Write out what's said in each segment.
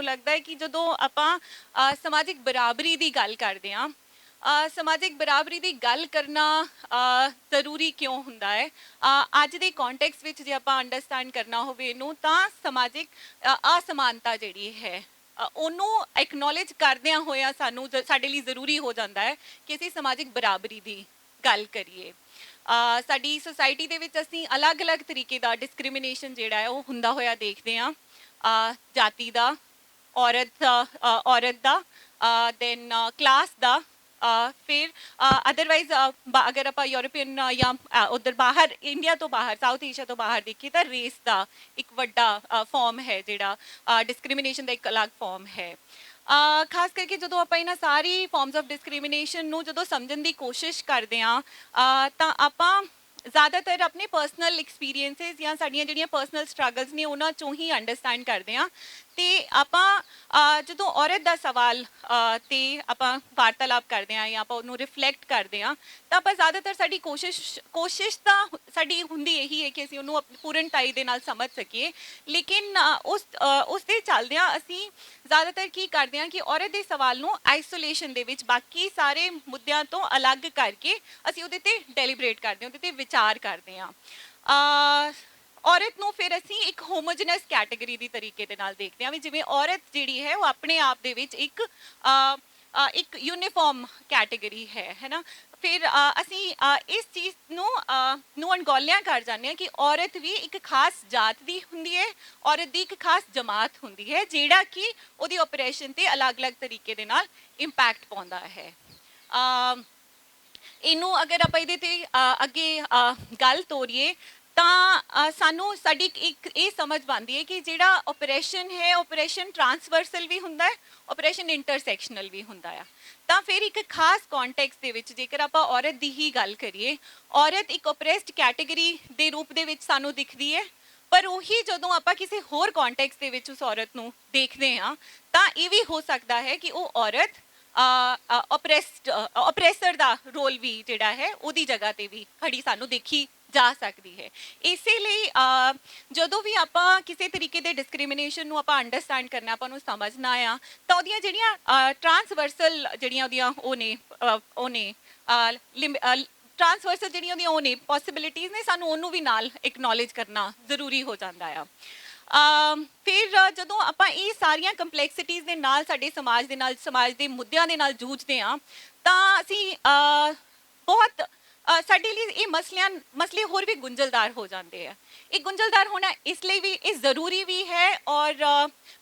ਮੈਨੂੰ ਲੱਗਦਾ ਹੈ ਕਿ ਜਦੋਂ ਆਪਾਂ ਸਮਾਜਿਕ ਬਰਾਬਰੀ ਦੀ ਗੱਲ ਕਰਦੇ ਹਾਂ, ਸਮਾਜਿਕ ਬਰਾਬਰੀ ਦੀ ਗੱਲ ਕਰਨਾ ਜ਼ਰੂਰੀ ਕਿਉਂ ਹੁੰਦਾ ਹੈ? ਅੱਜ ਦੇ ਕੰਟੈਕਸਟ ਵਿੱਚ ਜੇ ਆਪਾਂ ਅੰਡਰਸਟੈਂਡ ਕਰਨਾ ਹੋਵੇ ਇਹਨੂੰ, ਤਾਂ ਸਮਾਜਿਕ ਅਸਮਾਨਤਾ ਜਿਹੜੀ ਹੈ ਉਹਨੂੰ ਐਕਨੋਲੇਜ ਕਰਦਿਆਂ ਹੋਇਆਂ ਸਾਨੂੰ ਸਾਡੇ ਲਈ ਜ਼ਰੂਰੀ ਹੋ ਜਾਂਦਾ ਹੈ ਕਿ ਅਸੀਂ ਸਮਾਜਿਕ ਬਰਾਬਰੀ ਦੀ ਗੱਲ ਕਰੀਏ। ਸਾਡੀ ਸੋਸਾਇਟੀ ਦੇ ਵਿੱਚ ਅਸੀਂ ਅਲੱਗ-ਅਲੱਗ ਤਰੀਕੇ ਦਾ ਡਿਸਕ੍ਰਿਮੀਨੇਸ਼ਨ ਜਿਹੜਾ ਹੈ ਉਹ ਹੁੰਦਾ ਹੋਇਆ ਦੇਖਦੇ ਹਾਂ। ਜਾਤੀ ਦਾ, ਔਰਤ ਦਾ, ਦੈਨ ਕਲਾਸ ਦਾ, ਫਿਰ ਅਦਰਵਾਈਜ਼ ਅਗਰ ਆਪਾਂ ਯੂਰਪੀਅਨ ਜਾਂ ਉੱਧਰ ਬਾਹਰ ਇੰਡੀਆ ਤੋਂ ਬਾਹਰ, ਸਾਊਥ ਏਸ਼ੀਆ ਤੋਂ ਬਾਹਰ ਦੇਖੀਏ ਤਾਂ ਰੇਸ ਦਾ ਇੱਕ ਵੱਡਾ ਫਾਰਮ ਹੈ ਜਿਹੜਾ ਡਿਸਕ੍ਰਿਮੀਨੇਸ਼ਨ ਦਾ ਇੱਕ ਅਲੱਗ ਫਾਰਮ ਹੈ। ਖਾਸ ਕਰਕੇ ਜਦੋਂ ਆਪਾਂ ਇਹਨਾਂ ਸਾਰੀ ਫਾਰਮਸ ਆਫ ਡਿਸਕ੍ਰਿਮੀਨੇਸ਼ਨ ਨੂੰ ਜਦੋਂ ਸਮਝਣ ਦੀ ਕੋਸ਼ਿਸ਼ ਕਰਦੇ ਹਾਂ ਤਾਂ ਆਪਾਂ ਜ਼ਿਆਦਾਤਰ ਆਪਣੇ ਪਰਸਨਲ ਐਕਸਪੀਰੀਐਂਸਿਸ ਜਾਂ ਸਾਡੀਆਂ ਜਿਹੜੀਆਂ ਪਰਸਨਲ ਸਟਰਗਲਸ ਨੇ ਉਹਨਾਂ ਚੋਂ ਹੀ ਅੰਡਰਸਟੈਂਡ ਕਰਦੇ ਹਾਂ। ਤੇ ਆਪਾਂ ਜਦੋਂ ਔਰਤ ਦਾ ਸਵਾਲ ਤੇ ਆਪਾਂ ਵਾਰਤਾਲਾਪ ਕਰਦੇ ਹਾਂ ਜਾਂ ਆਪਾਂ ਉਹਨੂੰ ਰਿਫਲੈਕਟ ਕਰਦੇ ਹਾਂ ਤਾਂ ਆਪਾਂ ਜ਼ਿਆਦਾਤਰ ਸਾਡੀ ਕੋਸ਼ਿਸ਼ ਤਾਂ ਸਾਡੀ ਹੁੰਦੀ ਇਹੀ ਹੈ ਕਿ ਅਸੀਂ ਉਹਨੂੰ ਪੂਰਨਤਾਈ ਦੇ ਨਾਲ ਸਮਝ ਸਕੀਏ। ਲੇਕਿਨ ਉਸ ਦੇ ਚੱਲਦਿਆਂ ਅਸੀਂ ਜ਼ਿਆਦਾਤਰ ਕੀ ਕਰਦੇ ਹਾਂ ਕਿ ਔਰਤ ਦੇ ਸਵਾਲ ਨੂੰ ਆਈਸੋਲੇਸ਼ਨ ਦੇ ਵਿੱਚ ਬਾਕੀ ਸਾਰੇ ਮੁੱਦਿਆਂ ਤੋਂ ਅਲੱਗ ਕਰਕੇ ਅਸੀਂ ਉਹਦੇ ਤੇ ਡੈਲੀਬਰੇਟ ਕਰਦੇ ਹਾਂ, ਉਹਦੇ ਤੇ ਵਿਚਾਰ ਕਰਦੇ ਹਾਂ। ਔਰਤ ਨੂੰ ਫਿਰ ਅਸੀਂ ਇੱਕ ਹੋਮੋਜਨਸ ਕੈਟਾਗਰੀ ਦੀ ਤਰੀਕੇ ਦੇ ਨਾਲ ਦੇਖਦੇ ਹਾਂ ਵੀ ਜਿਵੇਂ ਔਰਤ ਜਿਹੜੀ ਹੈ ਉਹ ਆਪਣੇ ਆਪ ਦੇ ਵਿੱਚ ਇੱਕ ਯੂਨੀਫਾਰਮ ਕੈਟਾਗਰੀ ਹੈ ਨਾ। ਫਿਰ ਅਸੀਂ ਇਸ ਚੀਜ਼ ਨੂੰ ਅਣਗੌਲਿਆਂ ਕਰ ਜਾਂਦੇ ਹਾਂ ਕਿ ਔਰਤ ਵੀ ਇੱਕ ਖਾਸ ਜਾਤ ਦੀ ਹੁੰਦੀ ਹੈ, ਔਰਤ ਦੀ ਇੱਕ ਖਾਸ ਜਮਾਤ ਹੁੰਦੀ ਹੈ ਜਿਹੜਾ ਕਿ ਉਹਦੀ ਆਪਰੇਸ਼ਨ ਤੇ ਅਲੱਗ-ਅਲੱਗ ਤਰੀਕੇ ਦੇ ਨਾਲ ਇੰਪੈਕਟ ਪਾਉਂਦਾ ਹੈ। ਇਹਨੂੰ ਅਗਰ ਆਪਾਂ ਇਹਦੇ ਤੇ ਅੱਗੇ ਗੱਲ ਤੋਰੀਏ ਤਾਂ ਸਾਨੂੰ ਸਾਡੀ ਇੱਕ ਇਹ ਸਮਝ ਬਣਦੀ ਹੈ ਕਿ ਜਿਹੜਾ ਆਪਰੇਸ਼ਨ ਹੈ, ਆਪਰੇਸ਼ਨ ਟਰਾਂਸਵਰਸਲ ਵੀ ਹੁੰਦਾ ਹੈ, ਆਪਰੇਸ਼ਨ ਇੰਟਰਸੈਕਸ਼ਨਲ ਵੀ ਹੁੰਦਾ ਆ। ਤਾਂ ਫਿਰ ਇੱਕ ਖਾਸ ਕੰਟੈਕਸਟ ਦੇ ਵਿੱਚ ਜੇਕਰ ਆਪਾਂ ਔਰਤ ਦੀ ਹੀ ਗੱਲ ਕਰੀਏ, ਔਰਤ ਇੱਕ ਆਪਰੈਸਡ ਕੈਟਾਗਰੀ ਦੇ ਰੂਪ ਦੇ ਵਿੱਚ ਸਾਨੂੰ ਦਿਖਦੀ ਹੈ, ਪਰ ਉਹੀ ਜਦੋਂ ਆਪਾਂ ਕਿਸੇ ਹੋਰ ਕੰਟੈਕਸਟ ਦੇ ਵਿੱਚ ਉਸ ਔਰਤ ਨੂੰ ਦੇਖਦੇ ਹਾਂ ਤਾਂ ਇਹ ਵੀ ਹੋ ਸਕਦਾ ਹੈ ਕਿ ਉਹ ਔਰਤ ਆਪਰੈਸਰ ਦਾ ਰੋਲ ਵੀ ਜਿਹੜਾ ਹੈ ਉਹਦੀ ਜਗ੍ਹਾ ਤੇ ਵੀ ਖੜੀ ਸਾਨੂੰ ਦੇਖੀ ਜਾ ਸਕਦੀ ਹੈ। ਇਸੇ ਲਈ ਜਦੋਂ ਵੀ ਆਪਾਂ ਕਿਸੇ ਤਰੀਕੇ ਦੇ ਡਿਸਕ੍ਰਿਮੀਨੇਸ਼ਨ ਨੂੰ ਆਪਾਂ ਅੰਡਰਸਟੈਂਡ ਕਰਨਾ, ਆਪਾਂ ਨੂੰ ਸਮਝਣਾ ਆ, ਤਾਂ ਉਹਦੀਆਂ ਜਿਹੜੀਆਂ ਟਰਾਂਸਵਰਸਲ ਜਿਹੜੀਆਂ ਉਹਦੀਆਂ ਟਰਾਂਸਵਰਸਲ ਜਿਹੜੀਆਂ ਉਹਦੀਆਂ ਉਹ ਨੇ ਪੋਸੀਬਿਲਿਟੀਜ਼ ਨੇ, ਸਾਨੂੰ ਉਹਨੂੰ ਵੀ ਨਾਲ ਐਕਨੋਲੇਜ ਕਰਨਾ ਜ਼ਰੂਰੀ ਹੋ ਜਾਂਦਾ ਆ। ਫਿਰ ਜਦੋਂ ਆਪਾਂ ਇਹ ਸਾਰੀਆਂ ਕੰਪਲੈਕਸਿਟੀਜ਼ ਦੇ ਨਾਲ ਸਾਡੇ ਸਮਾਜ ਦੇ ਨਾਲ, ਸਮਾਜ ਦੇ ਮੁੱਦਿਆਂ ਦੇ ਨਾਲ ਜੂਝਦੇ ਹਾਂ ਤਾਂ ਅਸੀਂ ਬਹੁਤ ਸਾਡੇ ਲਈ ਇਹ ਮਸਲੇ ਹੋਰ ਵੀ ਗੁੰਝਲਦਾਰ ਹੋ ਜਾਂਦੇ ਆ। ਇਹ ਗੁੰਝਲਦਾਰ ਹੋਣਾ ਇਸ ਲਈ ਵੀ ਇਹ ਜ਼ਰੂਰੀ ਵੀ ਹੈ ਔਰ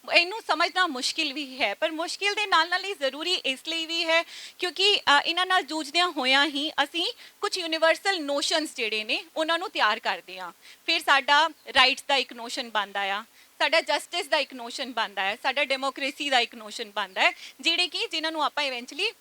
ਇਹਨੂੰ ਸਮਝਣਾ ਮੁਸ਼ਕਿਲ ਵੀ ਹੈ, ਪਰ ਮੁਸ਼ਕਿਲ ਦੇ ਨਾਲ ਨਾਲ ਇਹ ਜ਼ਰੂਰੀ ਇਸ ਲਈ ਵੀ ਹੈ ਕਿਉਂਕਿ ਇਹਨਾਂ ਨਾਲ ਜੂਝਦਿਆਂ ਹੋਇਆਂ ਹੀ ਅਸੀਂ ਕੁਝ ਯੂਨੀਵਰਸਲ ਨੋਸ਼ਨਸ ਜਿਹੜੇ ਨੇ ਉਹਨਾਂ ਨੂੰ ਤਿਆਰ ਕਰਦੇ ਹਾਂ। ਫਿਰ ਸਾਡਾ ਰਾਈਟਸ ਦਾ ਇੱਕ ਨੋਸ਼ਨ ਬਣਦਾ ਆ, ਸਾਡਾ ਜਸਟਿਸ ਦਾ ਇੱਕ ਨੋਸ਼ਨ ਬਣਦਾ ਹੈ, ਸਾਡਾ ਡੈਮੋਕ੍ਰੇਸੀ ਦਾ ਇੱਕ ਨੋਸ਼ਨ ਬਣਦਾ ਹੈ, ਜਿਨ੍ਹਾਂ ਨੂੰ ਆਪਾਂ ਇਵੈਂਚੁਅਲੀ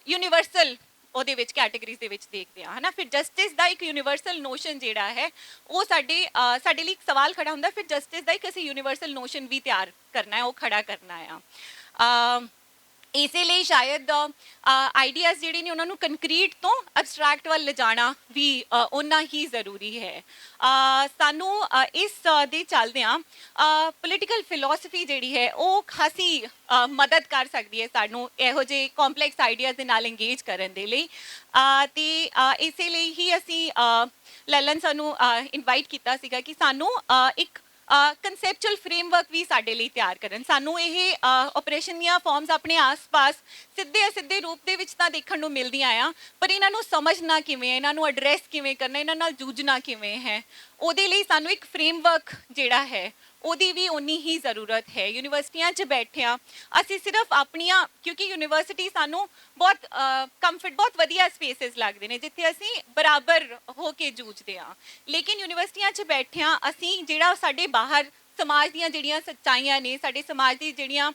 ਯੂਨੀਵਰਸਲ ਉਹਦੇ ਵਿੱਚ ਕੈਟਾਗਰੀਜ਼ ਦੇ ਵਿੱਚ ਦੇਖਦੇ ਹਾਂ, ਹੈ ਨਾ। ਫਿਰ ਜਸਟਿਸ ਦਾ ਇੱਕ ਯੂਨੀਵਰਸਲ ਨੋਸ਼ਨ ਜਿਹੜਾ ਹੈ ਉਹ ਸਾਡੇ ਲਈ ਇੱਕ ਸਵਾਲ ਖੜਾ ਹੁੰਦਾ, ਫਿਰ ਜਸਟਿਸ ਦਾ ਇੱਕ ਅਸੀਂ ਯੂਨੀਵਰਸਲ ਨੋਸ਼ਨ ਵੀ ਤਿਆਰ ਕਰਨਾ ਹੈ, ਉਹ ਖੜਾ ਕਰਨਾ ਆ। ਇਸੇ ਲਈ ਸ਼ਾਇਦ ਆਈਡੀਆਜ਼ ਜਿਹੜੇ ਨੇ ਉਹਨਾਂ ਨੂੰ ਕੰਕਰੀਟ ਤੋਂ ਐਬਸਟਰੈਕਟ ਵੱਲ ਲਿਜਾਣਾ ਵੀ ਓਨਾ ਹੀ ਜ਼ਰੂਰੀ ਹੈ। ਸਾਨੂੰ ਇਸ ਦੇ ਚੱਲਦਿਆਂ ਪੋਲੀਟੀਕਲ ਫਿਲੋਸਫੀ ਜਿਹੜੀ ਹੈ ਉਹ ਖਾਸੀ ਮਦਦ ਕਰ ਸਕਦੀ ਹੈ ਸਾਨੂੰ ਇਹੋ ਜਿਹੇ ਕੰਪਲੈਕਸ ਆਈਡੀਆਜ਼ ਦੇ ਨਾਲ ਇੰਗੇਜ ਕਰਨ ਦੇ ਲਈ। ਤੇ ਇਸੇ ਲਈ ਹੀ ਅਸੀਂ ਲਲਨ ਸਾਨੂੰ ਇਨਵਾਈਟ ਕੀਤਾ ਸੀਗਾ ਕਿ ਸਾਨੂੰ ਇੱਕ ਕਨਸੈਪਚੁਅਲ ਫਰੇਮਵਰਕ ਵੀ ਸਾਡੇ ਲਈ ਤਿਆਰ ਕਰਨ। ਸਾਨੂੰ ਇਹ ਆਪਰੇਸ਼ਨ ਦੀਆਂ ਫਾਰਮਸ ਆਪਣੇ ਆਸ-ਪਾਸ ਸਿੱਧੇ ਅਸਿੱਧੇ ਰੂਪ ਦੇ ਵਿੱਚ ਤਾਂ ਦੇਖਣ ਨੂੰ ਮਿਲਦੀਆਂ ਆ, ਪਰ ਇਹਨਾਂ ਨੂੰ ਸਮਝਣਾ ਕਿਵੇਂ ਹੈ, ਇਹਨਾਂ ਨੂੰ ਐਡਰੈਸ ਕਿਵੇਂ ਕਰਨਾ, ਇਹਨਾਂ ਨਾਲ ਜੂਝਣਾ ਕਿਵੇਂ ਹੈ, ਉਹਦੇ ਲਈ ਸਾਨੂੰ ਇੱਕ ਫਰੇਮਵਰਕ ਜਿਹੜਾ ਹੈ ਉਹਦੀ ਵੀ ਉਨੀ ਹੀ ਜ਼ਰੂਰਤ ਹੈ। ਯੂਨੀਵਰਸਿਟੀਆਂ 'ਚ ਬੈਠਿਆਂ ਅਸੀਂ ਸਿਰਫ ਆਪਣੀਆਂ, ਕਿਉਂਕਿ ਯੂਨੀਵਰਸਿਟੀ ਸਾਨੂੰ ਬਹੁਤ ਵਧੀਆ ਸਪੇਸਿਸ ਲੱਗਦੇ ਨੇ ਜਿੱਥੇ ਅਸੀਂ ਬਰਾਬਰ ਹੋ ਕੇ ਜੂਝਦੇ ਹਾਂ, ਲੇਕਿਨ ਯੂਨੀਵਰਸਿਟੀਆਂ 'ਚ ਬੈਠਿਆਂ ਅਸੀਂ ਜਿਹੜਾ ਸਾਡੇ ਬਾਹਰ ਸਮਾਜ ਦੀਆਂ ਜਿਹੜੀਆਂ ਸੱਚਾਈਆਂ ਨੇ, ਸਾਡੇ ਸਮਾਜ ਦੀ ਜਿਹੜੀਆਂ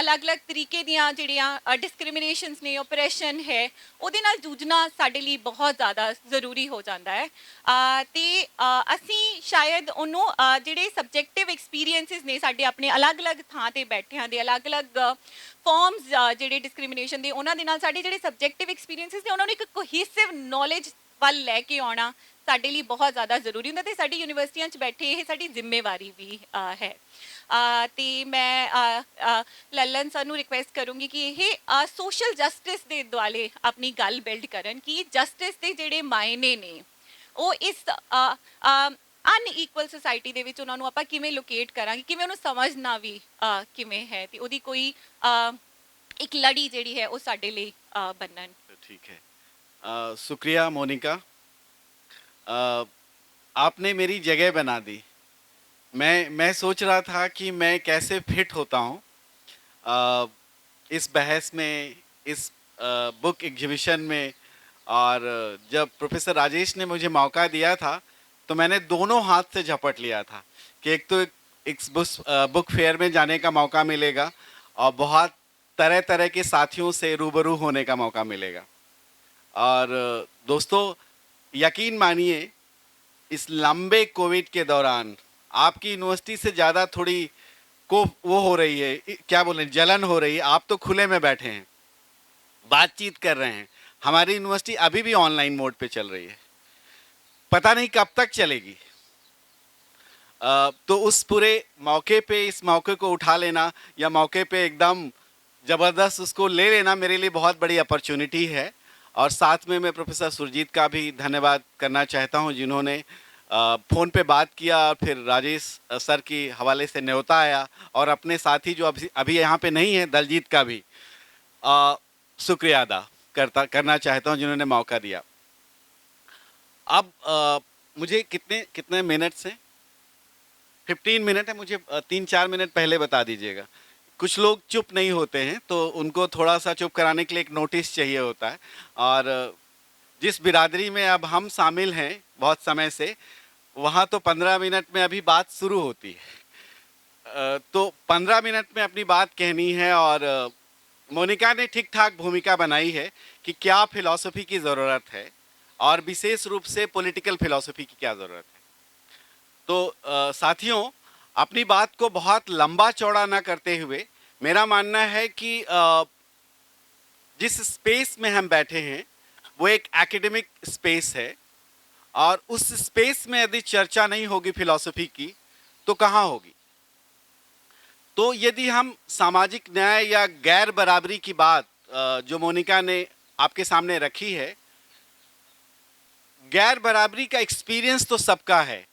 ਅਲੱਗ-ਅਲੱਗ ਤਰੀਕੇ ਦੀਆਂ ਜਿਹੜੀਆਂ ਡਿਸਕ੍ਰਿਮੀਨੇਸ਼ਨਸ ਨੇ, ਓਪਰੇਸ਼ਨ ਹੈ, ਉਹਦੇ ਨਾਲ ਜੂਝਣਾ ਸਾਡੇ ਲਈ ਬਹੁਤ ਜ਼ਿਆਦਾ ਜ਼ਰੂਰੀ ਹੋ ਜਾਂਦਾ ਹੈ। ਤੇ ਅਸੀਂ ਸ਼ਾਇਦ ਉਹਨੂੰ ਜਿਹੜੇ ਸਬਜੈਕਟਿਵ ਐਕਸਪੀਰੀਐਂਸਿਸ ਨੇ ਸਾਡੇ ਆਪਣੇ ਅਲੱਗ-ਅਲੱਗ ਥਾਂ 'ਤੇ ਬੈਠਿਆਂ ਦੇ, ਅਲੱਗ-ਅਲੱਗ ਫਾਰਮਸ ਜਿਹੜੇ ਡਿਸਕ੍ਰਿਮੀਨੇਸ਼ਨ ਦੇ, ਉਹਨਾਂ ਦੇ ਨਾਲ ਸਾਡੇ ਜਿਹੜੇ ਸਬਜੈਕਟਿਵ ਐਕਸਪੀਰੀਐਂਸਿਸ ਨੇ ਉਹਨਾਂ ਨੂੰ ਇੱਕ ਕੋਹੀਸਿਵ ਨੌਲੇਜ ਵੱਲ ਲੈ ਕੇ ਆਉਣਾ ਸਾਡੇ ਲਈ ਬਹੁਤ ਜ਼ਿਆਦਾ ਜ਼ਰੂਰੀ ਹੁੰਦਾ ਤੇ ਸਾਡੀ ਯੂਨੀਵਰਸਿਟੀਆਂ 'ਚ ਬੈਠੇ ਇਹ ਸਾਡੀ ਜ਼ਿੰਮੇਵਾਰੀ ਵੀ ਹੈ। ਤੇ ਮੈਂ ਲੱਲਨ ਸਰ ਨੂੰ ਰਿਕੁਐਸਟ ਕਰੂੰਗੀ ਕਿ ਇਹ ਸੋਸ਼ਲ ਜਸਟਿਸ ਦੇ ਦੁਆਲੇ ਆਪਣੀ ਗੱਲ ਬਿਲਡ ਕਰਨ ਕਿ ਜਸਟਿਸ ਦੇ ਜਿਹੜੇ ਮਾਇਨੇ ਨੇ ਉਹ ਇਸ ਅਨਈਕੁਅਲ ਸੋਸਾਇਟੀ ਦੇ ਵਿੱਚ ਉਹਨਾਂ ਨੂੰ ਆਪਾਂ ਕਿਵੇਂ ਲੋਕੇਟ ਕਰਾਂਗੇ, ਕਿਵੇਂ ਉਹਨੂੰ ਸਮਝਣਾ ਵੀ ਕਿਵੇਂ ਹੈ ਤੇ ਉਹਦੀ ਕੋਈ ਇੱਕ ਲੜੀ ਜਿਹੜੀ ਹੈ ਉਹ ਸਾਡੇ ਲਈ बनन। ठीक है, शुक्रिया मोनिका, आपने मेरी जगह बना दी। मैं सोच रहा था कि मैं कैसे फिट होता हूँ इस बहस में, इस बुक एग्जीबिशन में। और जब प्रोफेसर राजेश ने मुझे मौका दिया था तो मैंने दोनों हाथ से झपट लिया था कि एक तो एक बुक फेयर में जाने का मौका मिलेगा और बहुत तरह तरह के साथियों से रूबरू होने का मौका मिलेगा। और दोस्तों यकीन मानिए, इस लंबे कोविड के दौरान आपकी यूनिवर्सिटी से ज़्यादा थोड़ी को वो हो रही है, क्या बोलें, जलन हो रही है। आप तो खुले में बैठे हैं, बातचीत कर रहे हैं। हमारी यूनिवर्सिटी अभी भी ऑनलाइन मोड पे चल रही है, पता नहीं कब तक चलेगी। तो उस पूरे मौके पे इस मौके को उठा लेना या मौके पे एकदम ज़बरदस्त उसको ले लेना मेरे लिए बहुत बड़ी अपॉर्चुनिटी है। और साथ में मैं प्रोफेसर सुरजीत का भी धन्यवाद करना चाहता हूं, जिन्होंने फ़ोन पे बात किया और फिर राजेश सर की हवाले से न्योता आया, और अपने साथी जो अभी यहाँ पे नहीं है, दलजीत का भी शुक्रिया अदा करना चाहता हूँ जिन्होंने मौका दिया। अब मुझे कितने मिनट से 15 मिनट है, मुझे 3-4 मिनट पहले बता दीजिएगा। कुछ लोग चुप नहीं होते हैं तो उनको थोड़ा सा चुप कराने के लिए एक नोटिस चाहिए होता है। और जिस बिरादरी में अब हम शामिल हैं बहुत समय से, वहाँ तो 15 मिनट में अभी बात शुरू होती है। तो 15 मिनट में अपनी बात कहनी है। और मोनिका ने ठीक ठाक भूमिका बनाई है कि क्या फिलॉसफी की ज़रूरत है और विशेष रूप से पॉलिटिकल फिलॉसफी की क्या ज़रूरत है। तो साथियों, अपनी बात को बहुत लंबा चौड़ा ना करते हुए, मेरा मानना है कि जिस स्पेस में हम बैठे हैं वो एक एकेडमिक स्पेस है, और उस स्पेस में यदि चर्चा नहीं होगी फिलॉसफी की तो कहाँ होगी। तो यदि हम सामाजिक न्याय या गैर बराबरी की बात जो मोनिका ने आपके सामने रखी है, गैर बराबरी का एक्सपीरियंस तो सबका है।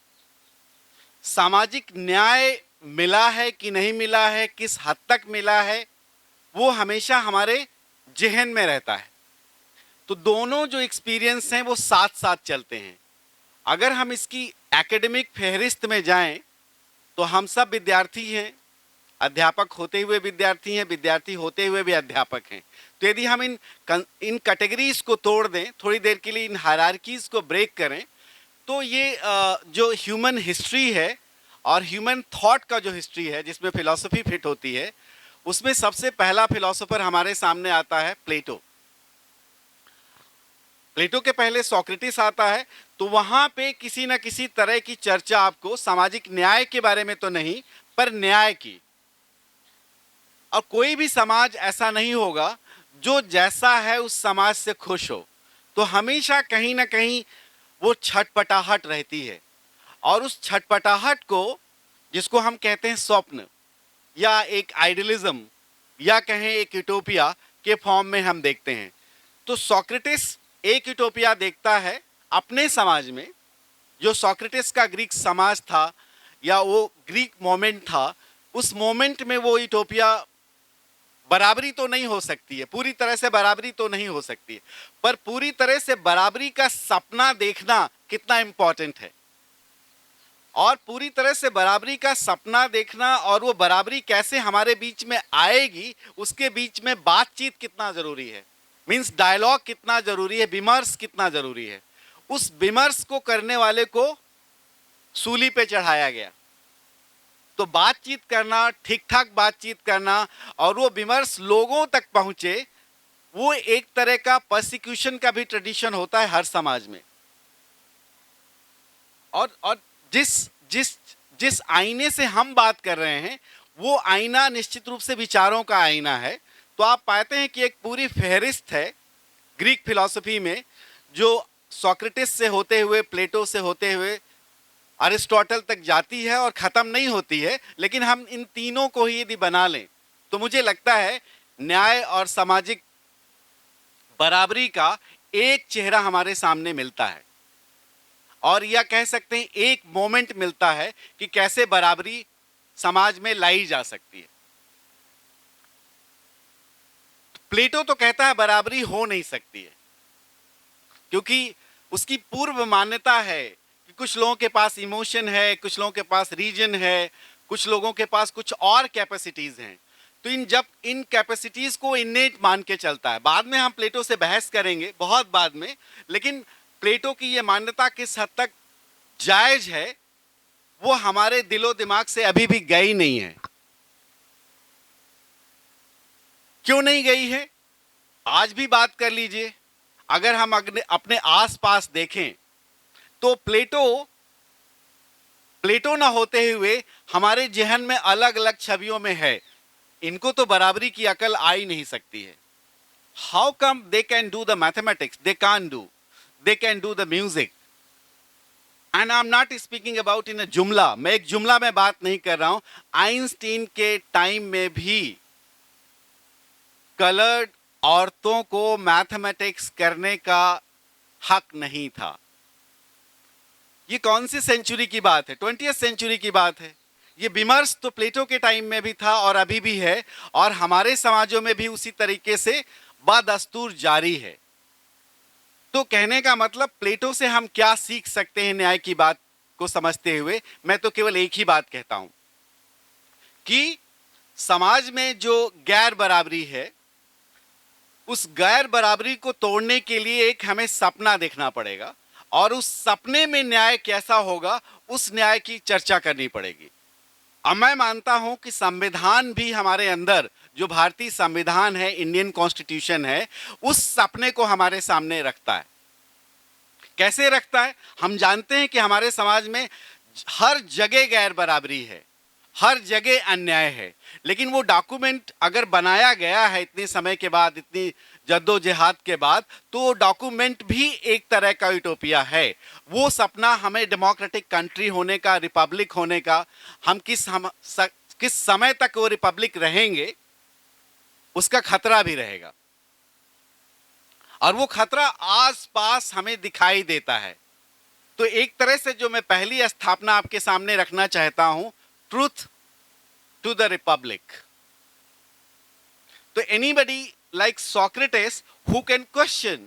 सामाजिक न्याय मिला है कि नहीं मिला है, किस हद तक मिला है, वो हमेशा हमारे जहन में रहता है। तो दोनों जो एक्सपीरियंस हैं वो साथ साथ चलते हैं। अगर हम इसकी एकेडमिक फहरिस्त में जाएं तो हम सब विद्यार्थी हैं, अध्यापक होते हुए विद्यार्थी हैं, विद्यार्थी होते हुए भी अध्यापक हैं। तो यदि हम इन कैटेगरीज को तोड़ दें, थोड़ी देर के लिए इन हायरार्कीज को ब्रेक करें, तो ये जो ह्यूमन हिस्ट्री है और ह्यूमन थॉट का जो हिस्ट्री है जिसमें फिलॉसफी फिट होती है, उसमें सबसे पहला फिलॉसफर हमारे सामने आता है प्लेटो। प्लेटो के पहले सोक्रेटिस आता है। तो वहाँ पे किसी न किसी तरह की चर्चा आपको सामाजिक न्याय के बारे में तो नहीं, पर न्याय की। और कोई भी समाज ऐसा नहीं होगा जो जैसा है उस समाज से खुश हो। तो हमेशा कहीं ना कहीं वो छटपटाहट रहती है, और उस छटपटाहट को, जिसको हम कहते हैं स्वप्न या एक आइडियलिज्म या कहें एक यूटोपिया के फॉर्म में हम देखते हैं। तो सोक्रेटिस एक यूटोपिया देखता है अपने समाज में, जो सोक्रेटिस का ग्रीक समाज था या वो ग्रीक मोमेंट था, उस मोमेंट में वो यूटोपिया बराबरी तो नहीं हो सकती है, पूरी तरह से बराबरी तो नहीं हो सकती है, पर पूरी तरह से बराबरी का सपना देखना कितना इम्पोर्टेंट है। और पूरी तरह से बराबरी का सपना देखना और वो बराबरी कैसे हमारे बीच में आएगी, उसके बीच में बातचीत कितना ज़रूरी है, मीन्स डायलॉग कितना ज़रूरी है, विमर्श कितना ज़रूरी है। उस विमर्श को करने वाले को सूली पे चढ़ाया गया। तो बातचीत करना, ठीक ठाक बातचीत करना, और वो विमर्श लोगों तक पहुँचे, वो एक तरह का पर्सिक्यूशन का भी ट्रेडिशन होता है हर समाज में। और जिस आईने से हम बात कर रहे हैं, वो आईना निश्चित रूप से विचारों का आईना है। तो आप पाते हैं कि एक पूरी फहरिस्त है ग्रीक फिलॉसफी में जो सोक्रेटिस से होते हुए, प्लेटो से होते हुए अरिस्टोटल तक जाती है और खत्म नहीं होती है, लेकिन हम इन तीनों को ही यदि बना लें तो मुझे लगता है न्याय और सामाजिक बराबरी का एक चेहरा हमारे सामने मिलता है, और यह कह सकते हैं एक मोमेंट मिलता है कि कैसे बराबरी समाज में लाई जा सकती है। प्लेटो तो कहता है बराबरी हो नहीं सकती है, क्योंकि उसकी पूर्व मान्यता है कि कुछ लोगों के पास इमोशन है, कुछ लोगों के पास रीजन है, कुछ लोगों के पास कुछ और कैपेसिटीज हैं। तो इन कैपेसिटीज को इनेट मान के चलता है। बाद में हम प्लेटो से बहस करेंगे, बहुत बाद में, लेकिन प्लेटो की यह मान्यता किस हद तक जायज है वो हमारे दिलो दिमाग से अभी भी गई नहीं है। क्यों नहीं गई है, आज भी बात कर लीजिए। अगर हम अपने आसपास देखें तो प्लेटो ना होते हुए हमारे जहन में अलग अलग छवियों में है, इनको तो बराबरी की अकल आ ही नहीं सकती है। How come they can do the mathematics, they can do, they can do the music. And I am not speaking about in a जुमला, मैं एक जुमला में बात नहीं कर रहा हूं। आइंस्टीन के टाइम में भी कलर्ड औरतों को मैथमेटिक्स करने का हक नहीं था। ये कौन सी सेंचुरी की बात है? 20वीं सेंचुरी की बात है। ये विमर्श तो प्लेटो के टाइम में भी था और अभी भी है, और हमारे समाजों में भी उसी तरीके से बदस्तूर जारी है। तो कहने का मतलब प्लेटो से हम क्या सीख सकते हैं न्याय की बात को समझते हुए, मैं तो केवल एक ही बात कहता हूं कि समाज में जो गैर बराबरी है, उस गैर बराबरी को तोड़ने के लिए एक हमें सपना देखना पड़ेगा, और उस सपने में न्याय कैसा होगा उस न्याय की चर्चा करनी पड़ेगी। अब मैं मानता हूं कि संविधान भी हमारे अंदर, जो भारतीय संविधान है, इंडियन कॉन्स्टिट्यूशन है, उस सपने को हमारे सामने रखता है। कैसे रखता है? हम जानते हैं कि हमारे समाज में हर जगह गैर बराबरी है, हर जगह अन्याय है, लेकिन वो डॉक्यूमेंट अगर बनाया गया है इतने समय के बाद, इतनी जद्दोजहद के बाद, तो वो डॉक्यूमेंट भी एक तरह का यूटोपिया है। वो सपना हमें डेमोक्रेटिक कंट्री होने का, रिपब्लिक होने का, हम किस समय तक वो रिपब्लिक रहेंगे उसका खतरा भी रहेगा, और वो खतरा आसपास हमें दिखाई देता है। तो एक तरह से जो मैं पहली स्थापना आपके सामने रखना चाहता हूं, ट्रूथ टू द रिपब्लिक। तो anybody like Socrates who can question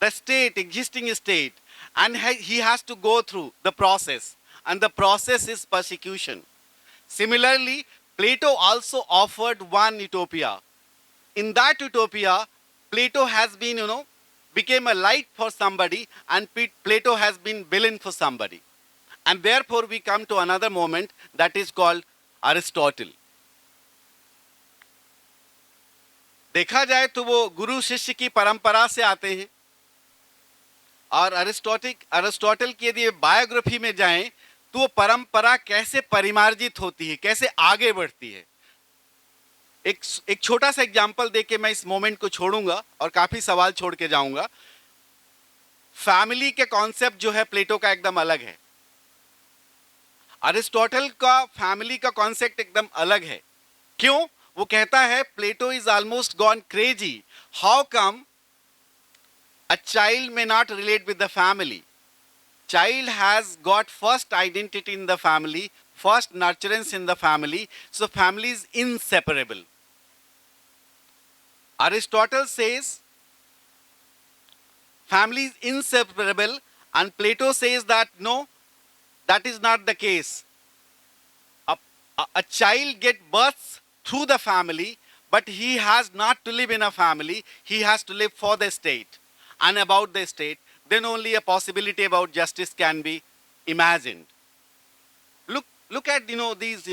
the existing state, and he has to go through the process, and the process is persecution. Similarly, Plato also offered one utopia. In that utopia, Plato has been, became a light for somebody, and Plato has been villain for somebody. And therefore we come to another moment that is called Aristotle. देखा जाए तो वो गुरु शिष्य की परंपरा से आते हैं, और अरिस्टोटल की यदि बायोग्राफी में जाएं तो वो परंपरा कैसे परिमार्जित होती है, कैसे आगे बढ़ती है। एक छोटा सा एग्जांपल देके मैं इस मोमेंट को छोड़ूंगा और काफी सवाल छोड़ के जाऊंगा। फैमिली के कॉन्सेप्ट जो है प्लेटो का एकदम अलग है, अरिस्टोटल का फैमिली का कॉन्सेप्ट एकदम अलग है। क्यों? वो कहता है Plato is almost gone crazy, how come a child may not relate with the family. Child has got first identity in the family, first nurturance in the family, so family is inseparable. Aristotle says family is inseparable, and Plato says that no, that is not the case. A child gets birth through the family, but he has not to live in a family, he has to live for the state and about the state. Then only a possibility about justice can be imagined. Look at these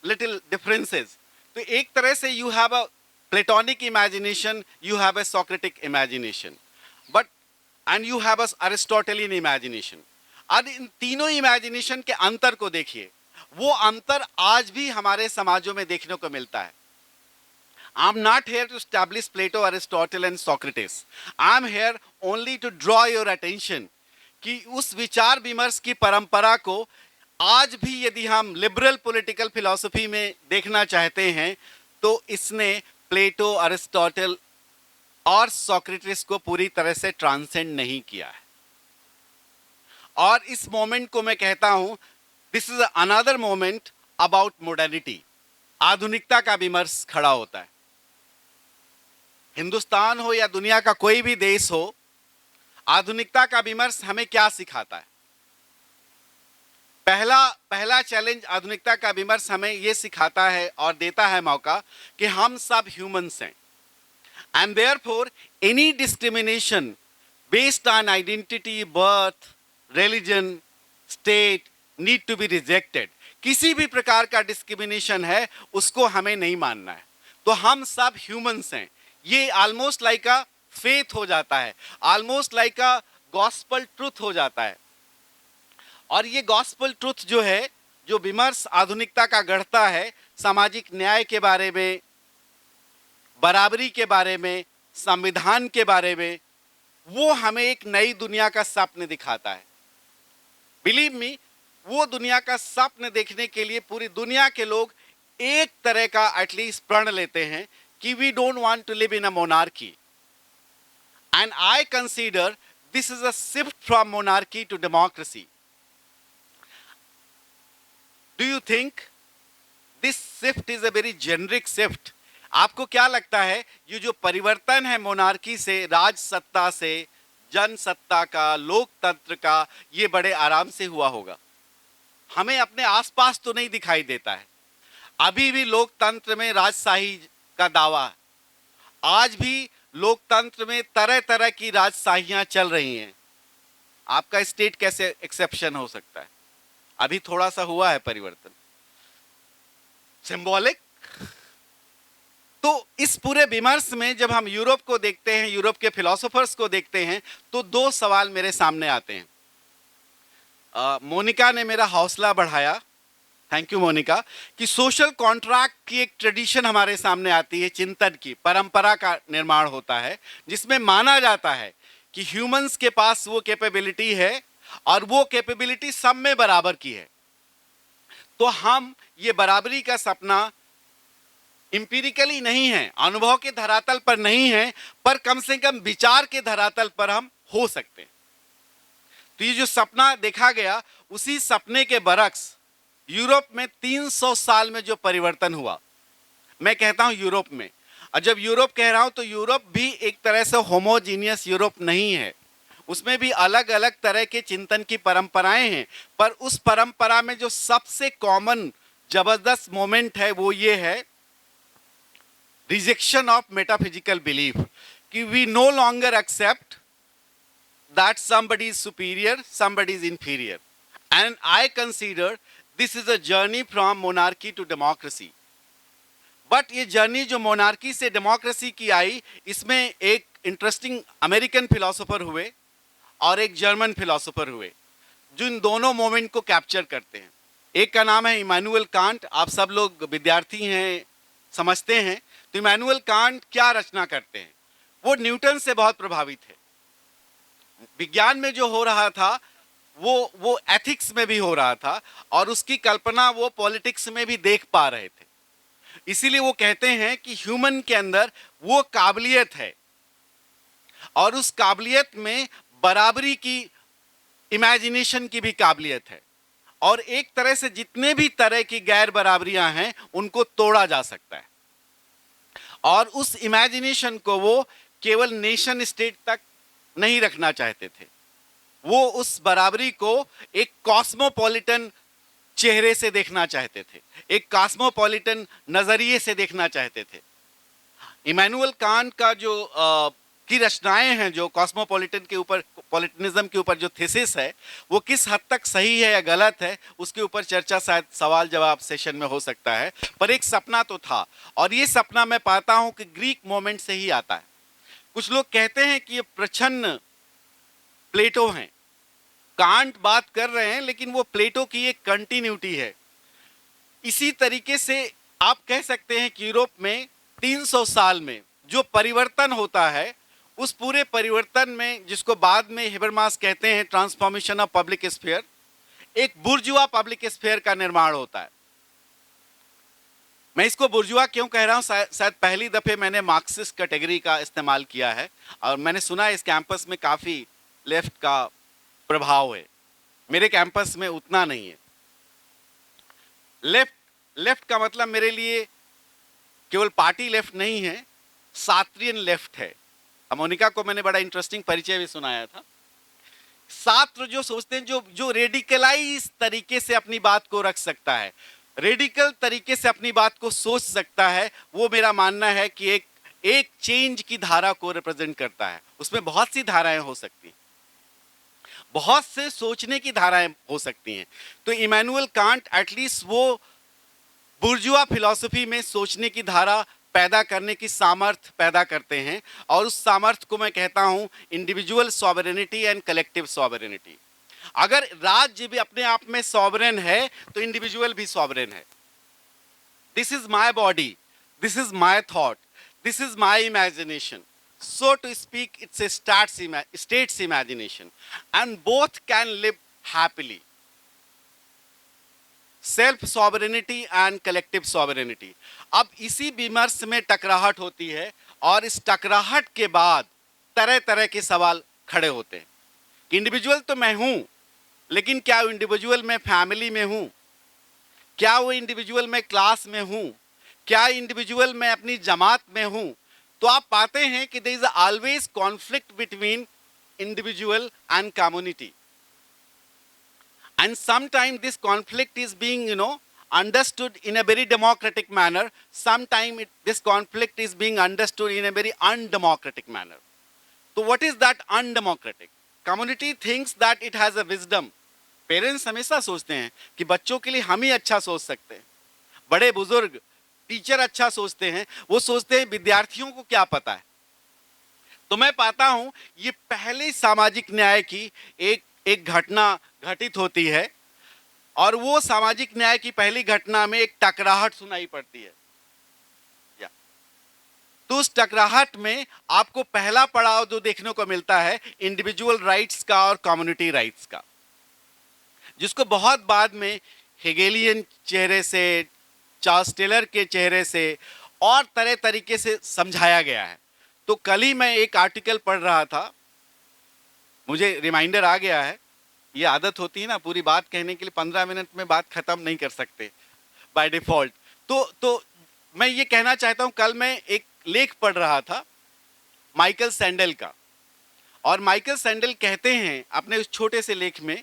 little differences. तो एक तरह से you have a Platonic imagination, you have a Socratic imagination, and you have a Aristotelian imagination. और इन तीनों imagination के अंतर को देखिए, वो अंतर आज भी हमारे समाजों में देखने को मिलता है। I'm not here to establish Plato, Aristotle and Socrates. I'm here only to draw your attention कि उस विचार विमर्श की परंपरा को आज भी यदि हम लिबरल पॉलिटिकल फिलॉसफी में देखना चाहते हैं तो इसने प्लेटो, अरिस्टोटल और सोक्रेटिस को पूरी तरह से ट्रांसेंड नहीं किया है। और इस मोमेंट को मैं कहता हूं, this is another moment about modernity. आधुनिकता का विमर्श खड़ा होता है। हिंदुस्तान हो या दुनिया का कोई भी देश हो, आधुनिकता का विमर्श हमें क्या सिखाता है? पहला चैलेंज आधुनिकता का विमर्श हमें यह सिखाता है और देता है मौका कि हम सब ह्यूमंस हैं, and therefore any discrimination based on identity, birth, religion, state need to be rejected. किसी भी प्रकार का डिस्क्रिमिनेशन है उसको हमें नहीं मानना है। तो हम सब ह्यूमंस हैं, ये ऑलमोस्ट लाइक अ फेथ हो जाता है, ऑलमोस्ट लाइक अ गॉस्पल ट्रुथ हो जाता है। और ये गॉस्पल ट्रुथ जो है, जो विमर्श आधुनिकता का गढ़ता है, सामाजिक न्याय के बारे में, बराबरी के बारे में, संविधान के बारे में, वो हमें एक नई दुनिया का सपन दिखाता है। बिलीव मी, वो दुनिया का सपन देखने के लिए पूरी दुनिया के लोग एक तरह का एटलीस्ट प्रण लेते हैं कि we don't want to live in a monarchy, and I consider this is a shift from monarchy to democracy. Do you think this shift is a very generic shift? आपको क्या लगता है ये जो परिवर्तन है मोनार्की से, राज सत्ता से जन सत्ता का, लोकतंत्र का, ये बड़े आराम से हुआ होगा? हमें अपने आसपास तो नहीं दिखाई देता है। अभी भी लोकतंत्र में राजशाही का दावा है, आज भी लोकतंत्र में तरह तरह की राजशाहियां चल रही हैं। आपका स्टेट कैसे एक्सेप्शन हो सकता है? अभी थोड़ा सा हुआ है परिवर्तन, सिंबॉलिक। तो इस पूरे विमर्श में जब हम यूरोप को देखते हैं, यूरोप के फिलोसोफर्स को देखते हैं, तो दो सवाल मेरे सामने आते हैं। मोनिका ने मेरा हौसला बढ़ाया, थैंक यू मोनिका, कि सोशल कॉन्ट्रैक्ट की एक ट्रेडिशन हमारे सामने आती है, चिंतन की परंपरा का निर्माण होता है, जिसमें माना जाता है कि ह्यूमंस के पास वो कैपेबिलिटी है और वो कैपेबिलिटी सब में बराबर की है। तो हम ये बराबरी का सपना इंपीरिकली नहीं है, अनुभव के धरातल पर नहीं है, पर कम से कम विचार के धरातल पर हम हो सकते हैं। तो ये जो सपना देखा गया, उसी सपने के बरक्स यूरोप में 300 साल में जो परिवर्तन हुआ, मैं कहता हूं यूरोप में, और जब यूरोप कह रहा हूं तो यूरोप भी एक तरह से होमोजीनियस यूरोप नहीं है, उसमें भी अलग अलग तरह के चिंतन की परंपराएं हैं। पर उस परंपरा में जो सबसे कॉमन जबरदस्त मोमेंट है वो ये है, रिजेक्शन ऑफ मेटाफिजिकल बिलीफ, कि we no longer accept that somebody is superior, somebody is inferior, and I consider this is a journey from monarchy to democracy. But ये जर्नी जो मोनार्की से democracy की आई, इसमें एक इंटरेस्टिंग अमेरिकन फिलोसोफर हुए और एक जर्मन फिलोसोफर हुए, जो इन दोनों मोमेंट को कैप्चर करते हैं। एक का नाम है इमैनुअल कांट, आप सब लोग विद्यार्थी हैं, समझते हैं। तो इमैनुअल कांट क्या रचना करते हैं? वो न्यूटन से बहुत प्रभावित है। विज्ञान में जो हो रहा था वो एथिक्स में भी हो रहा था, और उसकी कल्पना वो पॉलिटिक्स में भी देख पा रहे थे। इसीलिए वो कहते हैं कि ह्यूमन के अंदर वो काबिलियत है, और उस काबिलियत में बराबरी की, इमेजिनेशन की भी काबिलियत है, और एक तरह से जितने भी तरह की गैर बराबरियां हैं उनको तोड़ा जा सकता है। और उस इमेजिनेशन को वो केवल नेशन स्टेट तक नहीं रखना चाहते थे, वो उस बराबरी को एक कॉस्मोपॉलिटन चेहरे से देखना चाहते थे, एक कॉस्मोपॉलिटन नजरिए से देखना चाहते थे। इमैनुअल कांट का जो की रचनाएं हैं, जो कॉस्मोपॉलिटन के ऊपर, पॉलिटिनिज्म के ऊपर जो थीसिस है, वो किस हद तक सही है या गलत है, उसके ऊपर चर्चा शायद सवाल जवाब सेशन में हो सकता है। पर एक सपना तो था, और ये सपना मैं पाता हूं कि ग्रीक मोमेंट से ही आता है। कुछ लोग कहते हैं कि ये प्रच्छन्न प्लेटो हैं, कांट बात कर रहे हैं, लेकिन वो प्लेटो की एक कंटिन्यूटी है। इसी तरीके से आप कह सकते हैं कि यूरोप में 300 साल में जो परिवर्तन होता है, उस पूरे परिवर्तन में, जिसको बाद में हेबरमास कहते हैं ट्रांसफॉर्मेशन ऑफ पब्लिक स्फीयर, एक बुर्जुआ पब्लिक स्फीयर का निर्माण होता है। मैं इसको बुर्जुआ क्यों कह रहा हूं, शायद पहली दफे मैंने मार्क्सिस्ट कैटेगरी का इस्तेमाल किया है, और मैंने सुना है इस कैंपस में काफी लेफ्ट का प्रभाव है। मेरे कैंपस में उतना नहीं है। लेफ्ट का मतलब मेरे लिए केवल पार्टी लेफ्ट नहीं है, सात्रियन लेफ्ट है। मोनिका को मैंने बड़ा इंटरेस्टिंग परिचय भी सुनाया था। छात्र जो सोचते हैं, जो रेडिकलाइज तरीके से अपनी बात को रख सकता है, रेडिकल तरीके से अपनी बात को सोच सकता है, वो मेरा मानना है कि एक चेंज की धारा को रिप्रेजेंट करता है। उसमें बहुत सी धाराएं हो सकती हैं, बहुत से सोचने की धाराएं हो सकती हैं। तो इमैनुअल कांट एटलीस्ट वो बुर्जुआ फिलॉसफी में सोचने की धारा पैदा करने की सामर्थ्य पैदा करते हैं, और उस सामर्थ्य को मैं कहता हूं individual sovereignty and collective sovereignty. अगर राज्य भी अपने आप में सॉवरेन है, तो इंडिविजुअल भी सॉवरेन है। This is my body, this is my thought, this is my imagination, so to speak it's a state's imagination, and both can live happily. Self sovereignty and collective sovereignty. अब इसी विमर्श में टकराहट होती है, और इस टकराहट के बाद तरह तरह के सवाल खड़े होते हैं। इंडिविजुअल तो मैं हूं, लेकिन क्या वो इंडिविजुअल मैं फैमिली में हूं? क्या वो इंडिविजुअल मैं क्लास में हूं? क्या इंडिविजुअल मैं अपनी जमात में हूं? तो आप पाते हैं कि there is always conflict between individual and community, and sometimes this conflict is being understood in a very democratic manner, sometimes this conflict is being understood in a very undemocratic manner. So what is that undemocratic? Community thinks that it has a wisdom. Parents हमेशा सोचते हैं कि बच्चों के लिए हम ही अच्छा सोच सकते हैं, बड़े बुजुर्ग टीचर अच्छा सोचते हैं, वो सोचते हैं विद्यार्थियों को क्या पता है। तो मैं पाता हूं ये पहले सामाजिक न्याय की एक घटना घटित होती है, और वो सामाजिक न्याय की पहली घटना में एक टकराहट सुनाई पड़ती है। तो उस टकराहट में आपको पहला पड़ाव जो देखने को मिलता है इंडिविजुअल राइट्स का और कम्युनिटी राइट्स का, जिसको बहुत बाद में हेगेलियन चेहरे से, चार्ल्स टेलर के चेहरे से और तरह तरीके से समझाया गया है। तो कल ही मैं एक आर्टिकल पढ़ रहा था, मुझे रिमाइंडर आ गया है। ये आदत होती है ना, पूरी बात कहने के लिए 15 मिनट में बात खत्म नहीं कर सकते बाय डिफॉल्ट। तो मैं ये कहना चाहता हूं, कल मैं एक लेख पढ़ रहा था माइकल सैंडल का, और माइकल सैंडल कहते हैं अपने उस छोटे से लेख में,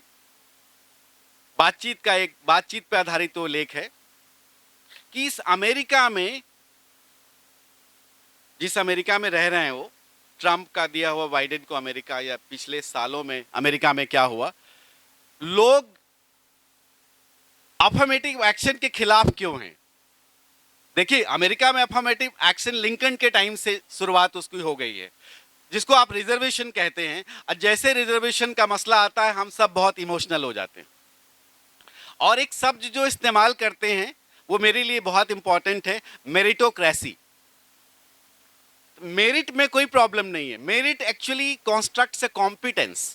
बातचीत पे आधारित वो लेख है, कि इस अमेरिका में, जिस अमेरिका में रह रहे हैं वो, ट्रंप का दिया हुआ बाइडेन को अमेरिका, या पिछले सालों में अमेरिका में क्या हुआ, लोग अफर्मेटिव एक्शन के खिलाफ क्यों हैं। देखिए, अमेरिका में अफर्मेटिव एक्शन लिंकन के टाइम से शुरुआत उसकी हो गई है, जिसको आप रिजर्वेशन कहते हैं। और जैसे रिजर्वेशन का मसला आता है, हम सब बहुत इमोशनल हो जाते हैं, और एक शब्द जो इस्तेमाल करते हैं वो मेरे लिए बहुत इंपॉर्टेंट है, मेरिटोक्रेसी। मेरिट में कोई प्रॉब्लम नहीं है, merit actually constructs a competence,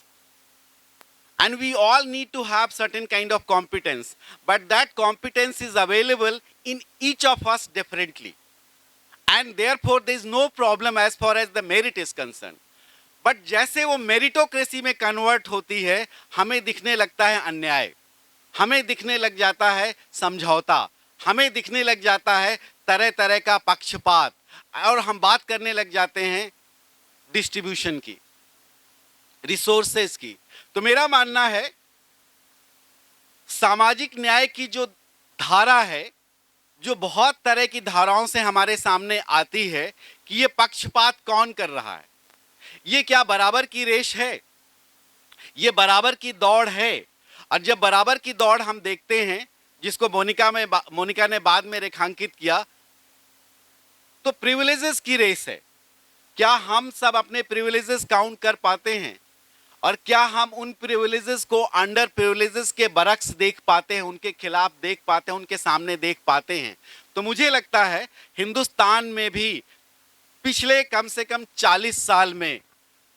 and we all need to have certain kind of competence, but that competence is available in each of us differently, and therefore there is no problem as far as the merit is concerned. But जैसे वो meritocracy में convert होती है, हमें दिखने लगता है अन्याय, हमें दिखने लग जाता है समझौता, हमें दिखने लग जाता है तरह तरह का पक्षपात, और हम बात करने लग जाते हैं डिस्ट्रीब्यूशन की, रिसोर्सेज की। तो मेरा मानना है सामाजिक न्याय की जो धारा है, जो बहुत तरह की धाराओं से हमारे सामने आती है, कि ये पक्षपात कौन कर रहा है, ये क्या बराबर की रेस है, ये बराबर की दौड़ है। और जब बराबर की दौड़ हम देखते हैं, जिसको मोनिका ने बाद में रेखांकित किया, तो प्रिविलेजेस की रेस है। क्या हम सब अपने प्रिविलेजेस काउंट कर पाते हैं? और क्या हम उन प्रिविलेजेस को अंडर प्रिविलेजेस के बरक्स देख पाते हैं, उनके खिलाफ देख पाते हैं, उनके सामने देख पाते हैं? तो मुझे लगता है हिंदुस्तान में भी पिछले कम से कम 40 साल में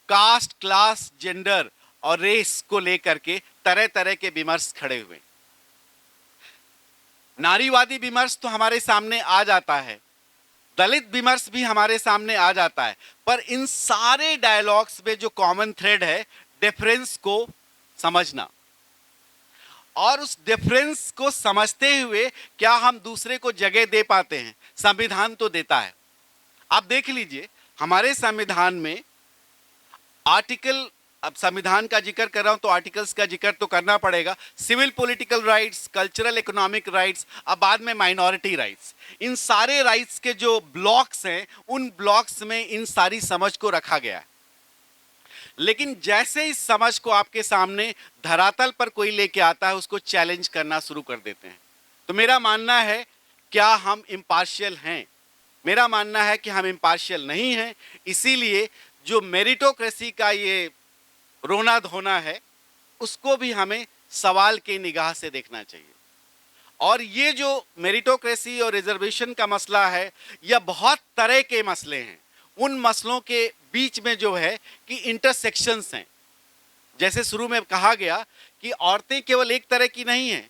कास्ट, क्लास, जेंडर और रेस को लेकर के तरह तरह के विमर्श खड़े हुए। नारीवादी विमर्श तो हमारे सामने आ जाता है, दलित विमर्श भी हमारे सामने आ जाता है, पर इन सारे डायलॉग्स में जो कॉमन थ्रेड है, डिफरेंस को समझना। और उस डिफरेंस को समझते हुए क्या हम दूसरे को जगह दे पाते हैं? संविधान तो देता है। आप देख लीजिए हमारे संविधान में आर्टिकल, अब संविधान का जिक्र कर रहा हूं तो आर्टिकल्स का जिक्र तो करना पड़ेगा। Civil political rights, cultural economic rights, अब बाद में माइनॉरिटी राइट्स, इन सारे राइट्स के जो ब्लॉक्स हैं, उन ब्लॉक्स में इन सारी समझ को रखा गया है। लेकिन जैसे इस समझ को आपके सामने धरातल पर कोई लेके आता है, उसको चैलेंज करना शुरू कर देते हैं। तो मेरा मानना है, क्या हम इम्पार्शियल हैं? मेरा मानना है कि हम इम्पार्शियल नहीं हैं। इसीलिए जो मेरिटोक्रेसी का ये रोना धोना है, उसको भी हमें सवाल की निगाह से देखना चाहिए। और ये जो मेरिटोक्रेसी और रिजर्वेशन का मसला है, यह बहुत तरह के मसले हैं। उन मसलों के बीच में जो है कि इंटरसेक्शंस हैं। जैसे शुरू में कहा गया कि औरतें केवल एक तरह की नहीं हैं।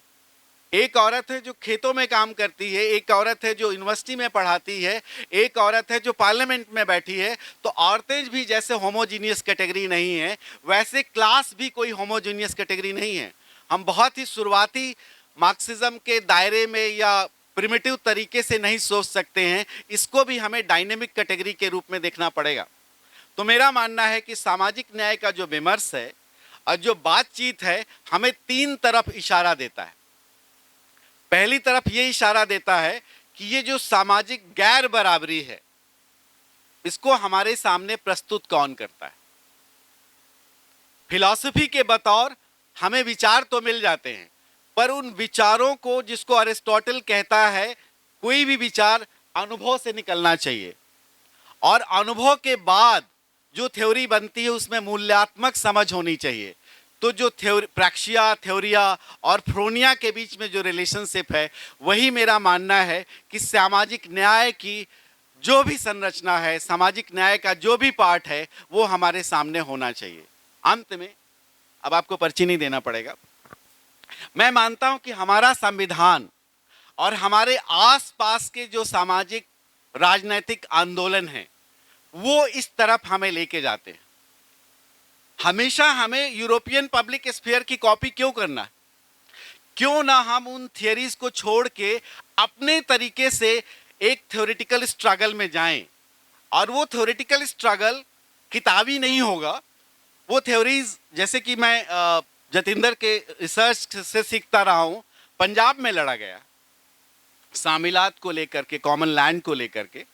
एक औरत है जो खेतों में काम करती है, एक औरत है जो यूनिवर्सिटी में पढ़ाती है, एक औरत है जो पार्लियामेंट में बैठी है। तो औरतें भी जैसे होमोजीनियस कैटेगरी नहीं है, वैसे क्लास भी कोई होमोजीनियस कैटेगरी नहीं है। हम बहुत ही शुरुआती मार्क्सिज्म के दायरे में या प्रिमिटिव तरीके से नहीं सोच सकते हैं, इसको भी हमें डायनेमिक कैटेगरी के रूप में देखना पड़ेगा। तो मेरा मानना है कि सामाजिक न्याय का जो विमर्श है और जो बातचीत है, हमें 3 तरफ इशारा देता है। पहली तरफ ये इशारा देता है कि ये जो सामाजिक गैर बराबरी है, इसको हमारे सामने प्रस्तुत कौन करता है। फिलॉसफी के बतौर हमें विचार तो मिल जाते हैं, पर उन विचारों को, जिसको अरिस्टोटल कहता है, कोई भी विचार अनुभव से निकलना चाहिए। और अनुभव के बाद जो थ्योरी बनती है, उसमें मूल्यात्मक समझ होनी चाहिए। तो जो प्रैक्सिया, थ्योरिया और फ्रोनिया के बीच में जो रिलेशनशिप है, वही मेरा मानना है कि सामाजिक न्याय की जो भी संरचना है, सामाजिक न्याय का जो भी पार्ट है, वो हमारे सामने होना चाहिए। अंत में, अब आपको पर्ची नहीं देना पड़ेगा, मैं मानता हूं कि हमारा संविधान और हमारे आसपास के जो सामाजिक राजनीतिक आंदोलन हैं, वो इस तरफ हमें लेके जाते हैं। हमेशा हमें यूरोपियन पब्लिक स्फीयर की कॉपी क्यों करना है? क्यों ना हम उन थियरीज को छोड़ के अपने तरीके से एक थ्योरेटिकल स्ट्रगल में जाएं। और वो थ्योरेटिकल स्ट्रगल किताबी नहीं होगा। वो थ्योरीज, जैसे कि मैं जतिंदर के रिसर्च से सीखता रहा हूं, पंजाब में लड़ा गया शामिलात को लेकर के, कॉमन लैंड को लेकर के।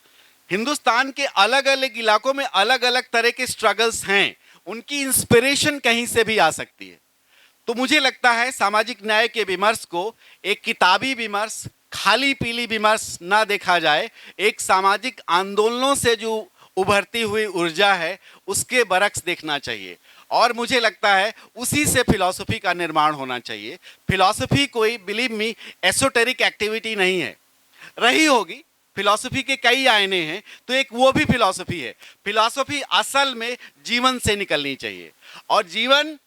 हिंदुस्तान के अलग अलग इलाकों में अलग अलग तरह के स्ट्रगल्स हैं, उनकी इंस्पिरेशन कहीं से भी आ सकती है। तो मुझे लगता है सामाजिक न्याय के विमर्श को एक किताबी विमर्श, खाली पीली विमर्श ना देखा जाए। एक सामाजिक आंदोलनों से जो उभरती हुई ऊर्जा है, उसके बरक्स देखना चाहिए। और मुझे लगता है उसी से फिलॉसफी का निर्माण होना चाहिए। फिलॉसफी कोई, बिलीव मी, एसोटेरिक एक्टिविटी नहीं है। रही होगी, फिलॉसफी के कई आईने हैं, तो एक वो भी फिलॉसफी है। फिलॉसफी असल में जीवन से निकलनी चाहिए और जीवन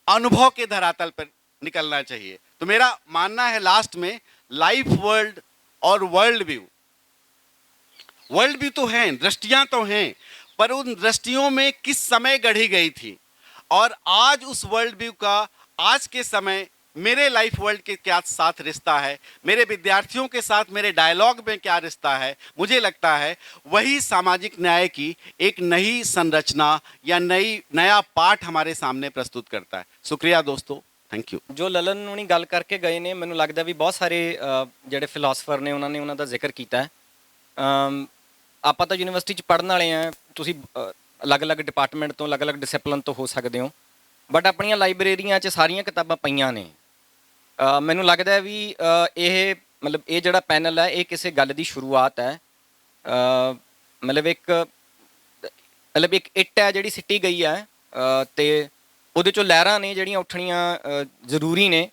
अनुभव के धरातल पर निकलना चाहिए। तो मेरा मानना है लास्ट में, लाइफ वर्ल्ड और वर्ल्ड व्यू। वर्ल्ड व्यू तो हैं, दृष्टियां तो हैं, पर उन दृष्टियों में किस समय गढ़ी गई थी और आज उस वर्ल्ड व्यू का आज के समय मेरे लाइफ वर्ल्ड के क्या साथ रिश्ता है, मेरे विद्यार्थियों के साथ मेरे डायलॉग में क्या रिश्ता है, मुझे लगता है वही सामाजिक न्याय की एक नई संरचना या नया पाठ हमारे सामने प्रस्तुत करता है। शुक्रिया दोस्तों, थैंक यू। जो ललन ਹੁਣੀ ਗੱਲ ਕਰਕੇ ਗਏ ਨੇ, ਮੈਨੂੰ ਲੱਗਦਾ ਵੀ ਬਹੁਤ ਸਾਰੇ ਜਿਹੜੇ ਫਿਲਾਸਫਰ ਨੇ ਉਹਨਾਂ ਦਾ ਜ਼ਿਕਰ ਕੀਤਾ ਹੈ। ਆਪਾਂ ਤਾਂ ਯੂਨੀਵਰਸਿਟੀ 'ਚ ਪੜ੍ਹਨ ਵਾਲੇ ਆ, ਤੁਸੀਂ ਅਲੱਗ-ਅਲੱਗ ਡਿਪਾਰਟਮੈਂਟ ਤੋਂ, ਅਲੱਗ-ਅਲੱਗ ਡਿਸਪਲਿਨ ਤੋਂ ਹੋ ਸਕਦੇ ਹੋ, ਬਟ ਆਪਣੀਆਂ ਲਾਇਬ੍ਰੇਰੀਆਂ 'ਚ ਸਾਰੀਆਂ ਕਿਤਾਬਾਂ ਪਈਆਂ ਨੇ। ਮੈਨੂੰ ਲੱਗਦਾ ਵੀ ਇਹ ਮਤਲਬ ਇਹ ਜਿਹੜਾ ਪੈਨਲ ਹੈ, ਇਹ ਕਿਸੇ ਗੱਲ ਦੀ ਸ਼ੁਰੂਆਤ ਹੈ। ਮਤਲਬ ਇੱਕ ਇੱਟ ਹੈ ਜਿਹੜੀ ਸਿੱਟੀ ਗਈ ਹੈ, ਅਤੇ ਉਹਦੇ 'ਚੋਂ ਲਹਿਰਾਂ ਨੇ ਜਿਹੜੀਆਂ ਉੱਠਣੀਆਂ ਜ਼ਰੂਰੀ ਨੇ,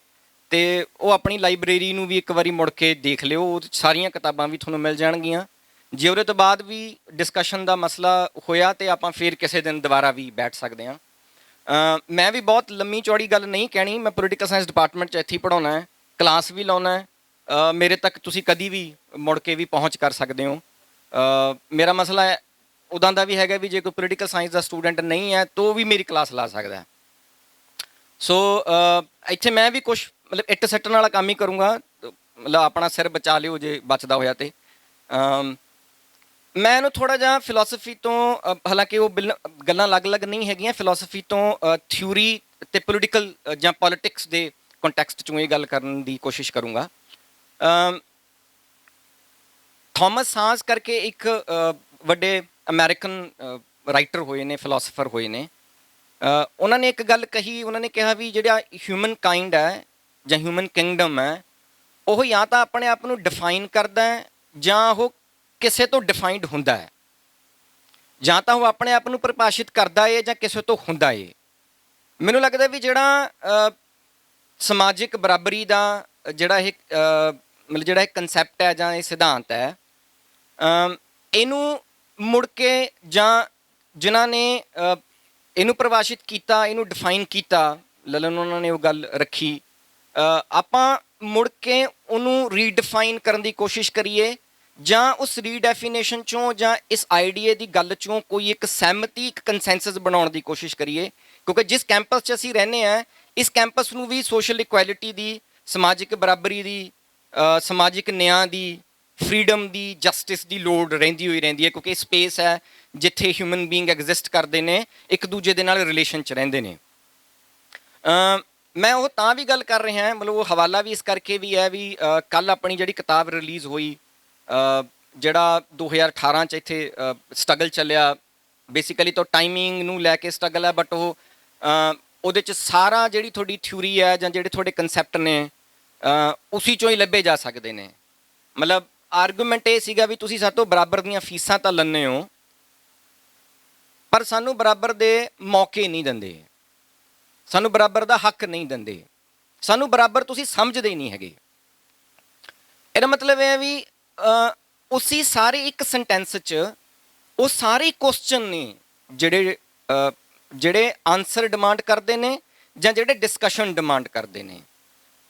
ਤੇ ਉਹ ਆਪਣੀ ਲਾਇਬ੍ਰੇਰੀ ਨੂੰ ਵੀ ਇੱਕ ਵਾਰੀ ਮੁੜ ਕੇ ਦੇਖ ਲਿਓ, ਉਹ 'ਚ ਸਾਰੀਆਂ ਕਿਤਾਬਾਂ ਵੀ ਤੁਹਾਨੂੰ ਮਿਲ ਜਾਣਗੀਆਂ। ਜੇ ਉਹਦੇ ਤੋਂ ਬਾਅਦ ਵੀ ਡਿਸਕਸ਼ਨ ਦਾ ਮਸਲਾ ਹੋਇਆ ਤੇ ਆਪਾਂ ਫਿਰ ਕਿਸੇ ਦਿਨ ਦੁਬਾਰਾ ਵੀ ਬੈਠ ਸਕਦੇ ਹਾਂ। ਮੈਂ ਵੀ ਬਹੁਤ ਲੰਮੀ ਚੌੜੀ ਗੱਲ ਨਹੀਂ ਕਹਿਣੀ, ਮੈਂ ਪੋਲੀਟੀਕਲ ਸਾਇੰਸ ਡਿਪਾਰਟਮੈਂਟ 'ਚ ਇੱਥੇ ਹੀ ਪੜ੍ਹਾਉਣਾ ਹੈ, ਕਲਾਸ ਵੀ ਲਾਉਣਾ ਹੈ। ਮੇਰੇ ਤੱਕ ਤੁਸੀਂ ਕਦੀ ਵੀ ਮੁੜ ਕੇ ਵੀ ਪਹੁੰਚ ਕਰ ਸਕਦੇ ਹੋ। ਮੇਰਾ ਮਸਲਾ ਹੈ ਉੱਦਾਂ ਦਾ ਵੀ ਹੈਗਾ ਵੀ ਜੇ ਕੋਈ ਪੋਲੀਟੀਕਲ ਸਾਇੰਸ ਦਾ ਸਟੂਡੈਂਟ ਨਹੀਂ ਹੈ ਤਾਂ ਉਹ ਵੀ ਮੇਰੀ ਕਲਾਸ ਲਾ ਸਕਦਾ ਹੈ। ਸੋ ਇੱਥੇ ਮੈਂ ਵੀ ਕੁਛ ਮਤਲਬ ਇੱਟ ਸੱਟਣ ਵਾਲਾ ਕੰਮ ਹੀ ਕਰੂੰਗਾ, ਮਤਲਬ ਆਪਣਾ ਸਿਰ ਬਚਾ ਲਿਓ ਜੇ ਬਚਦਾ ਹੋਇਆ ਤੇ। ਮੈਂ ਇਹਨੂੰ ਥੋੜ੍ਹਾ ਜਿਹਾ ਫਿਲੋਸਫੀ ਤੋਂ, ਹਾਲਾਂਕਿ ਉਹ ਗੱਲਾਂ ਅਲੱਗ-ਅਲੱਗ ਨਹੀਂ ਹੈਗੀਆਂ, ਫਿਲੋਸਫੀ ਤੋਂ ਥਿਊਰੀ ਅਤੇ ਪੋਲੀਟੀਕਲ ਜਾਂ ਪੋਲੀਟਿਕਸ ਦੇ ਕੰਟੈਕਸਟ 'ਚੋਂ ਇਹ ਗੱਲ ਕਰਨ ਦੀ ਕੋਸ਼ਿਸ਼ ਕਰੂੰਗਾ। ਥੋਮਸ ਹਾਸ ਕਰਕੇ ਇੱਕ ਵੱਡੇ ਅਮਰੀਕਨ ਰਾਈਟਰ ਹੋਏ ਨੇ, ਫਿਲੋਸਫਰ ਹੋਏ ਨੇ। ਉਹਨਾਂ ਨੇ ਇੱਕ ਗੱਲ ਕਹੀ, ਉਹਨਾਂ ਨੇ ਕਿਹਾ ਵੀ ਜਿਹੜਾ ਹਿਊਮਨ ਕਾਈਂਡ ਹੈ ਜਾਂ ਹਿਊਮਨ ਕਿੰਗਡਮ ਹੈ, ਉਹ ਜਾਂ ਤਾਂ ਆਪਣੇ ਆਪ ਨੂੰ ਡਿਫਾਈਨ ਕਰਦਾ ਹੈ ਜਾਂ ਉਹ ਕਿਸੇ ਤੋਂ ਡਿਫਾਈਨਡ ਹੁੰਦਾ ਹੈ। ਜਾਂ ਤਾਂ ਉਹ ਆਪਣੇ ਆਪ ਨੂੰ ਪਰਿਭਾਸ਼ਿਤ ਕਰਦਾ ਹੈ ਜਾਂ ਕਿਸੇ ਤੋਂ ਹੁੰਦਾ ਹੈ। ਮੈਨੂੰ ਲੱਗਦਾ ਵੀ ਜਿਹੜਾ ਸਮਾਜਿਕ ਬਰਾਬਰੀ ਦਾ ਜਿਹੜਾ ਇਹ ਮਤਲਬ ਜਿਹੜਾ ਇਹ ਕਨਸੈਪਟ ਹੈ ਜਾਂ ਇਹ ਸਿਧਾਂਤ ਹੈ, ਇਹਨੂੰ ਮੁੜ ਕੇ ਜਾਂ ਜਿਨ੍ਹਾਂ ਨੇ ਇਹਨੂੰ ਪਰਿਭਾਸ਼ਿਤ ਕੀਤਾ, ਇਹਨੂੰ ਡਿਫਾਈਨ ਕੀਤਾ, ਲਲਨ ਉਹਨਾਂ ਨੇ ਉਹ ਗੱਲ ਰੱਖੀ, ਆਪਾਂ ਮੁੜ ਕੇ ਉਹਨੂੰ ਰੀਡਿਫਾਈਨ ਕਰਨ ਦੀ ਕੋਸ਼ਿਸ਼ ਕਰੀਏ ਜਾਂ ਉਸ ਰੀਡੈਫੀਨੇਸ਼ਨ 'ਚੋਂ ਜਾਂ ਇਸ ਆਈਡੀਏ ਦੀ ਗੱਲ 'ਚੋਂ ਕੋਈ ਇੱਕ ਸਹਿਮਤੀ, ਇੱਕ ਕੰਸੈਂਸਸ ਬਣਾਉਣ ਦੀ ਕੋਸ਼ਿਸ਼ ਕਰੀਏ। ਕਿਉਂਕਿ ਜਿਸ ਕੈਂਪਸ 'ਚ ਅਸੀਂ ਰਹਿੰਦੇ ਹਾਂ, ਇਸ ਕੈਂਪਸ ਨੂੰ ਵੀ ਸੋਸ਼ਲ ਇਕੁਐਲਿਟੀ ਦੀ, ਸਮਾਜਿਕ ਬਰਾਬਰੀ ਦੀ, ਸਮਾਜਿਕ ਨਿਆਂ ਦੀ, ਫਰੀਡਮ ਦੀ, ਜਸਟਿਸ ਦੀ ਲੋੜ ਰਹਿੰਦੀ ਹੋਈ ਰਹਿੰਦੀ ਹੈ, ਕਿਉਂਕਿ ਸਪੇਸ ਹੈ ਜਿੱਥੇ ਹਿਊਮਨ ਬੀਇੰਗ ਐਗਜ਼ਿਸਟ ਕਰਦੇ ਨੇ, ਇੱਕ ਦੂਜੇ ਦੇ ਨਾਲ ਰਿਲੇਸ਼ਨ 'ਚ ਰਹਿੰਦੇ ਨੇ। ਮੈਂ ਉਹ ਤਾਂ ਵੀ ਗੱਲ ਕਰ ਰਿਹਾ, ਮਤਲਬ ਉਹ ਹਵਾਲਾ ਵੀ ਇਸ ਕਰਕੇ ਵੀ ਹੈ ਵੀ ਕੱਲ੍ਹ ਆਪਣੀ ਜਿਹੜੀ ਕਿਤਾਬ ਰਿਲੀਜ਼ ਹੋਈ, ਜਿਹੜਾ 2018 'ਚ ਇੱਥੇ ਸਟਰਗਲ ਚੱਲਿਆ, ਬੇਸਿਕਲੀ ਤਾਂ ਟਾਈਮਿੰਗ ਨੂੰ ਲੈ ਕੇ ਸਟਰਗਲ ਹੈ, ਬਟ ਉਹ ਉਹਦੇ 'ਚ ਸਾਰਾ ਜਿਹੜੀ ਤੁਹਾਡੀ ਥਿਊਰੀ ਹੈ ਜਾਂ ਜਿਹੜੇ ਤੁਹਾਡੇ ਕਨਸੈਪਟ ਨੇ ਉਸੀ 'ਚੋਂ ਹੀ ਲੱਭੇ ਜਾ ਸਕਦੇ ਨੇ। ਮਤਲਬ ਆਰਗੂਮੈਂਟ ਇਹ ਸੀਗਾ ਵੀ ਤੁਸੀਂ ਸਾਡੇ ਤੋਂ ਬਰਾਬਰ ਦੀਆਂ ਫੀਸਾਂ ਤਾਂ ਲੈਂਦੇ ਹੋ, ਪਰ ਸਾਨੂੰ ਬਰਾਬਰ ਦੇ ਮੌਕੇ ਨਹੀਂ ਦਿੰਦੇ, ਸਾਨੂੰ ਬਰਾਬਰ ਦਾ ਹੱਕ ਨਹੀਂ ਦਿੰਦੇ, ਸਾਨੂੰ ਬਰਾਬਰ ਤੁਸੀਂ ਸਮਝਦੇ ਹੀ ਨਹੀਂ ਹੈਗੇ। ਇਹਦਾ ਮਤਲਬ ਇਹ ਹੈ ਵੀ ਉਸੀ ਸਾਰੇ ਇੱਕ ਸੈਂਟੈਂਸ 'ਚ ਉਹ ਸਾਰੇ ਕੁਐਸਚਨ ਨੇ ਜਿਹੜੇ ਆਨਸਰ ਡਿਮਾਂਡ ਕਰਦੇ ਨੇ ਜਾਂ ਜਿਹੜੇ ਡਿਸਕਸ਼ਨ ਡਿਮਾਂਡ ਕਰਦੇ ਨੇ।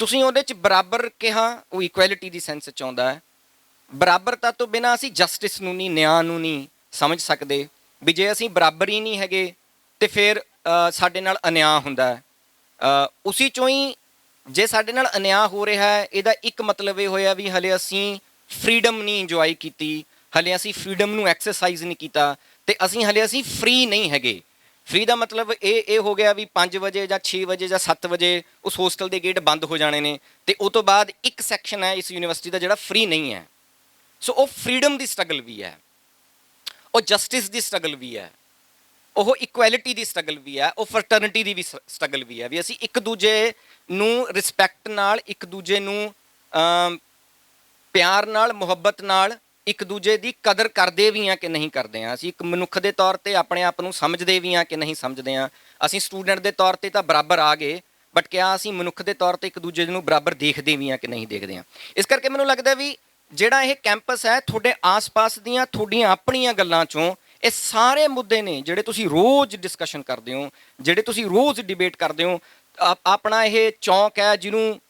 ਤੁਸੀਂ ਉਹਦੇ 'ਚ ਬਰਾਬਰ ਕਿਹਾ, ਉਹ ਇਕੁਐਲਿਟੀ ਦੀ ਸੈਂਸ 'ਚ ਆਉਂਦਾ ਹੈ। ਬਰਾਬਰਤਾ ਤੋਂ ਬਿਨਾਂ ਅਸੀਂ ਜਸਟਿਸ ਨੂੰ ਨਹੀਂ, ਨਿਆਂ ਨੂੰ ਨਹੀਂ ਸਮਝ ਸਕਦੇ ਵੀ ਜੇ ਅਸੀਂ ਬਰਾਬਰ ਹੀ ਨਹੀਂ ਹੈਗੇ ਤੇ ਫਿਰ ਸਾਡੇ ਨਾਲ ਅਨਿਆਂ ਹੁੰਦਾ ਹੈ। ਉਸੀ 'ਚੋਂ ਹੀ ਜੇ ਸਾਡੇ ਨਾਲ ਅਨਿਆਂ ਹੋ ਰਿਹਾ ਹੈ, ਇਹਦਾ ਇੱਕ ਮਤਲਬ ਇਹ ਹੋਇਆ ਵੀ ਹਲੇ ਅਸੀਂ ਫਰੀਡਮ ਨਹੀਂ ਇੰਜੋਏ ਕੀਤੀ, ਹਲੇ ਅਸੀਂ ਫਰੀਡਮ ਨੂੰ ਐਕਸਰਸਾਈਜ਼ ਨਹੀਂ ਕੀਤਾ, ਤੇ ਹਲੇ ਅਸੀਂ ਫਰੀ ਨਹੀਂ ਹੈਗੇ। ਫਰੀ ਦਾ ਮਤਲਬ ਇਹ ਹੋ ਗਿਆ ਵੀ 5 ਵਜੇ ਜਾਂ 6 ਵਜੇ ਜਾਂ 7 ਵਜੇ ਉਸ ਹੋਸਟਲ ਦੇ ਗੇਟ ਬੰਦ ਹੋ ਜਾਣੇ ਨੇ, ਤੇ ਉਹ ਤੋਂ ਬਾਅਦ ਇੱਕ ਸੈਕਸ਼ਨ ਹੈ ਇਸ ਯੂਨੀਵਰਸਿਟੀ ਦਾ ਜਿਹੜਾ ਫਰੀ ਨਹੀਂ ਹੈ। ਸੋ ਉਹ ਫਰੀਡਮ ਦੀ ਸਟਰਗਲ ਵੀ ਹੈ, ਉਹ ਜਸਟਿਸ ਦੀ ਸਟਰਗਲ ਵੀ ਹੈ, ਉਹ ਇਕੁਐਲਿਟੀ ਦੀ ਸਟਰਗਲ ਵੀ ਹੈ, ਉਹ ਫਰਟਰਨਿਟੀ ਦੀ ਵੀ ਸਟਰਗਲ ਵੀ ਹੈ, ਵੀ ਅਸੀਂ ਇੱਕ ਦੂਜੇ ਨੂੰ ਰਿਸਪੈਕਟ ਨਾਲ, ਇੱਕ ਦੂਜੇ ਨੂੰ ਪਿਆਰ ਨਾਲ, ਮੁਹੱਬਤ ਨਾਲ ਇੱਕ ਦੂਜੇ ਦੀ ਕਦਰ ਕਰਦੇ ਵੀ ਹਾਂ ਕਿ ਨਹੀਂ ਕਰਦੇ ਹਾਂ। ਅਸੀਂ ਇੱਕ ਮਨੁੱਖ ਦੇ ਤੌਰ 'ਤੇ ਆਪਣੇ ਆਪ ਨੂੰ ਸਮਝਦੇ ਵੀ ਹਾਂ ਕਿ ਨਹੀਂ ਸਮਝਦੇ ਹਾਂ। ਅਸੀਂ ਸਟੂਡੈਂਟ ਦੇ ਤੌਰ 'ਤੇ ਤਾਂ ਬਰਾਬਰ ਆ ਗਏ, ਬਟ ਕਿਆ ਅਸੀਂ ਮਨੁੱਖ ਦੇ ਤੌਰ 'ਤੇ ਇੱਕ ਦੂਜੇ ਨੂੰ ਬਰਾਬਰ ਦੇਖਦੇ ਵੀ ਹਾਂ ਕਿ ਨਹੀਂ ਦੇਖਦੇ ਹਾਂ। ਇਸ ਕਰਕੇ ਮੈਨੂੰ ਲੱਗਦਾ ਵੀ ਜਿਹੜਾ ਇਹ ਕੈਂਪਸ ਹੈ, ਤੁਹਾਡੇ ਆਸ-ਪਾਸ ਦੀਆਂ ਤੁਹਾਡੀਆਂ ਆਪਣੀਆਂ ਗੱਲਾਂ 'ਚੋਂ ਇਹ ਸਾਰੇ ਮੁੱਦੇ ਨੇ ਜਿਹੜੇ ਤੁਸੀਂ ਰੋਜ਼ ਡਿਸਕਸ਼ਨ ਕਰਦੇ ਹੋ, ਜਿਹੜੇ ਤੁਸੀਂ ਰੋਜ਼ ਡਿਬੇਟ ਕਰਦੇ ਹੋ। ਆਪਣਾ ਇਹ ਚੌਂਕ ਹੈ ਜਿਹਨੂੰ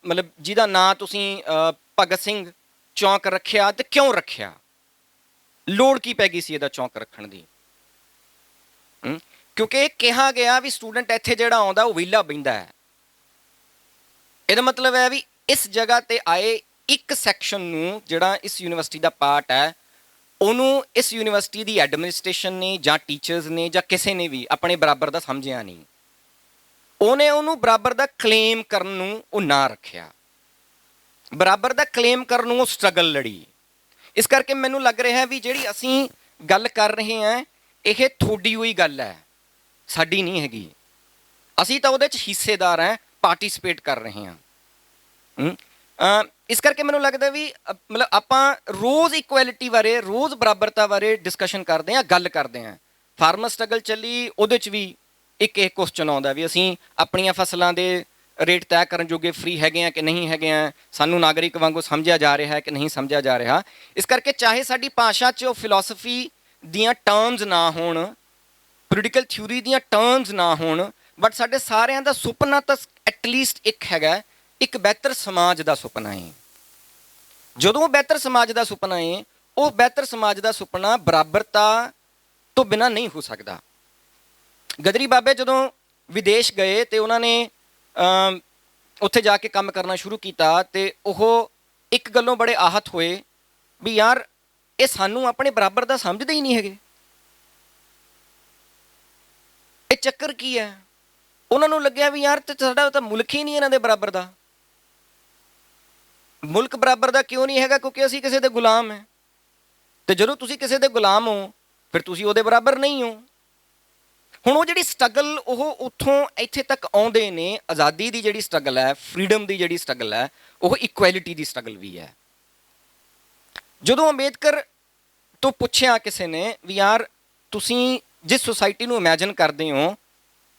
ਮਤਲਬ ਜਿਹਦਾ ਨਾਂ ਤੁਸੀਂ ਭਗਤ ਸਿੰਘ ਚੌਂਕ ਰੱਖਿਆ, ਤੇ ਕਿਉਂ ਰੱਖਿਆ, ਲੋੜ ਕੀ ਪੈ ਗਈ ਸੀ ਇਹਦਾ ਚੌਂਕ ਰੱਖਣ ਦੀ? ਕਿਉਂਕਿ ਇਹ ਕਿਹਾ ਗਿਆ ਵੀ ਸਟੂਡੈਂਟ ਇੱਥੇ ਜਿਹੜਾ ਆਉਂਦਾ ਉਹ ਵਿਹਲਾ ਬਹਿੰਦਾ ਹੈ। ਇਹਦਾ ਮਤਲਬ ਹੈ ਵੀ ਇਸ ਜਗ੍ਹਾ ਤੇ ਆਏ ਇੱਕ ਸੈਕਸ਼ਨ ਨੂੰ, ਜਿਹੜਾ ਇਸ ਯੂਨੀਵਰਸਿਟੀ ਦਾ ਪਾਰਟ ਹੈ, ਉਹਨੂੰ ਇਸ ਯੂਨੀਵਰਸਿਟੀ ਦੀ ਐਡਮਿਨਿਸਟ੍ਰੇਸ਼ਨ ਨੇ ਜਾਂ ਟੀਚਰਸ ਨੇ ਜਾਂ ਕਿਸੇ ਨੇ ਵੀ ਆਪਣੇ ਬਰਾਬਰ ਦਾ ਸਮਝਿਆ ਨਹੀਂ। ਉਹਨੇ ਉਹਨੂੰ ਬਰਾਬਰ ਦਾ ਕਲੇਮ ਕਰਨ ਨੂੰ ਉਹ ਨਾ ਰੱਖਿਆ, ਬਰਾਬਰ ਦਾ ਕਲੇਮ ਕਰਨ ਨੂੰ ਉਹ ਸਟਰਗਲ ਲੜੀ। ਇਸ ਕਰਕੇ ਮੈਨੂੰ ਲੱਗ ਰਿਹਾ ਵੀ ਜਿਹੜੀ ਅਸੀਂ ਗੱਲ ਕਰ ਰਹੇ ਹਾਂ, ਇਹ ਤੁਹਾਡੀ ਹੋਈ ਗੱਲ ਹੈ, ਸਾਡੀ ਨਹੀਂ ਹੈਗੀ। ਅਸੀਂ ਤਾਂ ਉਹਦੇ 'ਚ ਹਿੱਸੇਦਾਰ ਹਾਂ, ਪਾਰਟੀਸਪੇਟ ਕਰ ਰਹੇ ਹਾਂ। ਇਸ ਕਰਕੇ ਮੈਨੂੰ ਲੱਗਦਾ ਵੀ ਮਤਲਬ ਆਪਾਂ ਰੋਜ਼ ਇਕੁਐਲਿਟੀ ਬਾਰੇ, ਰੋਜ਼ ਬਰਾਬਰਤਾ ਬਾਰੇ ਡਿਸਕਸ਼ਨ ਕਰਦੇ ਹਾਂ, ਗੱਲ ਕਰਦੇ ਹਾਂ। ਫਾਰਮਰ ਸਟਰਗਲ ਚੱਲੀ, ਉਹਦੇ 'ਚ ਵੀ ਇੱਕ ਇਹ ਕੁਐਸਚਨ ਆਉਂਦਾ ਵੀ ਅਸੀਂ ਆਪਣੀਆਂ ਫਸਲਾਂ ਦੇ ਰੇਟ ਤੈਅ ਕਰਨ ਜੋਗੇ ਫ੍ਰੀ ਹੈਗੇ ਆ ਕਿ ਨਹੀਂ ਹੈਗੇ ਆ, ਸਾਨੂੰ ਨਾਗਰਿਕ ਵਾਂਗੂ ਸਮਝਿਆ ਜਾ ਰਿਹਾ ਹੈ ਕਿ ਨਹੀਂ ਸਮਝਿਆ ਜਾ ਰਿਹਾ। ਇਸ ਕਰਕੇ ਚਾਹੇ ਸਾਡੀ ਭਾਸ਼ਾ 'ਚ ਉਹ ਫਿਲਾਸਫੀ ਦੀਆਂ ਟਰਮਸ ਨਾ ਹੋਣ, ਪੋਲੀਟੀਕਲ ਥਿਊਰੀ ਦੀਆਂ ਟਰਮਸ ਨਾ ਹੋਣ, ਬਟ ਸਾਡੇ ਸਾਰਿਆਂ ਦਾ ਸੁਪਨਾ ਤਾਂ ਐਟਲੀਸਟ ਇੱਕ ਹੈਗਾ, ਇੱਕ ਬਿਹਤਰ ਸਮਾਜ ਦਾ ਸੁਪਨਾ ਹੈ। ਜਦੋਂ ਉਹ ਬਿਹਤਰ ਸਮਾਜ ਦਾ ਸੁਪਨਾ ਹੈ, ਉਹ ਬਿਹਤਰ ਸਮਾਜ ਦਾ ਸੁਪਨਾ ਬਰਾਬਰਤਾ ਤੋਂ ਬਿਨਾਂ ਨਹੀਂ ਹੋ ਸਕਦਾ। ਗਦਰੀ ਬਾਬੇ ਜਦੋਂ ਵਿਦੇਸ਼ ਗਏ ਤੇ ਉਹਨਾਂ ਨੇ ਉੱਥੇ ਜਾ ਕੇ ਕੰਮ ਕਰਨਾ ਸ਼ੁਰੂ ਕੀਤਾ ਤੇ ਉਹ ਇੱਕ ਗੱਲੋਂ ਬੜੇ ਆਹਤ ਹੋਏ ਵੀ ਯਾਰ ਇਹ ਸਾਨੂੰ ਆਪਣੇ ਬਰਾਬਰ ਦਾ ਸਮਝਦੇ ਹੀ ਨਹੀਂ ਹੈਗੇ, ਇਹ ਚੱਕਰ ਕੀ ਹੈ। ਉਹਨਾਂ ਨੂੰ ਲੱਗਿਆ ਵੀ ਯਾਰ ਤੇ ਸਾਡਾ ਤਾਂ ਮੁਲਕ ਹੀ ਨਹੀਂ ਇਹਨਾਂ ਦੇ ਬਰਾਬਰ ਦਾ। ਮੁਲਕ ਬਰਾਬਰ ਦਾ ਕਿਉਂ ਨਹੀਂ ਹੈਗਾ? ਕਿਉਂਕਿ ਅਸੀਂ ਕਿਸੇ ਦੇ ਗੁਲਾਮ ਹੈ, ਤੇ ਜਦੋਂ ਤੁਸੀਂ ਕਿਸੇ ਦੇ ਗੁਲਾਮ ਹੋ ਫਿਰ ਤੁਸੀਂ ਉਹਦੇ ਬਰਾਬਰ ਨਹੀਂ ਹੋ। ਹੁਣ ਉਹ ਜਿਹੜੀ ਸਟਰਗਲ ਉਹ ਉੱਥੋਂ ਇੱਥੇ ਤੱਕ ਆਉਂਦੇ ਨੇ, ਆਜ਼ਾਦੀ ਦੀ ਜਿਹੜੀ ਸਟਰਗਲ ਹੈ, ਫਰੀਡਮ ਦੀ ਜਿਹੜੀ ਸਟਰਗਲ ਹੈ, ਉਹ ਇਕੁਐਲਿਟੀ ਦੀ ਸਟਰਗਲ ਵੀ ਹੈ। ਜਦੋਂ ਅੰਬੇਦਕਰ ਤੋਂ ਪੁੱਛਿਆ ਕਿਸੇ ਨੇ ਵੀ ਯਾਰ ਤੁਸੀਂ ਜਿਸ ਸੁਸਾਇਟੀ ਨੂੰ ਇਮੈਜਿਨ ਕਰਦੇ ਹੋ,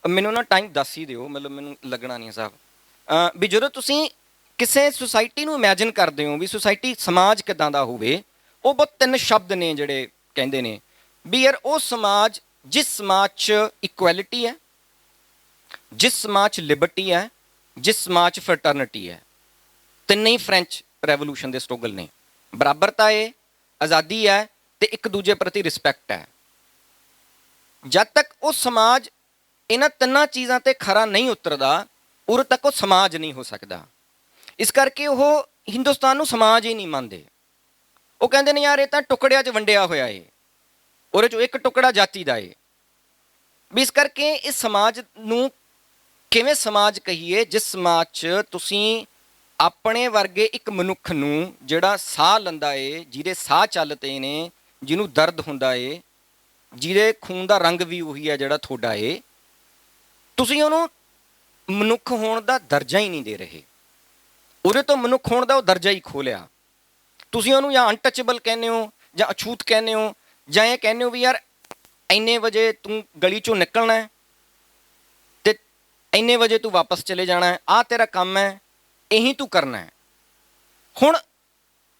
ਮੈਨੂੰ ਨਾ ਟਾਈਮ ਦੱਸ ਹੀ ਦਿਓ, ਮਤਲਬ ਮੈਨੂੰ ਲੱਗਣਾ ਨਹੀਂ ਸਾਹਿਬ, ਵੀ ਜਦੋਂ ਤੁਸੀਂ ਕਿਸੇ ਸੁਸਾਇਟੀ ਨੂੰ ਇਮੈਜਿਨ ਕਰਦੇ ਹੋ ਵੀ ਸੁਸਾਇਟੀ ਸਮਾਜ ਕਿੱਦਾਂ ਦਾ ਹੋਵੇ, ਉਹ ਬਹੁਤ 3 ਸ਼ਬਦ ਨੇ ਜਿਹੜੇ ਕਹਿੰਦੇ ਨੇ ਵੀ ਯਾਰ ਉਹ ਸਮਾਜ ਜਿਸ ਸਮਾਜ 'ਚ ਇਕੁਐਲਿਟੀ ਹੈ, ਜਿਸ ਸਮਾਜ 'ਚ ਲਿਬਰਟੀ ਹੈ, ਜਿਸ ਸਮਾਜ 'ਚ ਫਰਟਰਨਿਟੀ ਹੈ। ਤਿੰਨੇ ਹੀ ਫ੍ਰੈਂਚ ਰੈਵੋਲੂਸ਼ਨ ਦੇ ਸਟਰਗਲ ਨੇ। ਬਰਾਬਰਤਾ ਹੈ, ਆਜ਼ਾਦੀ ਹੈ ਤੇ ਇੱਕ ਦੂਜੇ ਪ੍ਰਤੀ ਰਿਸਪੈਕਟ ਹੈ। ਜਦ ਤੱਕ ਉਹ ਸਮਾਜ ਇਹਨਾਂ ਤਿੰਨਾਂ ਚੀਜ਼ਾਂ ਤੇ ਖਰਾ ਨਹੀਂ ਉਤਰਦਾ, ਉਦੋਂ ਤੱਕ ਉਹ ਸਮਾਜ ਨਹੀਂ ਹੋ ਸਕਦਾ। ਇਸ ਕਰਕੇ ਉਹ ਹਿੰਦੁਸਤਾਨ ਨੂੰ ਸਮਾਜ ਹੀ ਨਹੀਂ ਮੰਨਦੇ। ਉਹ ਕਹਿੰਦੇ ਨੇ ਯਾਰ ਇਹ ਤਾਂ ਟੁਕੜਿਆਂ 'ਚ ਵੰਡਿਆ ਹੋਇਆ ਏ, ਉਹਦੇ 'ਚੋਂ ਇੱਕ ਟੁਕੜਾ ਜਾਤੀ ਦਾ ਏ। ਵੀ ਇਸ ਕਰਕੇ ਇਸ ਸਮਾਜ ਨੂੰ ਕਿਵੇਂ ਸਮਾਜ ਕਹੀਏ ਜਿਸ ਸਮਾਜ 'ਚ ਤੁਸੀਂ ਆਪਣੇ ਵਰਗੇ ਇੱਕ ਮਨੁੱਖ ਨੂੰ ਜਿਹੜਾ ਸਾਹ ਲੈਂਦਾ ਏ, ਜਿਹਦੇ ਸਾਹ ਚੱਲਦੇ ਨੇ, ਜਿਹਨੂੰ ਦਰਦ ਹੁੰਦਾ ਏ, ਜਿਹਦੇ ਖੂਨ ਦਾ ਰੰਗ ਵੀ ਉਹੀ ਹੈ ਜਿਹੜਾ ਤੁਹਾਡਾ ਏ, ਤੁਸੀਂ ਉਹਨੂੰ ਮਨੁੱਖ ਹੋਣ ਦਾ ਦਰਜਾ ਹੀ ਨਹੀਂ ਦੇ ਰਹੇ। ਉਹਦੇ ਤੋਂ ਮਨੁੱਖ ਹੋਣ ਦਾ ਉਹ ਦਰਜਾ ਹੀ ਖੋਹ ਲਿਆ। ਤੁਸੀਂ ਉਹਨੂੰ ਜਾਂ ਅਨਟੱਚੇਬਲ ਕਹਿੰਦੇ ਹੋ, ਜਾਂ ਅਛੂਤ ਕਹਿੰਦੇ ਹੋ, ਜਾਂ ਇਹ ਕਹਿੰਦੇ ਹੋ ਵੀ ਯਾਰ ਇੰਨੇ ਵਜੇ ਤੂੰ ਗਲੀ 'ਚੋਂ ਨਿਕਲਣਾ ਹੈ ਤੇ ਇੰਨੇ ਵਜੇ ਤੂੰ ਵਾਪਸ ਚਲੇ ਜਾਣਾ ਹੈ, ਆਹ ਤੇਰਾ ਕੰਮ ਹੈ, ਇਹੀ ਤੂੰ ਕਰਨਾ ਹੈ। ਹੁਣ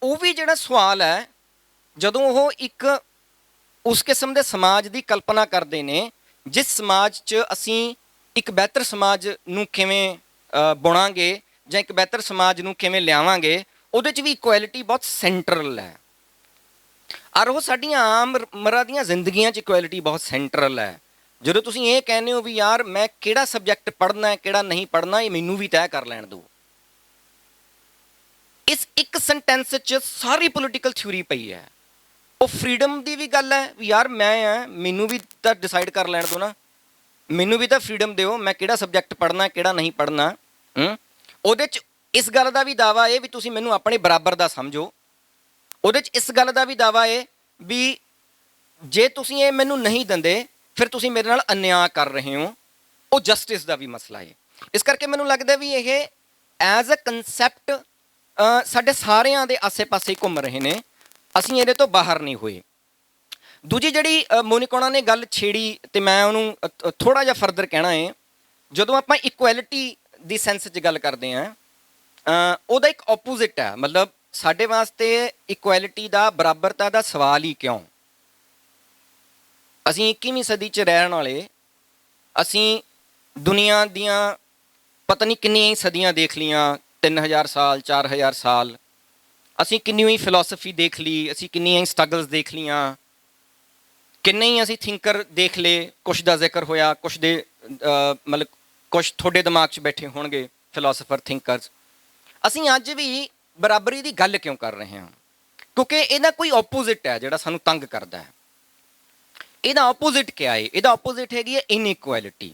ਉਹ ਵੀ ਜਿਹੜਾ ਸਵਾਲ ਹੈ, ਜਦੋਂ ਉਹ ਇੱਕ ਉਸ ਕਿਸਮ ਦੇ ਸਮਾਜ ਦੀ ਕਲਪਨਾ ਕਰਦੇ ਨੇ ਜਿਸ ਸਮਾਜ 'ਚ ਅਸੀਂ ਇੱਕ ਬਿਹਤਰ ਸਮਾਜ ਨੂੰ ਕਿਵੇਂ ਬੁਣਾਂਗੇ ਜਾਂ ਇੱਕ ਬਿਹਤਰ ਸਮਾਜ ਨੂੰ ਕਿਵੇਂ ਲਿਆਵਾਂਗੇ, ਉਹਦੇ 'ਚ ਵੀ ਇਕੁਐਲਿਟੀ ਬਹੁਤ ਸੈਂਟਰਲ ਹੈ। ਔਰ ਉਹ ਸਾਡੀਆਂ ਆਮ ਮਰਾਂ ਦੀਆਂ ਜ਼ਿੰਦਗੀਆਂ 'ਚ ਇਕੁਐਲਿਟੀ ਬਹੁਤ ਸੈਂਟਰਲ ਹੈ। ਜਦੋਂ ਤੁਸੀਂ ਇਹ ਕਹਿੰਦੇ ਹੋ ਵੀ ਯਾਰ ਮੈਂ ਕਿਹੜਾ ਸਬਜੈਕਟ ਪੜ੍ਹਨਾ ਹੈ, ਕਿਹੜਾ ਨਹੀਂ ਪੜ੍ਹਨਾ, ਇਹ ਮੈਨੂੰ ਵੀ ਤੈਅ ਕਰ ਲੈਣ ਦਿਓ, ਇਸ ਇੱਕ ਸੈਂਟੈਂਸ 'ਚ ਸਾਰੀ ਪੋਲੀਟੀਕਲ ਥਿਊਰੀ ਪਈ ਹੈ। ਉਹ ਫਰੀਡਮ ਦੀ ਵੀ ਗੱਲ ਹੈ ਵੀ ਯਾਰ ਮੈਂ ਆ, ਮੈਨੂੰ ਵੀ ਤਾਂ ਡਿਸਾਈਡ ਕਰ ਲੈਣ ਦਿਓ ਨਾ, ਮੈਨੂੰ ਵੀ ਤਾਂ ਫਰੀਡਮ ਦਿਓ, ਮੈਂ ਕਿਹੜਾ ਸਬਜੈਕਟ ਪੜ੍ਹਨਾ ਕਿਹੜਾ ਨਹੀਂ ਪੜ੍ਹਨਾ। ਉਹਦੇ 'ਚ ਇਸ ਗੱਲ ਦਾ ਵੀ ਦਾਵਾ ਹੈ ਵੀ ਤੁਸੀਂ ਮੈਨੂੰ ਆਪਣੇ ਬਰਾਬਰ ਦਾ ਸਮਝੋ। ਉਹਦੇ 'ਚ ਇਸ ਗੱਲ ਦਾ ਵੀ ਦਾਵਾ ਹੈ ਵੀ ਜੇ ਤੁਸੀਂ ਇਹ ਮੈਨੂੰ ਨਹੀਂ ਦਿੰਦੇ ਫਿਰ ਤੁਸੀਂ ਮੇਰੇ ਨਾਲ ਅਨਿਆਂ ਕਰ ਰਹੇ ਹੋ। ਉਹ ਜਸਟਿਸ ਦਾ ਵੀ ਮਸਲਾ ਹੈ। ਇਸ ਕਰਕੇ ਮੈਨੂੰ ਲੱਗਦਾ ਵੀ ਇਹ ਐਜ਼ ਅ ਕੰਸੈਪਟ ਸਾਡੇ ਸਾਰਿਆਂ ਦੇ ਆਸੇ-ਪਾਸੇ ਘੁੰਮ ਰਹੇ ਨੇ, ਅਸੀਂ ਇਹਦੇ ਤੋਂ ਬਾਹਰ ਨਹੀਂ ਹੋਏ। ਦੂਜੀ ਜਿਹੜੀ ਮੋਨਿਕੋਣਾ ਨੇ ਗੱਲ ਛੇੜੀ ਤੇ ਮੈਂ ਉਹਨੂੰ ਥੋੜ੍ਹਾ ਜਿਹਾ ਫਰਦਰ ਕਹਿਣਾ ਹੈ, ਜਦੋਂ ਆਪਾਂ ਇਕੁਐਲਿਟੀ ਦੀ ਸੈਂਸ 'ਚ ਗੱਲ ਕਰਦੇ ਹਾਂ, ਉਹਦਾ ਇੱਕ ਆਪੋਜ਼ਿਟ ਹੈ। ਮਤਲਬ ਸਾਡੇ ਵਾਸਤੇ ਇਕੁਐਲਿਟੀ ਦਾ, ਬਰਾਬਰਤਾ ਦਾ ਸਵਾਲ ਹੀ ਕਿਉਂ? ਅਸੀਂ 21ਵੀਂ ਸਦੀ 'ਚ ਰਹਿਣ ਵਾਲੇ, ਅਸੀਂ ਦੁਨੀਆ ਦੀਆਂ ਪਤਾ ਨਹੀਂ ਕਿੰਨੀਆਂ ਹੀ ਸਦੀਆਂ ਦੇਖ ਲਈਆਂ, 3000 ਸਾਲ 4000 ਸਾਲ, ਅਸੀਂ ਕਿੰਨੀ ਹੀ ਫਿਲਾਸਫੀ ਦੇਖ ਲਈ, ਅਸੀਂ ਕਿੰਨੀਆਂ ਹੀ ਸਟਰਗਲਸ ਦੇਖ ਲਈਆਂ, ਕਿੰਨੇ ਹੀ ਅਸੀਂ ਥਿੰਕਰ ਦੇਖ ਲਏ। ਕੁਛ ਦਾ ਜ਼ਿਕਰ ਹੋਇਆ, ਕੁਛ ਦੇ ਮਤਲਬ ਕੁਛ ਤੁਹਾਡੇ ਦਿਮਾਗ 'ਚ ਬੈਠੇ ਹੋਣਗੇ ਫਿਲਾਸਫਰ, ਥਿੰਕਰਸ। ਅਸੀਂ ਅੱਜ ਵੀ ਬਰਾਬਰੀ ਦੀ ਗੱਲ ਕਿਉਂ ਕਰ ਰਹੇ ਹਾਂ? ਕਿਉਂਕਿ ਇਹਦਾ ਕੋਈ ਆਪੋਜ਼ਿਟ ਹੈ ਜਿਹੜਾ ਸਾਨੂੰ ਤੰਗ ਕਰਦਾ ਹੈ। ਇਹਦਾ ਆਪੋਜ਼ਿਟ ਕਿਆ ਹੈ? ਇਹਦਾ ਆਪੋਜ਼ਿਟ ਹੈਗੀ ਹੈ ਇਨਇਕੁਐਲਿਟੀ,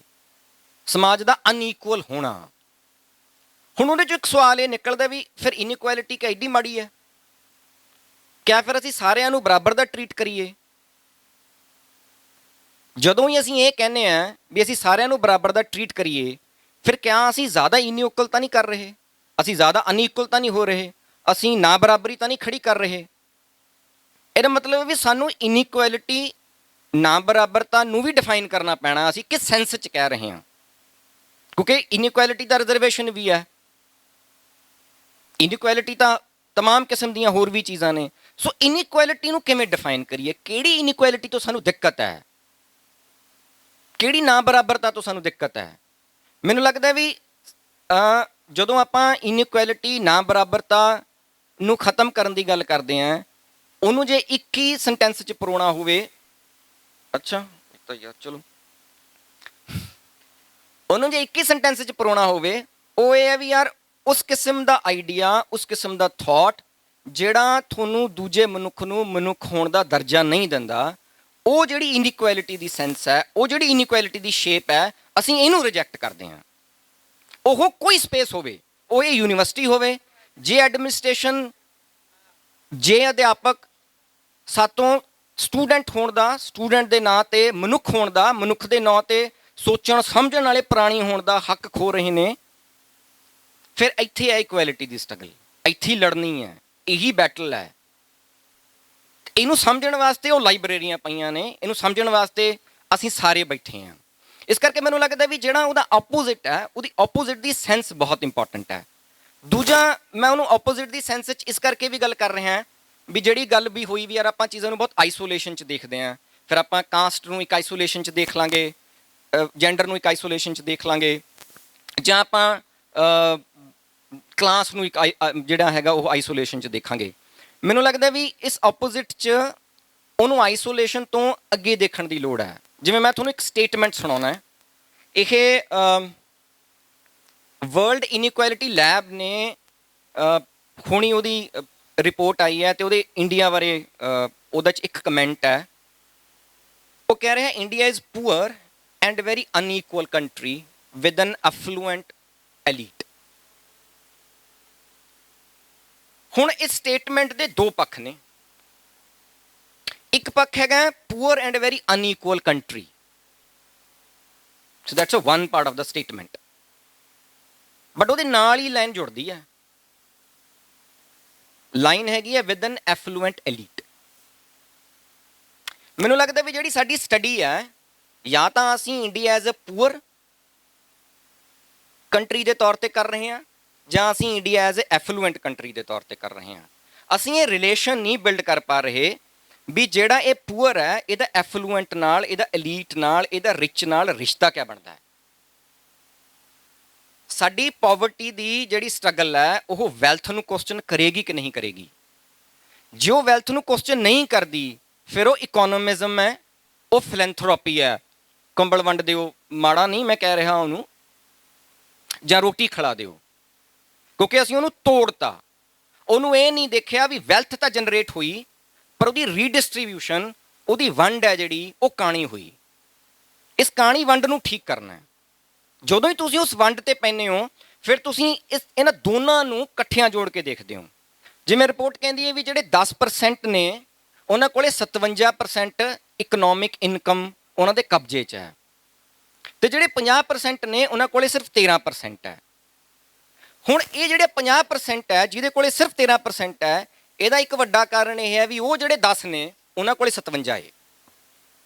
ਸਮਾਜ ਦਾ ਅਨਈਕੁਅਲ ਹੋਣਾ। ਹੁਣ ਉਹਦੇ 'ਚ ਇੱਕ ਸਵਾਲ ਇਹ ਨਿਕਲਦਾ ਵੀ ਫਿਰ ਇਨਇਕੁਐਲਿਟੀ ਕਿ ਐਡੀ ਮਾੜੀ ਹੈ? ਕਿਆ ਫਿਰ ਅਸੀਂ ਸਾਰਿਆਂ ਨੂੰ ਬਰਾਬਰ ਦਾ ਟਰੀਟ ਕਰੀਏ? ਜਦੋਂ ਹੀ ਅਸੀਂ ਇਹ ਕਹਿੰਦੇ ਹਾਂ ਵੀ ਅਸੀਂ ਸਾਰਿਆਂ ਨੂੰ ਬਰਾਬਰ ਦਾ ਟਰੀਟ ਕਰੀਏ, ਫਿਰ ਕਿਆ ਅਸੀਂ ਜ਼ਿਆਦਾ ਇਨਇਕੁਅਲ ਤਾਂ ਨਹੀਂ ਕਰ ਰਹੇ? ਅਸੀਂ ਜ਼ਿਆਦਾ ਅਨਈਕੁਅਲ ਤਾਂ ਨਹੀਂ ਹੋ ਰਹੇ? ਅਸੀਂ ਨਾ ਬਰਾਬਰੀ ਤਾਂ ਨਹੀਂ ਖੜੀ ਕਰ ਰਹੇ? ਇਹਦਾ ਮਤਲਬ ਹੈ ਵੀ ਸਾਨੂੰ ਇਨਇਕੁਐਲਿਟੀ ਨਾ ਬਰਾਬਰਤਾ ਨੂੰ ਵੀ ਡਿਫਾਈਨ ਕਰਨਾ ਪੈਣਾ ਅਸੀਂ ਕਿਸ ਸੈਂਸ 'ਚ ਕਹਿ ਰਹੇ ਹਾਂ, ਕਿਉਂਕਿ ਇਨਇਕੁਐਲਿਟੀ ਦਾ ਰਿਜ਼ਰਵੇਸ਼ਨ ਵੀ ਹੈ, ਇਨਇਕੁਐਲਿਟੀ ਤਾਂ तमाम किस्म ਦੀਆਂ ਹੋਰ ਵੀ ਚੀਜ਼ਾਂ ਨੇ। ਸੋ ਇਨਇਕੁਐਲਿਟੀ ਨੂੰ ਕਿਵੇਂ ਡਿਫਾਈਨ ਕਰੀਏ, ਕਿਹੜੀ ਇਨਇਕੁਐਲਿਟੀ ਤੋਂ ਸਾਨੂੰ ਦਿੱਕਤ ਹੈ, ਕਿਹੜੀ ਨਾ ਬਰਾਬਰਤਾ ਤੋਂ ਸਾਨੂੰ ਦਿੱਕਤ ਹੈ। ਮੈਨੂੰ ਲੱਗਦਾ ਵੀ ਜਦੋਂ ਆਪਾਂ ਇਨਇਕੁਐਲਿਟੀ ਨਾ ਬਰਾਬਰਤਾ ਨੂੰ ਖਤਮ ਕਰਨ ਦੀ ਗੱਲ ਕਰਦੇ ਹਾਂ, ਉਹਨੂੰ ਜੇ ਇੱਕ ਹੀ ਸੈਂਟੈਂਸ 'ਚ ਪਰੋਣਾ ਹੋਵੇ, ਅੱਛਾ ਤਾਂ ਯਾਰ ਚਲੋ, ਉਹਨੂੰ ਜੇ ਇੱਕ ਹੀ ਸੈਂਟੈਂਸ 'ਚ ਪਰੋਣਾ ਹੋਵੇ, ਉਹ ਇਹ ਹੈ ਵੀ ਯਾਰ ਉਸ ਕਿਸਮ ਦਾ ਆਈਡੀਆ, ਉਸ ਕਿਸਮ ਦਾ ਥਾਟ ਜਿਹੜਾ ਤੁਹਾਨੂੰ ਦੂਜੇ ਮਨੁੱਖ ਨੂੰ ਮਨੁੱਖ ਹੋਣ ਦਾ ਦਰਜਾ ਨਹੀਂ ਦਿੰਦਾ, ਉਹ ਜਿਹੜੀ ਇਨਇਕੁਐਲਿਟੀ ਦੀ ਸੈਂਸ ਹੈ, ਉਹ ਜਿਹੜੀ ਇਨਇਕੁਐਲਿਟੀ ਦੀ ਸ਼ੇਪ ਹੈ, ਅਸੀਂ ਇਹਨੂੰ ਰਿਜੈਕਟ ਕਰਦੇ ਹਾਂ। ਉਹ ਕੋਈ ਸਪੇਸ ਹੋਵੇ, ਉਹ ਇਹ ਯੂਨੀਵਰਸਿਟੀ ਹੋਵੇ, ਜੇ ਐਡਮਿਨਿਸਟ੍ਰੇਸ਼ਨ, ਜੇ ਅਧਿਆਪਕ ਸਾਤੋਂ ਸਟੂਡੈਂਟ ਹੋਣ ਦਾ, ਸਟੂਡੈਂਟ ਦੇ ਨਾਂ 'ਤੇ ਮਨੁੱਖ ਹੋਣ ਦਾ, ਮਨੁੱਖ ਦੇ ਨਾਂ 'ਤੇ ਸੋਚਣ ਸਮਝਣ ਵਾਲੇ ਪ੍ਰਾਣੀ ਹੋਣ ਦਾ ਹੱਕ ਖੋ ਰਹੇ ਨੇ, ਫਿਰ ਇੱਥੇ ਹੈ ਇਕੁਐਲਿਟੀ ਦੀ ਸਟਰਗਲ, ਇੱਥੇ ਹੀ ਲੜਨੀ ਹੈ, ਇਹੀ ਬੈਟਲ ਹੈ। ਇਹਨੂੰ ਸਮਝਣ ਵਾਸਤੇ ਉਹ ਲਾਇਬ੍ਰੇਰੀਆਂ ਪਈਆਂ ਨੇ, ਇਹਨੂੰ ਸਮਝਣ ਵਾਸਤੇ ਅਸੀਂ ਸਾਰੇ ਬੈਠੇ ਹਾਂ। ਇਸ ਕਰਕੇ ਮੈਨੂੰ ਲੱਗਦਾ ਵੀ ਜਿਹੜਾ ਉਹਦਾ ਆਪੋਜ਼ਿਟ ਹੈ, ਉਹਦੀ ਆਪੋਜ਼ਿਟ ਦੀ ਸੈਂਸ ਬਹੁਤ ਇੰਪੋਰਟੈਂਟ ਹੈ। ਦੂਜਾ, ਮੈਂ ਉਹਨੂੰ ਆਪੋਜ਼ਿਟ ਦੀ ਸੈਂਸ 'ਚ ਇਸ ਕਰਕੇ ਵੀ ਗੱਲ ਕਰ ਰਿਹਾ ਵੀ ਜਿਹੜੀ ਗੱਲ ਵੀ ਹੋਈ ਵੀ ਯਾਰ ਆਪਾਂ ਚੀਜ਼ਾਂ ਨੂੰ ਬਹੁਤ ਆਈਸੋਲੇਸ਼ਨ 'ਚ ਦੇਖਦੇ ਹਾਂ, ਫਿਰ ਆਪਾਂ ਕਾਸਟ ਨੂੰ ਇੱਕ ਆਈਸੋਲੇਸ਼ਨ 'ਚ ਦੇਖ ਲਾਂਗੇ, ਜੈਂਡਰ ਨੂੰ ਇੱਕ ਆਈਸੋਲੇਸ਼ਨ 'ਚ ਦੇਖ ਲਾਂਗੇ, ਜਾਂ ਆਪਾਂ ਕਲਾਸ ਨੂੰ ਇੱਕ ਜਿਹੜਾ ਹੈਗਾ ਉਹ ਆਈਸੋਲੇਸ਼ਨ 'ਚ ਦੇਖਾਂਗੇ। ਮੈਨੂੰ ਲੱਗਦਾ ਵੀ ਇਸ ਆਪੋਜ਼ਿਟ 'ਚ ਉਹਨੂੰ ਆਈਸੋਲੇਸ਼ਨ ਤੋਂ ਅੱਗੇ ਦੇਖਣ ਦੀ ਲੋੜ ਹੈ। ਜਿਵੇਂ ਮੈਂ ਤੁਹਾਨੂੰ ਇੱਕ ਸਟੇਟਮੈਂਟ ਸੁਣਾਉਣਾ ਹੈ, ਇਹ ਵਰਲਡ ਇਨਇਕੁਐਲਿਟੀ ਲੈਬ ਨੇ ਹੁਣੀ ਉਹਦੀ ਰਿਪੋਰਟ ਆਈ ਹੈ, ਅਤੇ ਉਹਦੇ ਇੰਡੀਆ ਬਾਰੇ ਉਹਦੇ 'ਚ ਇੱਕ ਕਮੈਂਟ ਹੈ। ਉਹ ਕਹਿ ਰਿਹਾ India is poor and very unequal country with an affluent elite. ਹੁਣ ਇਸ ਸਟੇਟਮੈਂਟ ਦੇ ਦੋ ਪੱਖ ਨੇ। ਇੱਕ ਪੱਖ ਹੈਗਾ poor and very unequal country, so that's one part of the statement, but ਉਹਦੇ ਨਾਲ ਹੀ ਲਾਈਨ ਜੁੜਦੀ ਹੈ, ਲਾਈਨ ਹੈਗੀ ਹੈ ਵਿਦ ਐਨ ਐਫਲੂਐਂਟ ਐਲੀਟ। ਮੈਨੂੰ ਲੱਗਦਾ ਵੀ ਜਿਹੜੀ ਸਾਡੀ ਸਟੱਡੀ ਹੈ, ਜਾਂ ਤਾਂ ਅਸੀਂ India as a poor country ਦੇ ਤੌਰ 'ਤੇ ਕਰ ਰਹੇ ਹਾਂ, ਜਾਂ ਅਸੀਂ India as a affluent country ਦੇ ਤੌਰ 'ਤੇ ਕਰ ਰਹੇ ਹਾਂ। ਅਸੀਂ ਇਹ ਰਿਲੇਸ਼ਨ ਨਹੀਂ ਬਿਲਡ ਕਰ ਪਾ ਰਹੇ ਵੀ ਜਿਹੜਾ ਇਹ ਪੂਅਰ ਹੈ, ਇਹਦਾ ਐਫਲੂਐਂਟ ਨਾਲ, ਇਹਦਾ ਐਲੀਟ ਨਾਲ, ਇਹਦਾ ਰਿਚ ਨਾਲ ਰਿਸ਼ਤਾ ਕਿਆ ਬਣਦਾ ਹੈ। ਸਾਡੀ ਪੋਵਰਟੀ ਦੀ ਜਿਹੜੀ ਸਟਰਗਲ ਹੈ, ਉਹ ਵੈਲਥ ਨੂੰ ਕੁਐਸਚਨ ਕਰੇਗੀ ਕਿ ਨਹੀਂ ਕਰੇਗੀ। ਜੇ ਉਹ ਵੈਲਥ ਨੂੰ ਕੁਐਸਚਨ ਨਹੀਂ ਕਰਦੀ, ਫਿਰ ਉਹ ਇਕੋਨੋਮਿਜ਼ਮ ਹੈ, ਉਹ ਫਿਲੈਂਥਰੋਪੀ ਹੈ। ਕੰਬਲ ਵੰਡ ਦਿਓ, ਮਾੜਾ ਨਹੀਂ ਮੈਂ ਕਹਿ ਰਿਹਾ ਉਹਨੂੰ, ਜਾਂ ਰੋਟੀ ਖਿਲਾ ਦਿਓ, ਕਿਉਂਕਿ ਅਸੀਂ ਉਹਨੂੰ ਤੋੜਤਾ। ਉਹਨੂੰ ਇਹ ਨਹੀਂ ਦੇਖਿਆ ਵੀ ਵੈਲਥ ਤਾਂ ਜਨਰੇਟ ਹੋਈ, ਪਰ ਉਹਦੀ ਰੀਡਿਸਟਰੀਬਿਊਸ਼ਨ, ਉਹਦੀ ਵੰਡ ਹੈ ਜਿਹੜੀ, ਉਹ ਕਾਣੀ ਹੋਈ। ਇਸ ਕਾਣੀ ਵੰਡ ਨੂੰ ਠੀਕ ਕਰਨਾ ਹੈ। ਜਦੋਂ ਹੀ ਤੁਸੀਂ ਉਸ ਵੰਡ 'ਤੇ ਪੈਂਦੇ ਹੋ, ਫਿਰ ਤੁਸੀਂ ਇਹਨਾਂ ਦੋਨਾਂ ਨੂੰ ਇਕੱਠਿਆਂ ਜੋੜ ਕੇ ਦੇਖਦੇ ਹੋ। ਜਿਵੇਂ ਰਿਪੋਰਟ ਕਹਿੰਦੀ ਹੈ ਵੀ ਜਿਹੜੇ 10% ਨੇ, ਉਹਨਾਂ ਕੋਲੇ 57% ਇਕਨੋਮਿਕ ਇਨਕਮ ਉਹਨਾਂ ਦੇ ਕਬਜ਼ੇ 'ਚ ਹੈ, ਅਤੇ ਜਿਹੜੇ 50% ਨੇ, ਉਹਨਾਂ ਕੋਲੇ ਸਿਰਫ 13% ਹੈ। ਹੁਣ ਇਹ ਜਿਹੜੇ 50% ਹੈ, ਜਿਹਦੇ ਕੋਲੇ ਸਿਰਫ 13% ਹੈ, ਇਹਦਾ ਇੱਕ ਵੱਡਾ ਕਾਰਨ ਇਹ ਹੈ ਵੀ ਉਹ ਜਿਹੜੇ 10 ਨੇ, ਉਹਨਾਂ ਕੋਲੇ 57 ਹੈ।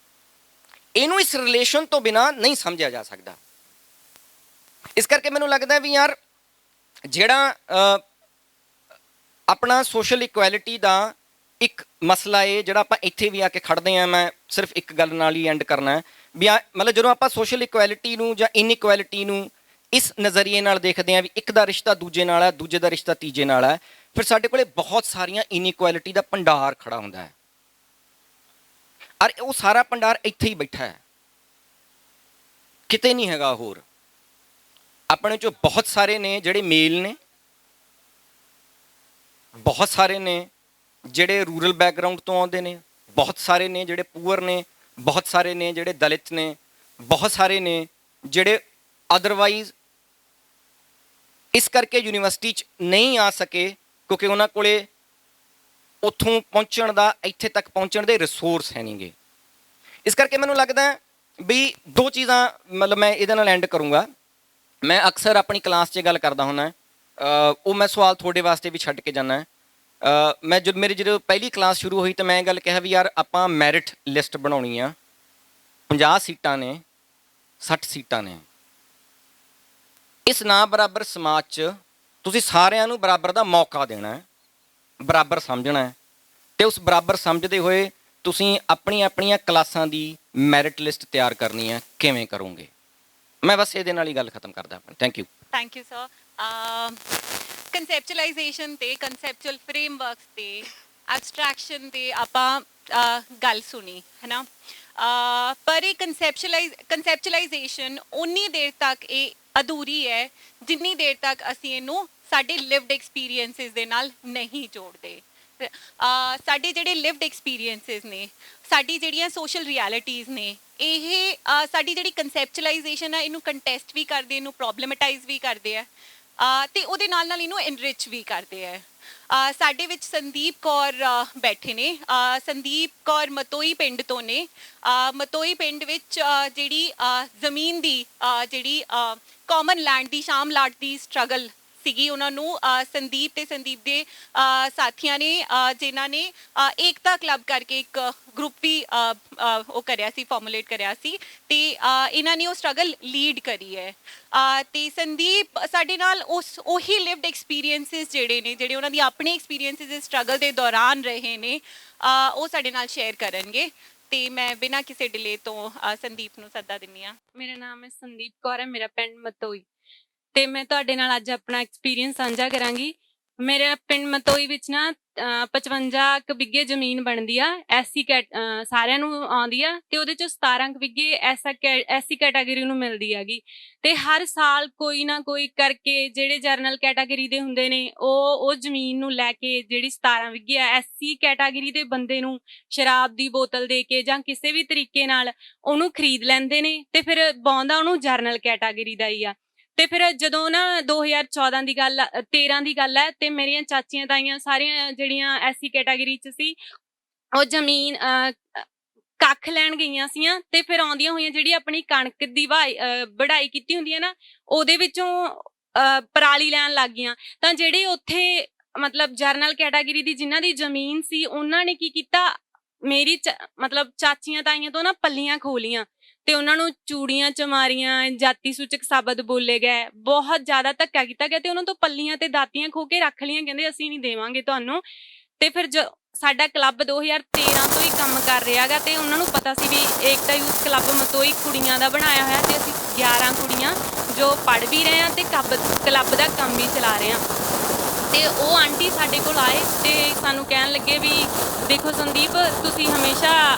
ਇਹਨੂੰ ਇਸ ਰਿਲੇਸ਼ਨ ਤੋਂ ਬਿਨਾਂ ਨਹੀਂ ਸਮਝਿਆ ਜਾ ਸਕਦਾ। ਇਸ ਕਰਕੇ ਮੈਨੂੰ ਲੱਗਦਾ ਵੀ ਯਾਰ ਜਿਹੜਾ ਆਪਣਾ ਸੋਸ਼ਲ ਇਕੁਐਲਿਟੀ ਦਾ ਇੱਕ ਮਸਲਾ ਹੈ, ਜਿਹੜਾ ਆਪਾਂ ਇੱਥੇ ਵੀ ਆ ਕੇ ਖੜਦੇ ਹਾਂ, ਮੈਂ ਸਿਰਫ ਇੱਕ ਗੱਲ ਨਾਲ ਹੀ ਐਂਡ ਕਰਨਾ ਹੈ ਵੀ ਮਤਲਬ ਜਦੋਂ ਆਪਾਂ ਸੋਸ਼ਲ ਇਕੁਐਲਿਟੀ ਨੂੰ ਜਾਂ ਇਨਇਕੁਐਲਿਟੀ ਨੂੰ ਇਸ ਨਜ਼ਰੀਏ ਨਾਲ ਦੇਖਦੇ ਹਾਂ ਵੀ ਇੱਕ ਦਾ ਰਿਸ਼ਤਾ ਦੂਜੇ ਨਾਲ ਹੈ, ਦੂਜੇ ਦਾ ਰਿਸ਼ਤਾ ਤੀਜੇ ਨਾਲ ਹੈ, ਫਿਰ ਸਾਡੇ ਕੋਲੇ ਬਹੁਤ ਸਾਰੀਆਂ ਇਨਇਕੁਐਲਿਟੀ ਦਾ ਭੰਡਾਰ ਖੜਾ ਹੁੰਦਾ ਹੈ। ਔਰ ਉਹ ਸਾਰਾ ਭੰਡਾਰ ਇੱਥੇ ਹੀ ਬੈਠਾ ਹੈ, ਕਿਤੇ ਨਹੀਂ ਹੈਗਾ ਹੋਰ। ਆਪਣੇ 'ਚੋਂ ਬਹੁਤ ਸਾਰੇ ਨੇ ਜਿਹੜੇ ਮੇਲ ਨੇ, ਬਹੁਤ ਸਾਰੇ ਨੇ ਜਿਹੜੇ ਰੂਰਲ ਬੈਕਗਰਾਊਂਡ ਤੋਂ ਆਉਂਦੇ ਨੇ, ਬਹੁਤ ਸਾਰੇ ਨੇ ਜਿਹੜੇ ਪੂਅਰ ਨੇ, ਬਹੁਤ ਸਾਰੇ ਨੇ ਜਿਹੜੇ ਦਲਿਤ ਨੇ, ਬਹੁਤ ਸਾਰੇ ਨੇ ਜਿਹੜੇ ਅਦਰਵਾਈਜ਼ ਇਸ ਕਰਕੇ ਯੂਨੀਵਰਸਿਟੀ 'ਚ ਨਹੀਂ ਆ ਸਕੇ ਕਿਉਂਕਿ ਉਹਨਾਂ ਕੋਲੇ ਉੱਥੋਂ ਪਹੁੰਚਣ ਦਾ, ਇੱਥੇ ਤੱਕ ਪਹੁੰਚਣ ਦੇ ਰਿਸੋਰਸ ਹੈ ਨਹੀਂਗੇ। ਇਸ ਕਰਕੇ ਮੈਨੂੰ ਲੱਗਦਾ ਵੀ ਦੋ ਚੀਜ਼ਾਂ, ਮਤਲਬ ਮੈਂ ਇਹਦੇ ਨਾਲ ਐਂਡ ਕਰੂੰਗਾ। ਮੈਂ ਅਕਸਰ ਆਪਣੀ ਕਲਾਸ 'ਚ ਗੱਲ ਕਰਦਾ ਹੁੰਦਾ, ਉਹ ਮੈਂ ਸਵਾਲ ਤੁਹਾਡੇ ਵਾਸਤੇ ਵੀ ਛੱਡ ਕੇ ਜਾਂਦਾ। ਮੈਂ ਮੇਰੀ ਜਦੋਂ ਪਹਿਲੀ ਕਲਾਸ ਸ਼ੁਰੂ ਹੋਈ ਤਾਂ ਮੈਂ ਇਹ ਗੱਲ ਕਿਹਾ ਵੀ ਯਾਰ ਆਪਾਂ ਮੈਰਿਟ ਲਿਸਟ ਬਣਾਉਣੀ ਆ, 50 ਸੀਟਾਂ ਨੇ, 60 ਸੀਟਾਂ ਨੇ। ਇਸ ਨਾ ਬਰਾਬਰ ਸਮਾਜ 'ਚ ਤੁਸੀਂ ਸਾਰਿਆਂ ਨੂੰ ਬਰਾਬਰ ਦਾ ਮੌਕਾ ਦੇਣਾ ਹੈ, ਬਰਾਬਰ ਸਮਝਣਾ ਹੈ, ਤੇ ਉਸ ਬਰਾਬਰ ਸਮਝਦੇ ਹੋਏ ਤੁਸੀਂ ਆਪਣੀਆਂ ਆਪਣੀਆਂ ਕਲਾਸਾਂ ਦੀ ਮੈਰਿਟ ਲਿਸਟ ਤਿਆਰ ਕਰਨੀ ਹੈ। ਕਿਵੇਂ ਕਰੋਗੇ? ਮੈਂ ਬਸ ਇਹਦੇ ਨਾਲ ਹੀ ਗੱਲ ਖਤਮ ਕਰਦਾ ਆਪਣੀ। Thank you. Thank you sir. Conceptualisation ਤੇ ਕਨਸੈਪਚੁਅਲ ਫਰੇਮਵਰਕਸ ਤੇ ਐਬਸਟ੍ਰੈਕਸ਼ਨ ਤੇ ਆਪਾਂ ਗੱਲ ਸੁਣੀ ਹੈ ਨਾ, ਪਰ ਇਹ ਕਨਸੈਪਚੁਅਲਾਈਜੇਸ਼ਨ ਉਨੀ ਦੇਰ ਤੱਕ ਇਹ ਅਧੂਰੀ ਹੈ ਜਿੰਨੀ ਦੇਰ ਤੱਕ ਅਸੀਂ ਇਹਨੂੰ ਸਾਡੇ ਲਿਵਡ ਐਕਸਪੀਰੀਐਂਸਿਸ ਦੇ ਨਾਲ ਨਹੀਂ ਜੋੜਦੇ। ਸਾਡੇ ਜਿਹੜੇ ਲਿਵਡ ਐਕਸਪੀਰੀਐਂਸਿਸ ਨੇ, ਸਾਡੀ ਜਿਹੜੀਆਂ ਸੋਸ਼ਲ ਰਿਐਲਿਟੀਜ਼ ਨੇ, ਇਹ ਸਾਡੀ ਜਿਹੜੀ ਕਨਸੈਪਚੁਅਲਾਈਜੇਸ਼ਨ ਹੈ ਇਹਨੂੰ ਕੰਟੈਸਟ ਵੀ ਕਰਦੇ, ਇਹਨੂੰ ਪ੍ਰੋਬਲਮਟਾਈਜ਼ ਵੀ ਕਰਦੇ ਆ, ਤੇ ਉਹਦੇ ਨਾਲ ਨਾਲ ਇਹਨੂੰ ਐਨਰਿਚ ਵੀ ਕਰਦੇ ਆ। ਸਾਡੇ ਵਿੱਚ ਸੰਦੀਪ ਕੌਰ ਬੈਠੇ ਨੇ। ਸੰਦੀਪ ਕੌਰ ਮਤੋਈ ਪਿੰਡ ਤੋਂ ਨੇ। ਮਤੋਈ ਪਿੰਡ ਵਿੱਚ ਜਿਹੜੀ ਜ਼ਮੀਨ ਦੀ ਜਿਹੜੀ ਕਾਮਨ ਲੈਂਡ ਦੀ ਸ਼ਾਮ ਲਾਟ ਦੀ ਸਟਰਗਲ ਸੀਗੀ, ਉਹਨਾਂ ਨੂੰ ਸੰਦੀਪ ਤੇ ਸੰਦੀਪ ਦੇ ਸਾਥੀਆਂ ਨੇ, ਜਿਨ੍ਹਾਂ ਨੇ ਏਕਤਾ ਕਲੱਬ ਕਰਕੇ ਇੱਕ ਗਰੁੱਪ ਵੀ ਉਹ ਕਰਿਆ ਸੀ, ਫਾਰਮੂਲੇਟ ਕਰਿਆ ਸੀ, ਤੇ ਇਹਨਾਂ ਨੇ ਉਹ ਸਟਰਗਲ ਲੀਡ ਕਰੀ ਹੈ। ਤੇ ਸੰਦੀਪ ਸਾਡੇ ਨਾਲ ਉਹੀ ਲਿਵਡ ਐਕਸਪੀਰੀਐਂਸਿਸ ਜਿਹੜੇ ਉਹਨਾਂ ਦੀ ਆਪਣੇ ਐਕਸਪੀਰੀਐਂਸਿਸ ਸਟਰਗਲ ਦੇ ਦੌਰਾਨ ਰਹੇ ਨੇ, ਉਹ ਸਾਡੇ ਨਾਲ ਸ਼ੇਅਰ ਕਰਨਗੇ। ਤੇ ਮੈਂ ਬਿਨਾਂ ਕਿਸੇ ਡਿਲੇ ਤੋਂ ਸੰਦੀਪ ਨੂੰ ਸੱਦਾ ਦਿੰਦੀ ਹਾਂ। ਮੇਰਾ ਨਾਮ ਹੈ ਸੰਦੀਪ ਕੌਰ ਹੈ, ਮੇਰਾ ਪਿੰਡ ਮਤੋਈ, ਤੇ ਮੈਂ ਤੁਹਾਡੇ ਨਾਲ ਅੱਜ ਆਪਣਾ ਐਕਸਪੀਰੀਅੰਸ ਸਾਂਝਾ ਕਰਾਂਗੀ। ਮੇਰੇ ਪਿੰਡ ਮਤੋਈ ਵਿੱਚ ਨਾ 55 ਕੁ ਬਿੱਗੇ ਜ਼ਮੀਨ ਬਣਦੀ ਆ, ਐਸਸੀ ਸਾਰਿਆਂ ਨੂੰ ਆਉਂਦੀ ਆ, ਤੇ ਉਹਦੇ ਚੋਂ 17 ਕੁ ਬਿੱਗੇ ਐਸਸੀ ਕੈਟਾਗਰੀ ਨੂੰ ਮਿਲਦੀ ਹੈਗੀ। ਤੇ ਹਰ ਸਾਲ ਕੋਈ ਨਾ ਕੋਈ ਕਰਕੇ ਜਿਹੜੇ ਜਰਨਲ ਕੈਟਾਗਰੀ ਦੇ ਹੁੰਦੇ ਨੇ ਉਹ ਜ਼ਮੀਨ ਨੂੰ ਲੈ ਕੇ, ਜਿਹੜੀ 17 ਬਿੱਗੇ ਆ, ਐਸਸੀ ਕੈਟਾਗਰੀ ਦੇ ਬੰਦੇ ਨੂੰ ਸ਼ਰਾਬ ਦੀ ਬੋਤਲ ਦੇ ਕੇ ਜਾਂ ਕਿਸੇ ਵੀ ਤਰੀਕੇ ਨਾਲ ਉਹਨੂੰ ਖਰੀਦ ਲੈਂਦੇ ਨੇ, ਤੇ ਫਿਰ ਬਾਉਂਦਾ ਉਹਨੂੰ ਜਰਨਲ ਕੈਟਾਗਰੀ ਦਾ ਹੀ ਆ। ਤੇ ਫਿਰ ਜਦੋਂ ਨਾ 2014 ਦੀ ਗੱਲ 13 ਦੀ ਗੱਲ ਹੈ, ਤੇ ਮੇਰੀਆਂ ਚਾਚੀਆਂ ਤਾਈਆਂ ਸਾਰੀਆਂ ਜਿਹੜੀਆਂ ਐਸੀ ਕੈਟਾਗਰੀ 'ਚ ਸੀ, ਉਹ ਜ਼ਮੀਨ ਕੱਖ ਲੈਣ ਗਈਆਂ ਸੀਆਂ, ਤੇ ਫਿਰ ਆਉਂਦੀਆਂ ਹੋਈਆਂ ਜਿਹੜੀ ਆਪਣੀ ਕਣਕ ਦੀ ਵਢਾਈ ਕੀਤੀ ਹੁੰਦੀ ਹੈ ਨਾ, ਉਹਦੇ ਵਿੱਚੋਂ ਪਰਾਲੀ ਲੈਣ ਲੱਗ ਗਈਆਂ। ਤਾਂ ਜਿਹੜੇ ਉੱਥੇ ਮਤਲਬ ਜਰਨਲ ਕੈਟਾਗਰੀ ਦੀ ਜਿਨ੍ਹਾਂ ਦੀ ਜ਼ਮੀਨ ਸੀ, ਉਹਨਾਂ ਨੇ ਕੀ ਕੀਤਾ, ਮੇਰੀ ਮਤਲਬ ਚਾਚੀਆਂ ਤਾਈਆਂ ਤੋਂ ਨਾ ਪੱਲੀਆਂ ਖੋਲੀਆਂ, ਤੇ ਉਹਨਾਂ ਨੂੰ ਚੂੜੀਆਂ ਚ ਮਾਰੀਆਂ, ਜਾਤੀ ਸੂਚਕ ਸ਼ਬਦ ਬੋਲੇ ਗਏ, ਬਹੁਤ ਜ਼ਿਆਦਾ ਧੱਕਾ ਕੀਤਾ ਗਿਆ, ਤੇ ਉਹਨਾਂ ਤੋਂ ਪੱਲੀਆਂ ਤੇ ਦਾਤੀਆਂ ਖੋ ਕੇ ਰੱਖ ਲਈਆਂ, ਕਹਿੰਦੇ ਅਸੀਂ ਨਹੀਂ ਦੇਵਾਂਗੇ ਤੁਹਾਨੂੰ। ਤੇ ਫਿਰ ਸਾਡਾ ਕਲੱਬ 2013 ਤੋਂ ਹੀ ਕੰਮ ਕਰ ਰਿਹਾ ਗਾ, ਤੇ ਉਹਨਾਂ ਨੂੰ ਪਤਾ ਸੀ ਵੀ ਏਕਤਾ ਯੂਥ ਕਲੱਬ ਮਤੋਈ ਕੁੜੀਆਂ ਦਾ ਬਣਾਇਆ ਹੋਇਆ, ਤੇ ਅਸੀਂ 11 ਕੁੜੀਆਂ ਜੋ ਪੜ੍ਹ ਵੀ ਰਹੇ ਹਾਂ ਤੇ ਕਲੱਬ ਦਾ ਕੰਮ ਵੀ ਚਲਾ ਰਹੇ ਹਾਂ। ਤੇ ਉਹ ਆਂਟੀ ਸਾਡੇ ਕੋਲ ਆਏ ਤੇ ਸਾਨੂੰ ਕਹਿਣ ਲੱਗੇ ਵੀ ਦੇਖੋ ਸੰਦੀਪ, ਤੁਸੀਂ ਹਮੇਸ਼ਾ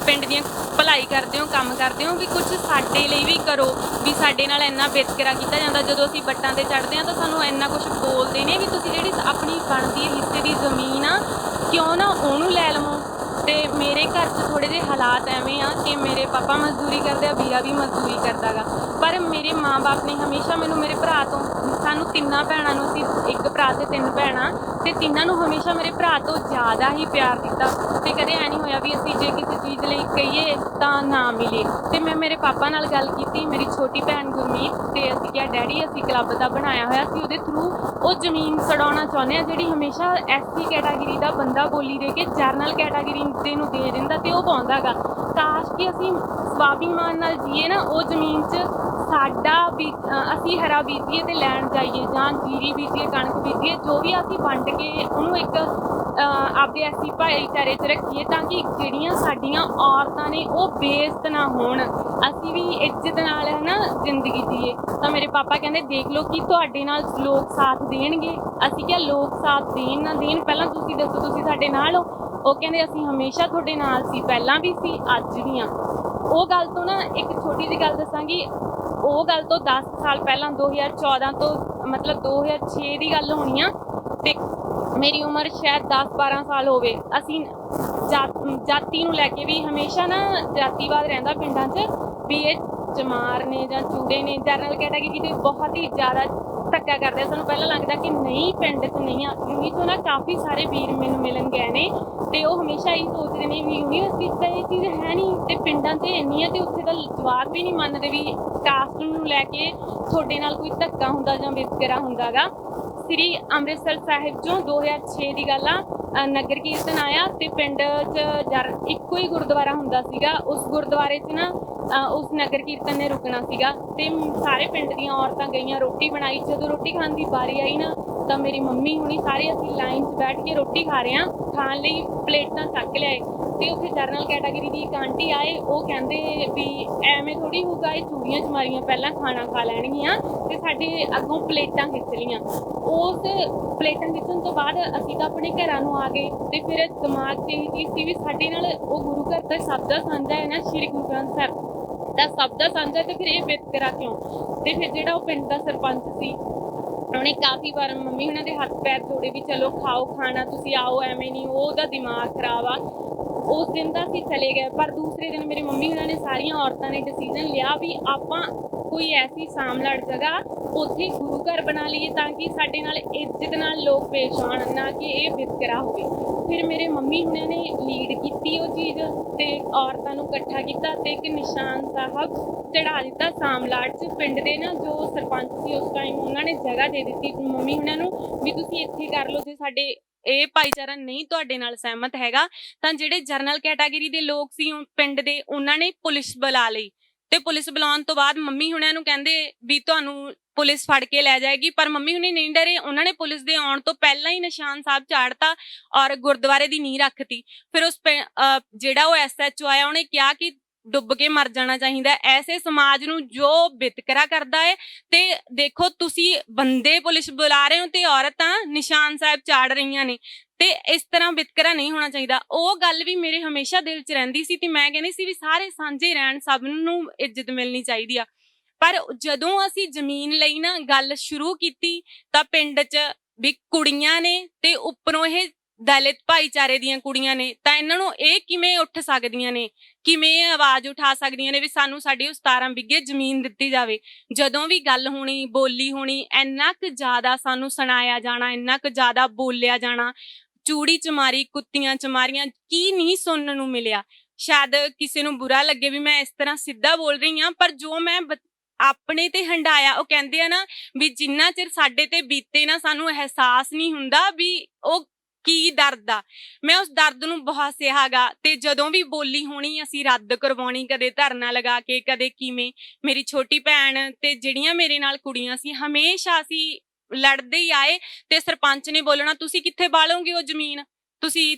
ਪਿੰਡ ਦੀਆਂ ਭਲਾਈ ਕਰਦੇ ਹੋ, ਕੰਮ ਕਰਦੇ ਹੋ, ਵੀ ਕੁਝ ਸਾਡੇ ਲਈ ਵੀ ਕਰੋ, ਵੀ ਸਾਡੇ ਨਾਲ ਇੰਨਾ ਵਿਤਕਰਾ ਕੀਤਾ ਜਾਂਦਾ। ਜਦੋਂ ਅਸੀਂ ਵੱਟਾਂ ਤੇ ਚੜ੍ਹਦੇ ਹਾਂ ਤਾਂ ਸਾਨੂੰ ਇੰਨਾ ਕੁਝ ਬੋਲਦੇ ਨੇ ਵੀ ਤੁਸੀਂ ਜਿਹੜੀ ਆਪਣੀ ਬਣਦੀ ਹਿੱਸੇ ਦੀ ਜ਼ਮੀਨ ਆ, ਕਿਉਂ ਨਾ ਉਹਨੂੰ ਲੈ ਲਵੋ। ਤੇ ਮੇਰੇ ਘਰ 'ਚ ਥੋੜ੍ਹੇ ਜਿਹੇ ਹਾਲਾਤ ਐਵੇਂ ਆ ਕਿ ਮੇਰੇ ਪਾਪਾ ਮਜ਼ਦੂਰੀ ਕਰਦੇ ਆ, ਵੀਰਾ ਵੀ ਮਜ਼ਦੂਰੀ ਕਰਦਾ ਗਾ, ਪਰ ਮੇਰੇ ਮਾਂ-ਬਾਪ ਨੇ ਹਮੇਸ਼ਾ ਮੈਨੂੰ ਮੇਰੇ ਭਰਾ ਤੋਂ, ਸਾਨੂੰ 3 ਭੈਣਾਂ ਨੂੰ, ਅਸੀਂ 1 ਭਰਾ ਤੇ 3 ਭੈਣਾਂ, ਤੇ ਤਿੰਨਾਂ ਨੂੰ ਹਮੇਸ਼ਾ ਮੇਰੇ ਭਰਾ ਤੋਂ ਜ਼ਿਆਦਾ ਹੀ ਪਿਆਰ ਦਿੱਤਾ, ਤੇ ਕਦੇ ਐ ਨਹੀਂ ਹੋਇਆ ਵੀ ਅਸੀਂ ਜੇ ਕਿਸੇ ਚੀਜ਼ ਲਈ ਕਹੀਏ ਤਾਂ ਨਾ ਮਿਲੇ। ਤੇ ਮੈਂ ਮੇਰੇ ਪਾਪਾ ਨਾਲ ਗੱਲ ਕੀਤੀ, ਮੇਰੀ ਛੋਟੀ ਭੈਣ ਗੁਰਮੀਤ, ਤੇ ਅਸੀਂ ਕਿਹਾ ਡੈਡੀ ਅਸੀਂ ਕਲੱਬ ਦਾ ਬਣਾਇਆ ਹੋਇਆ ਸੀ, ਉਹਦੇ ਥਰੂ ਉਹ ਜ਼ਮੀਨ ਛਡਾਉਣਾ ਚਾਹੁੰਦੇ ਹਾਂ ਜਿਹੜੀ ਹਮੇਸ਼ਾ ਐਸਸੀ ਕੈਟਾਗਰੀ ਦਾ ਬੰਦਾ ਬੋਲੀ ਦੇ ਕੇ ਜਰਨਲ ਕੈਟਾਗਰੀ ਦੇ ਨੂੰ ਦੇ ਦਿੰਦਾ ਤੇ ਉਹ ਪਾਉਂਦਾ ਗਾ। ਕਾਸ਼ ਕਿ ਅਸੀਂ ਸਵਾਭਿਮਾਨ ਨਾਲ ਜੀਏ ਨਾ, ਉਹ ਜ਼ਮੀਨ 'ਚ ਸਾਡਾ ਵੀ ਅਸੀਂ ਹਰਾ ਬੀਜੀਏ ਤੇ ਲੈਣ ਜਾਈਏ, ਜਾਂ ਜੀਰੀ ਬੀਜੀਏ, ਕਣਕ ਬੀਜੀਏ, ਜੋ ਵੀ ਅਸੀਂ ਵੰਡ ਕੇ ਉਹਨੂੰ ਇੱਕ ਆਪਦੇ ਐਸੀ ਭਾਈਚਾਰੇ 'ਚ ਰੱਖੀਏ, ਤਾਂ ਕਿ ਜਿਹੜੀਆਂ ਸਾਡੀਆਂ ਔਰਤਾਂ ਨੇ ਉਹ ਬੇਇੱਜ਼ਤ ਨਾ ਹੋਣ, ਅਸੀਂ ਵੀ ਇੱਜ਼ਤ ਨਾਲ ਹੈ ਨਾ ਜ਼ਿੰਦਗੀ ਜੀਏ। ਤਾਂ ਮੇਰੇ ਪਾਪਾ ਕਹਿੰਦੇ ਦੇਖ ਲਓ ਕਿ ਤੁਹਾਡੇ ਨਾਲ ਲੋਕ ਸਾਥ ਦੇਣਗੇ। ਅਸੀਂ ਕਿਹਾ ਲੋਕ ਸਾਥ ਦੇਣ ਨਾ ਦੇਣ, ਪਹਿਲਾਂ ਤੁਸੀਂ ਦੱਸੋ ਤੁਸੀਂ ਸਾਡੇ ਨਾਲ ਹੋ। ਉਹ ਕਹਿੰਦੇ ਅਸੀਂ ਹਮੇਸ਼ਾ ਤੁਹਾਡੇ ਨਾਲ ਸੀ, ਪਹਿਲਾਂ ਵੀ ਸੀ, ਅੱਜ ਵੀ ਹਾਂ। ਉਹ ਗੱਲ ਤੋਂ ਨਾ ਇੱਕ ਛੋਟੀ ਜਿਹੀ ਗੱਲ ਦੱਸਾਂਗੀ, ਉਹ ਗੱਲ ਤੋਂ 10 ਸਾਲ ਪਹਿਲਾਂ 2014 ਤੋਂ ਮਤਲਬ 2006 ਦੀ ਗੱਲ ਹੋਣੀ ਆ, ਤੇ ਮੇਰੀ ਉਮਰ ਸ਼ਾਇਦ 10-12 ਸਾਲ ਹੋਵੇ। ਅਸੀਂ ਜਾਤੀ ਨੂੰ ਲੈ ਕੇ ਵੀ ਹਮੇਸ਼ਾ ਨਾ ਜਾਤੀਵਾਦ ਰਹਿੰਦਾ ਪਿੰਡਾਂ 'ਚ, ਵੀ ਇਹ ਚਮਾਰ ਨੇ ਜਾਂ ਚੂੜੇ ਨੇ, ਜਰਨਲ ਕੈਟਾਗਰੀ ਤੇ ਬਹੁਤ ਹੀ ਜ਼ਿਆਦਾ ਧੱਕਾ ਕਰਦੇ ਆ। ਸਾਨੂੰ ਪਹਿਲਾਂ ਲੱਗਦਾ ਕਿ ਨਹੀਂ ਪਿੰਡ 'ਚ ਨਹੀਂ ਆ, ਤੋਂ ਨਾ ਕਾਫੀ ਸਾਰੇ ਵੀਰ ਮੈਨੂੰ ਮਿਲਣ ਗਏ ਨੇ, ਤੇ ਉਹ ਹਮੇਸ਼ਾ ਹੀ ਸੋਚਦੇ ਨੇ ਵੀ ਯੂਨੀਵਰਸਿਟੀ 'ਚ ਤਾਂ ਇਹ ਚੀਜ਼ ਹੈ ਨਹੀਂ, ਤੇ ਪਿੰਡਾਂ 'ਚ ਇੰਨੀ ਹੈ, ਤੇ ਉੱਥੇ ਤਾਂ ਜਵਾਕ ਵੀ ਨਹੀਂ ਮੰਨਦੇ ਵੀ ਕਾਸਟ ਨੂੰ ਲੈ ਕੇ ਤੁਹਾਡੇ ਨਾਲ ਕੋਈ ਧੱਕਾ ਹੁੰਦਾ ਜਾਂ ਵਿਤਕਰਾ ਹੁੰਦਾ ਗਾ। ਸ੍ਰੀ ਅੰਮ੍ਰਿਤਸਰ ਸਾਹਿਬ 'ਚੋਂ 2006 ਦੀ ਗੱਲ ਆ, ਨਗਰ ਕੀਰਤਨ ਆਇਆ ਤੇ ਪਿੰਡ 'ਚ ਇੱਕੋ ਹੀ ਗੁਰਦੁਆਰਾ ਹੁੰਦਾ ਸੀਗਾ। ਉਸ ਗੁਰਦੁਆਰੇ 'ਚ ਨਾ ਉਸ ਨਗਰ ਕੀਰਤਨ ਨੇ ਰੁਕਣਾ ਸੀਗਾ ਤੇ ਸਾਰੇ ਪਿੰਡ ਦੀਆਂ ਔਰਤਾਂ ਗਈਆਂ, ਰੋਟੀ ਬਣਾਈ। ਜਦੋਂ ਰੋਟੀ ਖਾਣ ਦੀ ਵਾਰੀ ਆਈ ਨਾ ਤਾਂ ਮੇਰੀ ਮੰਮੀ ਹੁਣੀ ਸਾਰੇ ਅਸੀਂ ਲਾਈਨ 'ਚ ਬੈਠ ਕੇ ਰੋਟੀ ਖਾ ਰਹੇ ਹਾਂ, ਖਾਣ ਲਈ ਪਲੇਟਾਂ ਚੱਕ ਲਿਆਏ ਤੇ ਉੱਥੇ ਜਰਨਲ ਕੈਟਾਗਰੀ ਦੀ ਇੱਕ ਆਂਟੀ ਆਏ, ਉਹ ਕਹਿੰਦੇ ਵੀ ਐਵੇਂ ਥੋੜੀ ਹੋਊਗਾ, ਇਹ ਚੂੜੀਆਂ ਚਮਾਰੀਆਂ ਪਹਿਲਾਂ ਖਾਣਾ ਖਾ ਲੈਣਗੀਆਂ ਤੇ ਸਾਡੇ ਅੱਗੋਂ ਪਲੇਟਾਂ ਖਿੱਚ ਲਈਆਂ। ਉਸ ਪਲੇਟਾਂ ਖਿੱਚਣ ਤੋਂ ਬਾਅਦ ਅਸੀਂ ਤਾਂ ਆਪਣੇ ਘਰਾਂ ਨੂੰ ਆ ਗਏ ਤੇ ਫਿਰ ਦਿਮਾਗ 'ਚ ਇਹ ਚੀਜ਼ ਸੀ ਵੀ ਸਾਡੇ ਨਾਲ ਉਹ ਗੁਰੂ ਘਰ ਦਾ ਸਭ ਦਾ ਸਾਂਝਾ ਹੈ ਨਾ, ਸ਼੍ਰੀ ਗੁਰੂ ਗ੍ਰੰਥ ਸਾਹਿਬ ਦਾ ਸਭ ਦਾ ਸਾਂਝਾ, ਤੇ ਫਿਰ ਇਹ ਵਿਤਕਰਾ ਕਿਉਂ? ਤੇ ਫਿਰ ਜਿਹੜਾ ਉਹ ਪਿੰਡ ਦਾ ਸਰਪੰਚ ਸੀ ਉਹਨੇ ਕਾਫੀ ਵਾਰ ਮੰਮੀ ਉਹਨਾਂ ਦੇ ਹੱਥ ਪੈਰ ਜੋੜੇ ਵੀ ਚਲੋ ਖਾਓ ਖਾਣਾ, ਤੁਸੀਂ ਆਓ, ਐਵੇਂ ਨਹੀਂ, ਉਹਦਾ ਦਿਮਾਗ ਖਰਾਬ ਆ। ਉਸ ਦਿਨ ਤਾਂ ਅਸੀਂ ਚਲੇ ਗਏ, ਪਰ ਦੂਸਰੇ ਦਿਨ ਮੇਰੀ ਮੰਮੀ ਉਹਨਾਂ ਨੇ ਸਾਰੀਆਂ ਔਰਤਾਂ ਨੇ ਡਿਸੀਜਨ ਲਿਆ ਵੀ ਆਪਾਂ ਕੋਈ ਐਸੀ ਸਾਮਲੜ ਜਗ੍ਹਾ ਉੱਥੇ ਗੁਰੂ ਘਰ ਬਣਾ ਲਈਏ ਤਾਂ ਕਿ ਸਾਡੇ ਨਾਲ ਇੱਜ਼ਤ ਨਾਲ ਲੋਕ ਪੇਸ਼ ਆਉਣ, ਨਾ ਕਿ ਇਹ ਵਿਤਕਰਾ ਹੋਵੇ। ਫਿਰ ਮੇਰੇ ਮੰਮੀ ਹੁਣਾਂ ਨੇ ਲੀਡ ਕੀਤੀ ਉਹ ਚੀਜ਼ ਤੇ ਔਰਤਾਂ ਨੂੰ ਇਕੱਠਾ ਕੀਤਾ ਤੇ ਇੱਕ ਨਿਸ਼ਾਨ ਸਾਹਿਬ ਚੜਾ ਦਿੱਤਾ ਸਾਮਲਾੜ 'ਚ। ਪਿੰਡ ਦੇ ਨਾ ਜੋ ਸਰਪੰਚ ਸੀ ਉਸ ਟਾਈਮ, ਉਹਨਾਂ ਨੇ ਜਗ੍ਹਾ ਦੇ ਦਿੱਤੀ ਮੰਮੀ ਹੁਣਾਂ ਨੂੰ ਵੀ ਤੁਸੀਂ ਇੱਥੇ ਕਰ ਲਓ, ਜੇ ਸਾਡੇ ਇਹ ਭਾਈਚਾਰਾ ਨਹੀਂ ਤੁਹਾਡੇ ਨਾਲ ਸਹਿਮਤ ਹੈਗਾ ਤਾਂ ਜਿਹੜੇ ਜਰਨਲ ਕੈਟਾਗਰੀ ਦੇ ਲੋਕ ਸੀ ਪਿੰਡ ਦੇ, ਉਹਨਾਂ ਨੇ ਪੁਲਿਸ ਬੁਲਾ ਲਈ ਤੇ ਪੁਲਿਸ ਬੁਲਾਉਣ ਤੋਂ ਬਾਅਦ ਮੰਮੀ ਹੁਣਾਂ ਨੂੰ ਕਹਿੰਦੇ ਵੀ ਤੁਹਾਨੂੰ ਪੁਲਿਸ ਫੜ ਕੇ ਲੈ ਜਾਏਗੀ, ਪਰ ਮੰਮੀ ਹੁਣੇ ਨਹੀਂ ਡਰੇ, ਉਹਨਾਂ ਨੇ ਪੁਲਿਸ ਦੇ ਆਉਣ ਤੋਂ ਪਹਿਲਾਂ ਹੀ ਨਿਸ਼ਾਨ ਸਾਹਿਬ ਝਾੜਤਾ ਔਰ ਗੁਰਦੁਆਰੇ ਦੀ ਨੀਂਹ ਰੱਖਤੀ। ਫਿਰ ਉਸ ਜਿਹੜਾ ਉਹ SHO ਆਇਆ ਉਹਨੇ ਕਿਹਾ ਕਿ ਡੁੱਬ ਕੇ ਮਰ ਜਾਣਾ ਚਾਹੀਦਾ ਐਸੇ ਸਮਾਜ ਨੂੰ ਜੋ ਵਿਤਕਰਾ ਕਰਦਾ ਹੈ। ਤੇ ਦੇਖੋ ਤੁਸੀਂ ਬੰਦੇ ਪੁਲਿਸ ਬੁਲਾ ਰਹੇ ਹੋ ਤੇ ਔਰਤਾਂ ਨਿਸ਼ਾਨ ਸਾਹਿਬ ਝਾੜ ਰਹੀਆਂ ਨੇ, ਤੇ ਇਸ ਤਰ੍ਹਾਂ ਵਿਤਕਰਾ ਨਹੀਂ ਹੋਣਾ ਚਾਹੀਦਾ। ਉਹ ਗੱਲ ਵੀ ਮੇਰੇ ਹਮੇਸ਼ਾ ਦਿਲ 'ਚ ਰਹਿੰਦੀ ਸੀ ਤੇ ਮੈਂ ਕਹਿੰਦੀ ਸੀ ਵੀ ਸਾਰੇ ਸਾਂਝੇ ਰਹਿਣ, ਸਭ ਨੂੰ ਇੱਜ਼ਤ ਮਿਲਣੀ ਚਾਹੀਦੀ ਆ। ਪਰ ਜਦੋਂ ਅਸੀਂ ਜ਼ਮੀਨ ਲਈ ਨਾ ਗੱਲ ਸ਼ੁਰੂ ਕੀਤੀ ਤਾਂ ਪਿੰਡ 'ਚ ਵੀ ਕੁੜੀਆਂ ਨੇ ਤੇ ਉੱਪਰੋਂ ਇਹ ਦਲਿਤ ਭਾਈਚਾਰੇ ਦੀਆਂ ਕੁੜੀਆਂ ਨੇ, ਤਾਂ ਇਹਨਾਂ ਨੂੰ ਇਹ ਕਿਵੇਂ ਉੱਠ ਸਕਦੀਆਂ ਨੇ, ਕਿਵੇਂ ਆਵਾਜ਼ ਉਠਾ ਸਕਦੀਆਂ ਨੇ ਵੀ ਸਾਨੂੰ ਸਾਡੀ ਉਹ 17 ਬਿੱਗੇ ਜ਼ਮੀਨ ਦਿੱਤੀ ਜਾਵੇ। ਜਦੋਂ ਵੀ ਗੱਲ ਹੋਣੀ, ਬੋਲੀ ਹੋਣੀ, ਇੰਨਾ ਕੁ ਜ਼ਿਆਦਾ ਸਾਨੂੰ ਸੁਣਾਇਆ ਜਾਣਾ, ਇੰਨਾ ਕੁ ਜ਼ਿਆਦਾ ਬੋਲਿਆ ਜਾਣਾ, ਚੂੜੀ ਚਮਾਰੀ, ਕੁੱਤੀਆਂ ਚਮਾਰੀਆਂ, ਕੀ ਨਹੀਂ ਸੁਣਨ ਨੂੰ ਮਿਲਿਆ। ਸ਼ਾਇਦ ਕਿਸੇ ਨੂੰ ਬੁਰਾ ਲੱਗੇ ਵੀ ਮੈਂ ਇਸ ਤਰ੍ਹਾਂ ਸਿੱਧਾ ਬੋਲ ਰਹੀ ਹਾਂ, ਪਰ ਜੋ ਮੈਂ ਆਪਣੇ ਤੇ ਹੰਡਾਇਆ, ਉਹ ਕਹਿੰਦੇ ਆ ਨਾ ਵੀ ਜਿੰਨਾ ਚਿਰ ਸਾਡੇ ਤੇ ਬੀਤੇ ਨਾ ਸਾਨੂੰ ਅਹਿਸਾਸ ਨਹੀਂ ਹੁੰਦਾ ਵੀ ਉਹ ਕੀ ਦਰਦ ਆ। ਮੈਂ ਉਸ ਦਰਦ ਨੂੰ ਬਹੁਤ ਸਿਹਾਗਾ ਤੇ ਜਦੋਂ ਵੀ ਬੋਲੀ ਹੋਣੀ ਅਸੀਂ ਰੱਦ ਕਰਵਾਉਣੀ, ਕਦੇ ਧਰਨਾ ਲਗਾ ਕੇ, ਕਦੇ ਕਿਵੇਂ। ਮੇਰੀ ਛੋਟੀ ਭੈਣ ਤੇ ਜਿਹੜੀਆਂ ਮੇਰੇ ਨਾਲ ਕੁੜੀਆਂ ਸੀ ਹਮੇਸ਼ਾ ਅਸੀਂ ਲੜਦੇ ਹੀ ਆਏ ਤੇ ਸਰਪੰਚ ਨੇ ਬੋਲਣਾ ਤੁਸੀਂ ਕਿੱਥੇ ਬਾਲੋਗੇ ਉਹ ਜ਼ਮੀਨ, ਤੁਸੀਂ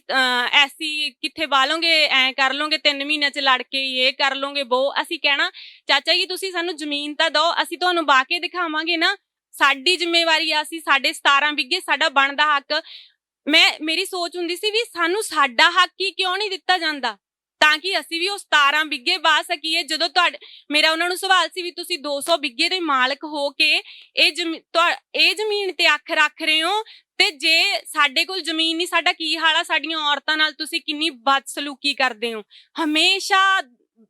ਐਸੀ ਕਿੱਥੇ ਬਾਲੋਗੇ, ਐ ਕਰ ਲੋਗੇ 3 ਮਹੀਨਿਆਂ 'ਚ ਲੜ ਕੇ, ਇਹ ਕਰ ਲੋਗੇ ਵੋ। ਅਸੀਂ ਕਹਿਣਾ ਚਾਚਾ ਜੀ ਤੁਸੀਂ ਸਾਨੂੰ ਜ਼ਮੀਨ ਤਾਂ ਦਿਓ, ਅਸੀਂ ਤੁਹਾਨੂੰ ਬਾਹ ਕੇ ਦਿਖਾਵਾਂਗੇ ਨਾ, ਸਾਡੀ ਜ਼ਿੰਮੇਵਾਰੀ ਆ, ਅਸੀਂ ਸਾਡੇ 17 ਬਿੱਗੇ ਸਾਡਾ ਬਣਦਾ ਹੱਕ। ਮੇਰੀ ਸੋਚ ਹੁੰਦੀ ਸੀ ਵੀ ਸਾਨੂੰ ਸਾਡਾ ਹੱਕ ਹੀ ਕਿਉਂ ਨਹੀਂ ਦਿੱਤਾ ਜਾਂਦਾ ਤਾਂ ਕਿ ਅਸੀਂ ਵੀ ਉਹ 17 ਬਿੱਗੇ ਵਾਹ ਸਕੀਏ। ਜਦੋਂ ਮੇਰਾ ਉਹਨਾਂ ਨੂੰ ਸਵਾਲ ਸੀ ਵੀ ਤੁਸੀਂ 200 ਬਿੱਗੇ ਦੇ ਮਾਲਕ ਹੋ ਕੇ ਇਹ ਜ਼ਮੀਨ ਤੇ ਅੱਖ ਰੱਖ ਰਹੇ ਹੋ, ਤੇ ਜੇ ਸਾਡੇ ਕੋਲ ਜ਼ਮੀਨ ਨਹੀਂ ਸਾਡਾ ਕੀ ਹਾਲ ਆ, ਸਾਡੀਆਂ ਔਰਤਾਂ ਨਾਲ ਤੁਸੀਂ ਕਿੰਨੀ ਬਦਸਲੂਕੀ ਕਰਦੇ ਹੋ। ਹਮੇਸ਼ਾ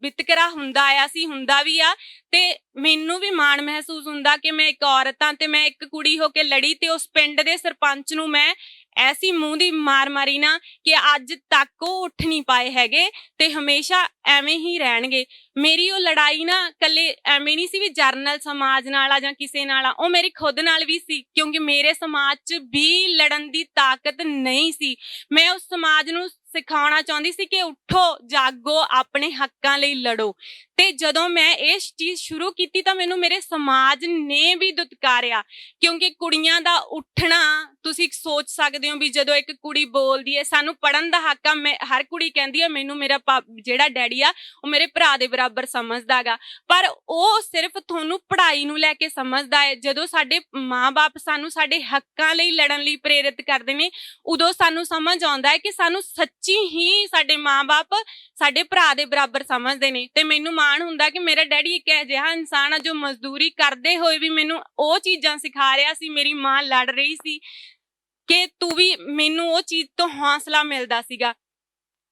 ਵਿਤਕਰਾ ਹੁੰਦਾ ਆਇਆ ਸੀ, ਹੁੰਦਾ ਵੀ ਆ, ਤੇ ਮੈਨੂੰ ਵੀ ਮਾਣ ਮਹਿਸੂਸ ਹੁੰਦਾ ਕਿ ਮੈਂ ਇੱਕ ਔਰਤ ਹਾਂ ਤੇ ਮੈਂ ਇੱਕ ਕੁੜੀ ਹੋ ਕੇ ਲੜੀ ਤੇ ਉਸ ਪਿੰਡ ਦੇ ਸਰਪੰਚ ਨੂੰ ਮੈਂ ਐਸੀ ਮੂੰਹ ਦੀ ਮਾਰ ਮਾਰੀ ਨਾ ਕਿ ਅੱਜ ਤੱਕ ਉਹ ਉੱਠ ਨਹੀਂ ਪਾਏ ਹੈਗੇ ਤੇ ਹਮੇਸ਼ਾ ਐਵੇਂ ਹੀ ਰਹਿਣਗੇ। ਮੇਰੀ ਉਹ ਲੜਾਈ ਨਾ ਇਕੱਲੇ ਐਵੇਂ ਨਹੀਂ ਸੀ ਵੀ ਜਰਨਲ ਸਮਾਜ ਨਾਲ ਆ ਜਾਂ ਕਿਸੇ ਨਾਲ ਆ, ਉਹ ਮੇਰੀ ਖੁਦ ਨਾਲ ਵੀ ਸੀ, ਕਿਉਂਕਿ ਮੇਰੇ ਸਮਾਜ 'ਚ ਵੀ ਲੜਨ ਦੀ ਤਾਕਤ ਨਹੀਂ ਸੀ। ਮੈਂ ਉਸ ਸਮਾਜ ਨੂੰ ਸਿਖਾਉਣਾ ਚਾਹੁੰਦੀ ਸੀ ਕਿ ਉੱਠੋ, ਜਾਗੋ, ਆਪਣੇ ਹੱਕਾਂ ਲਈ ਲੜੋ। ਤੇ ਜਦੋਂ ਮੈਂ ਇਹ ਚੀਜ਼ ਸ਼ੁਰੂ ਕੀਤੀ ਤਾਂ ਮੈਨੂੰ ਮੇਰੇ ਸਮਾਜ ਨੇ ਵੀ ਦੁਤਕਾਰਿਆ, ਕਿਉਂਕਿ ਕੁੜੀਆਂ ਦਾ ਉੱਠਣਾ ਤੁਸੀਂ ਸੋਚ ਸਕਦੇ ਹੋ ਵੀ ਜਦੋਂ ਇੱਕ ਕੁੜੀ ਬੋਲਦੀ ਹੈ ਸਾਨੂੰ ਪੜ੍ਹਨ ਦਾ ਹੱਕ ਆ, ਹਰ ਕੁੜੀ ਕਹਿੰਦੀ ਹੈ ਮੈਨੂੰ ਮੇਰਾ ਜਿਹੜਾ ਡੈਡੀ ਆ ਉਹ ਮੇਰੇ ਭਰਾ ਦੇ ਬਰਾਬਰ ਸਮਝਦਾ ਗਾ, ਪਰ ਉਹ ਸਿਰਫ ਤੁਹਾਨੂੰ ਪੜ੍ਹਾਈ ਨੂੰ ਲੈ ਕੇ ਸਮਝਦਾ ਹੈ। ਜਦੋਂ ਸਾਡੇ ਮਾਂ-ਬਾਪ ਸਾਨੂੰ ਸਾਡੇ ਹੱਕਾਂ ਲਈ ਲੜਨ ਲਈ ਪ੍ਰੇਰਿਤ ਕਰਦੇ ਨੇ, ਉਦੋਂ ਸਾਨੂੰ ਸਮਝ ਆਉਂਦਾ ਹੈ ਕਿ ਸਾਨੂੰ ਸੱਚੀ ਹੀ ਸਾਡੇ ਮਾਂ-ਬਾਪ ਸਾਡੇ ਭਰਾ ਦੇ ਬਰਾਬਰ ਸਮਝਦੇ ਨੇ। ਤੇ ਮੈਨੂੰ ਮਾਣ ਹੁੰਦਾ ਕਿ ਮੇਰਾ ਡੈਡੀ ਇੱਕ ਅਜਿਹਾ ਇਨਸਾਨ ਆ ਜੋ ਮਜ਼ਦੂਰੀ ਕਰਦੇ ਹੋਏ ਵੀ ਮੈਨੂੰ ਉਹ ਚੀਜ਼ਾਂ ਸਿਖਾ ਰਿਹਾ ਸੀ। ਮੇਰੀ ਮਾਂ ਲੜ ਰਹੀ ਸੀ ਕਿ ਤੂੰ ਵੀ, ਮੈਨੂੰ ਉਹ ਚੀਜ਼ ਤੋਂ ਹੌਸਲਾ ਮਿਲਦਾ ਸੀਗਾ।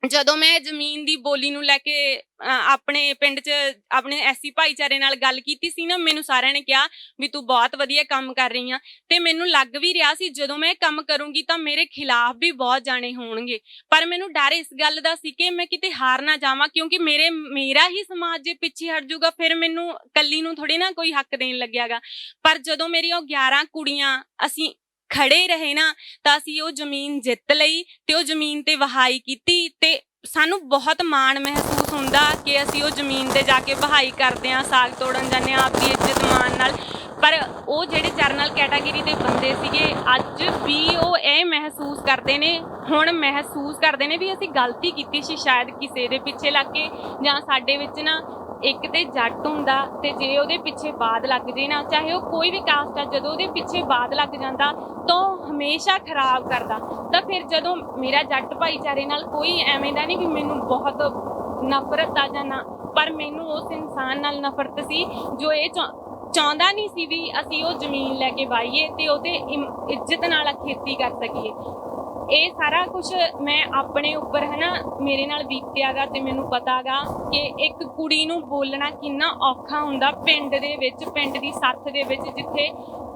ਜਦੋਂ ਮੈਂ ਜ਼ਮੀਨ ਦੀ ਬੋਲੀ ਨੂੰ ਲੈ ਕੇ ਆਪਣੇ ਪਿੰਡ 'ਚ ਆਪਣੇ SC ਭਾਈਚਾਰੇ ਨਾਲ ਗੱਲ ਕੀਤੀ ਸੀ ਨਾ, ਮੈਨੂੰ ਸਾਰਿਆਂ ਨੇ ਕਿਹਾ ਵੀ ਤੂੰ ਬਹੁਤ ਵਧੀਆ ਕੰਮ ਕਰ ਰਹੀ ਆ, ਤੇ ਮੈਨੂੰ ਲੱਗ ਵੀ ਰਿਹਾ ਸੀ ਜਦੋਂ ਮੈਂ ਕੰਮ ਕਰੂੰਗੀ ਤਾਂ ਮੇਰੇ ਖਿਲਾਫ ਵੀ ਬਹੁਤ ਜਾਣੇ ਹੋਣਗੇ, ਪਰ ਮੈਨੂੰ ਡਰ ਇਸ ਗੱਲ ਦਾ ਸੀ ਕਿ ਮੈਂ ਕਿਤੇ ਹਾਰ ਨਾ ਜਾਵਾਂ, ਕਿਉਂਕਿ ਮੇਰਾ ਹੀ ਸਮਾਜ ਜੇ ਪਿੱਛੇ ਹਟ ਜਾਊਗਾ ਫਿਰ ਮੈਨੂੰ ਕੱਲੀ ਨੂੰ ਥੋੜੀ ਨਾ ਕੋਈ ਹੱਕ ਦੇਣ ਲੱਗਿਆਗਾ। ਪਰ ਜਦੋਂ ਮੇਰੀਆਂ 11 ਕੁੜੀਆਂ ਅਸੀਂ ਖੜੇ ਰਹੇ ਨਾ ਤਾਂ ਅਸੀਂ ਉਹ ਜ਼ਮੀਨ ਜਿੱਤ ਲਈ ਤੇ ਉਹ ਜ਼ਮੀਨ ਤੇ ਵਹਾਈ ਕੀਤੀ ਤੇ ਸਾਨੂੰ ਬਹੁਤ ਮਾਣ ਮਹਿਸੂਸ ਹੁੰਦਾ ਕਿ ਅਸੀਂ ਉਹ ਜ਼ਮੀਨ ਤੇ ਜਾ ਕੇ ਵਹਾਈ ਕਰਦੇ ਹਾਂ, ਸਾਗ ਤੋੜਨ ਜਾਂਦੇ ਹਾਂ ਆਪਦੀ ਇੱਜ਼ਤ ਮਾਣ ਨਾਲ। ਪਰ ਉਹ ਜਿਹੜੇ ਜਰਨਲ ਕੈਟਾਗਰੀ ਦੇ ਬੰਦੇ ਸੀਗੇ ਅੱਜ ਵੀ ਉਹ ਇਹ ਮਹਿਸੂਸ ਕਰਦੇ ਨੇ, ਹੁਣ ਮਹਿਸੂਸ ਕਰਦੇ ਨੇ ਵੀ ਅਸੀਂ ਗਲਤੀ ਕੀਤੀ ਸੀ ਸ਼ਾਇਦ ਕਿਸੇ ਦੇ ਪਿੱਛੇ ਲੱਗ ਕੇ, ਜਾਂ ਸਾਡੇ ਵਿੱਚ ਨਾ ਇੱਕ ਤੇ ਜੱਟ ਹੁੰਦਾ ਤੇ ਜੇ ਉਹਦੇ ਪਿੱਛੇ ਬਾਦ ਲੱਗ ਜੇ ਨਾ, ਚਾਹੇ ਉਹ ਕੋਈ ਵੀ ਕਾਸਟ ਆ, ਜਦੋਂ ਉਹਦੇ ਪਿੱਛੇ ਬਾਦ ਲੱਗ ਜਾਂਦਾ ਤਾਂ ਉਹ ਹਮੇਸ਼ਾ ਖਰਾਬ ਕਰਦਾ। ਤਾਂ ਫਿਰ ਜਦੋਂ ਮੇਰਾ ਜੱਟ ਭਾਈਚਾਰੇ ਨਾਲ ਕੋਈ ਐਵੇਂ ਦਾ ਨਹੀਂ ਵੀ ਮੈਨੂੰ ਬਹੁਤ ਨਫ਼ਰਤ ਆ ਜਾਂ ਨਾ, ਪਰ ਮੈਨੂੰ ਉਸ ਇਨਸਾਨ ਨਾਲ ਨਫ਼ਰਤ ਸੀ ਜੋ ਇਹ ਚਾਹੁੰਦਾ ਨਹੀਂ ਸੀ ਵੀ ਅਸੀਂ ਉਹ ਜ਼ਮੀਨ ਲੈ ਕੇ ਵਾਹੀਏ ਤੇ ਉਹਦੇ ਇੱਜ਼ਤ ਨਾਲ ਖੇਤੀ ਕਰ ਸਕੀਏ। ਇਹ ਸਾਰਾ ਕੁਝ ਮੈਂ ਆਪਣੇ ਉੱਪਰ ਹੈ ਨਾ ਮੇਰੇ ਨਾਲ ਬੀਤਿਆ ਗਾ ਤੇ ਮੈਨੂੰ ਪਤਾ ਗਾ ਕਿ ਇੱਕ ਕੁੜੀ ਨੂੰ ਬੋਲਣਾ ਕਿੰਨਾ ਔਖਾ ਹੁੰਦਾ ਪਿੰਡ ਦੇ ਵਿੱਚ, ਪਿੰਡ ਦੀ ਸੱਥ ਦੇ ਵਿੱਚ ਜਿੱਥੇ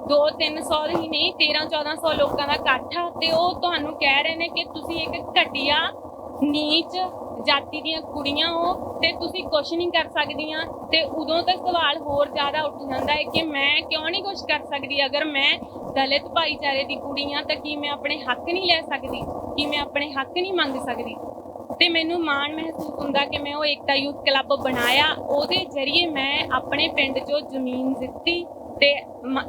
200-300 ਹੀ ਨਹੀਂ 1300-1400 ਲੋਕਾਂ ਦਾ ਇਕੱਠ ਆ ਤੇ ਉਹ ਤੁਹਾਨੂੰ ਕਹਿ ਰਹੇ ਨੇ ਕਿ ਤੁਸੀਂ ਇੱਕ ਘਟੀਆ ਨੀਚ ਜਾਤੀ ਦੀਆਂ ਕੁੜੀਆਂ ਹੋ ਤੇ ਤੁਸੀਂ ਕੁਛ ਨਹੀਂ ਕਰ ਸਕਦੀਆਂ। ਤੇ ਉਦੋਂ ਤੱਕ ਸਵਾਲ ਹੋਰ ਜ਼ਿਆਦਾ ਉੱਠ ਜਾਂਦਾ ਹੈ ਕਿ ਮੈਂ ਕਿਉਂ ਨਹੀਂ ਕੁਛ ਕਰ ਸਕਦੀ? ਅਗਰ ਮੈਂ ਦਲਿਤ ਭਾਈਚਾਰੇ ਦੀ ਕੁੜੀ ਹਾਂ ਤਾਂ ਕੀ ਮੈਂ ਆਪਣੇ ਹੱਕ ਨਹੀਂ ਲੈ ਸਕਦੀ? ਕੀ ਮੈਂ ਆਪਣੇ ਹੱਕ ਨਹੀਂ ਮੰਗ ਸਕਦੀ? ਤੇ ਮੈਨੂੰ ਮਾਣ ਮਹਿਸੂਸ ਹੁੰਦਾ ਕਿ ਮੈਂ ਉਹ ਏਕਤਾ ਯੂਥ ਕਲੱਬ ਬਣਾਇਆ, ਉਹਦੇ ਜ਼ਰੀਏ ਮੈਂ ਆਪਣੇ ਪਿੰਡ 'ਚੋਂ ਜ਼ਮੀਨ ਜਿੱਤੀ ਤੇ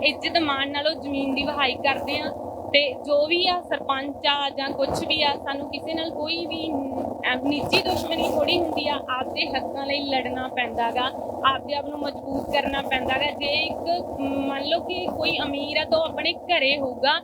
ਇੱਜ਼ਤ ਮਾਣ ਨਾਲ ਉਹ ਜ਼ਮੀਨ ਦੀ ਵਹਾਈ ਕਰਦੇ ਆ। ਤੇ ਜੋ ਵੀ ਆ ਸਰਪੰਚ ਆ ਜਾਂ ਕੁਛ ਵੀ ਆ, ਸਾਨੂੰ ਕਿਸੇ ਨਾਲ ਕੋਈ ਵੀ ਨਿੱਜੀ ਦੁਸ਼ਮਣੀ ਥੋੜੀ ਹੁੰਦੀ ਆ, ਆਪਦੇ ਹੱਕਾਂ ਲਈ ਲੜਨਾ ਪੈਂਦਾ ਗਾ, ਆਪਦੇ ਆਪ ਨੂੰ ਮਜ਼ਬੂਤ ਕਰਨਾ ਪੈਂਦਾ ਗਾ। ਜੇ ਇੱਕ ਮੰਨ ਲਓ ਕਿ ਕੋਈ ਅਮੀਰ ਆ ਤਾਂ ਉਹ ਆਪਣੇ ਘਰੇ ਹੋਊਗਾ,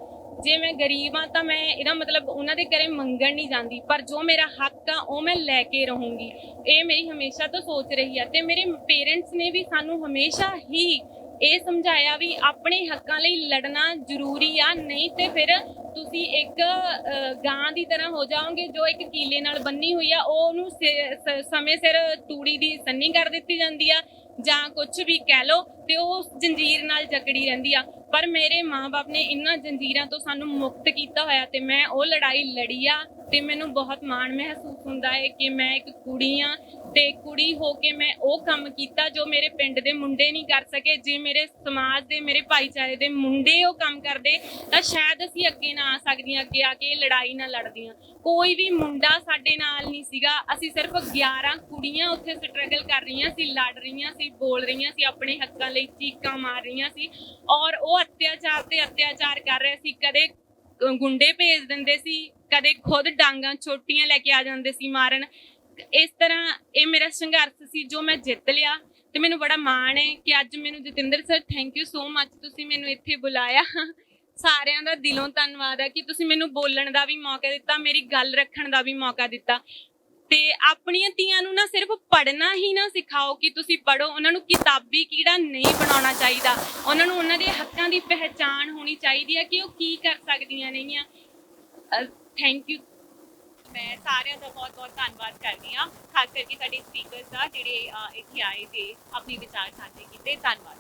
ਜੇ ਮੈਂ ਗਰੀਬ ਆ ਤਾਂ ਮੈਂ ਇਹਦਾ ਮਤਲਬ ਉਹਨਾਂ ਦੇ ਘਰੇ ਮੰਗਣ ਨਹੀਂ ਜਾਂਦੀ, ਪਰ ਜੋ ਮੇਰਾ ਹੱਕ ਆ ਉਹ ਮੈਂ ਲੈ ਕੇ ਰਹੂੰਗੀ। ਇਹ ਮੇਰੀ ਹਮੇਸ਼ਾ ਤੋਂ ਸੋਚ ਰਹੀ ਆ ਤੇ ਮੇਰੇ ਪੇਰੈਂਟਸ ਨੇ ਵੀ ਸਾਨੂੰ ਹਮੇਸ਼ਾ ਹੀ ਇਹ ਸਮਝਾਇਆ ਵੀ ਆਪਣੇ ਹੱਕਾਂ ਲਈ ਲੜਨਾ ਜ਼ਰੂਰੀ ਆ, ਨਹੀਂ ਤੇ ਫਿਰ ਤੁਸੀਂ ਇੱਕ ਗਾਂ ਦੀ ਤਰ੍ਹਾਂ ਹੋ ਜਾਓਗੇ ਜੋ ਇੱਕ ਕੀਲੇ ਨਾਲ ਬੰਨੀ ਹੋਈ ਆ, ਉਹਨੂੰ ਸਮੇਂ ਸਿਰ ਤੂੜੀ ਦੀ ਸੰਨੀ ਕਰ ਦਿੱਤੀ ਜਾਂਦੀ ਆ ਜਾਂ ਕੁਝ ਵੀ ਕਹਿ ਲਓ ਤੇ ਉਹ ਜੰਜੀਰ ਨਾਲ ਜਕੜੀ ਰਹਿੰਦੀ ਆ। ਪਰ ਮੇਰੇ ਮਾਂ-ਬਾਪ ਨੇ ਇਹਨਾਂ ਜੰਜੀਰਾਂ ਤੋਂ ਸਾਨੂੰ ਮੁਕਤ ਕੀਤਾ ਹੋਇਆ ਤੇ ਮੈਂ ਉਹ ਲੜਾਈ ਲੜੀ ਆ ਤੇ ਮੈਨੂੰ ਬਹੁਤ ਮਾਣ ਮਹਿਸੂਸ ਹੁੰਦਾ ਹੈ ਕਿ ਮੈਂ ਇੱਕ ਕੁੜੀ ਆ ਤੇ ਕੁੜੀ ਹੋ ਕੇ ਮੈਂ ਉਹ ਕੰਮ ਕੀਤਾ ਜੋ ਮੇਰੇ ਪਿੰਡ ਦੇ ਮੁੰਡੇ ਨਹੀਂ ਕਰ ਸਕੇ। ਜੇ ਮੇਰੇ ਸਮਾਜ ਦੇ, ਮੇਰੇ ਭਾਈਚਾਰੇ ਦੇ ਮੁੰਡੇ ਉਹ ਕੰਮ ਕਰਦੇ ਤਾਂ ਸ਼ਾਇਦ ਅਸੀਂ ਅੱਗੇ ਨਾ ਆ ਸਕਦੀਆਂ, ਅੱਗੇ ਆ ਕੇ ਲੜਾਈ ਨਾ ਲੜਦੀਆਂ। ਕੋਈ ਵੀ ਮੁੰਡਾ ਸਾਡੇ ਨਾਲ ਨਹੀਂ ਸੀਗਾ, ਅਸੀਂ ਸਿਰਫ 11 ਕੁੜੀਆਂ ਉੱਥੇ ਸਟਰਗਲ ਕਰ ਰਹੀਆਂ ਸੀ, ਲੜ ਰਹੀਆਂ ਸੀ, ਬੋਲ ਰਹੀਆਂ ਸੀ, ਆਪਣੇ ਹੱਕਾਂ ਲਈ ਚੀਕਾਂ ਮਾਰ ਰਹੀਆਂ ਸੀ ਔਰ ਉਹ ਅਤਿਆਚਾਰ ਤੇ ਅਤਿਆਚਾਰ ਕਰ ਰਹੇ ਸੀ। ਕਦੇ ਗੁੰਡੇ ਭੇਜ ਦਿੰਦੇ ਸੀ, ਕਦੇ ਖੁਦ ਡਾਂਗਾਂ ਛੋਟੀਆਂ ਲੈ ਕੇ ਆ ਜਾਂਦੇ ਸੀ ਮਾਰਨ। ਇਸ ਤਰ੍ਹਾਂ ਇਹ ਮੇਰਾ ਸੰਘਰਸ਼ ਸੀ ਜੋ ਮੈਂ ਜਿੱਤ ਲਿਆ ਤੇ ਮੈਨੂੰ ਬੜਾ ਮਾਣ ਹੈ ਕਿ ਅੱਜ ਮੈਨੂੰ Jatinder sir thank you so much, ਤੁਸੀਂ ਮੈਨੂੰ ਇੱਥੇ ਬੁਲਾਇਆ। ਸਾਰਿਆਂ ਦਾ ਦਿਲੋਂ ਧੰਨਵਾਦ ਹੈ ਕਿ ਤੁਸੀਂ ਮੈਨੂੰ ਬੋਲਣ ਦਾ ਵੀ ਮੌਕਾ ਦਿੱਤਾ, ਮੇਰੀ ਗੱਲ ਰੱਖਣ ਦਾ ਵੀ ਮੌਕਾ ਦਿੱਤਾ। ਤੇ ਆਪਣੀਆਂ ਧੀਆਂ ਨੂੰ ਨਾ ਸਿਰਫ ਪੜ੍ਹਨਾ ਹੀ ਨਾ ਸਿਖਾਓ ਕਿ ਤੁਸੀਂ ਪੜ੍ਹੋ, ਉਹਨਾਂ ਨੂੰ ਕਿਤਾਬੀ ਕੀੜਾ ਨਹੀਂ ਬਣਾਉਣਾ ਚਾਹੀਦਾ, ਉਹਨਾਂ ਨੂੰ ਉਹਨਾਂ ਦੇ ਹੱਕਾਂ ਦੀ ਪਹਿਚਾਣ ਹੋਣੀ ਚਾਹੀਦੀ ਹੈ ਕਿ ਉਹ ਕੀ ਕਰ ਸਕਦੀਆਂ ਨੇਗੀਆਂ। Thank you. ਮੈਂ ਸਾਰਿਆਂ ਦਾ ਬਹੁਤ ਬਹੁਤ ਧੰਨਵਾਦ ਕਰਦੀ ਹਾਂ, ਖਾਸ ਕਰਕੇ ਸਾਡੇ ਸਪੀਕਰਸ ਦਾ ਜਿਹੜੇ ਇੱਥੇ ਆਏ ਤੇ ਆਪਣੇ ਵਿਚਾਰ ਸਾਂਝੇ ਕੀਤੇ। ਧੰਨਵਾਦ।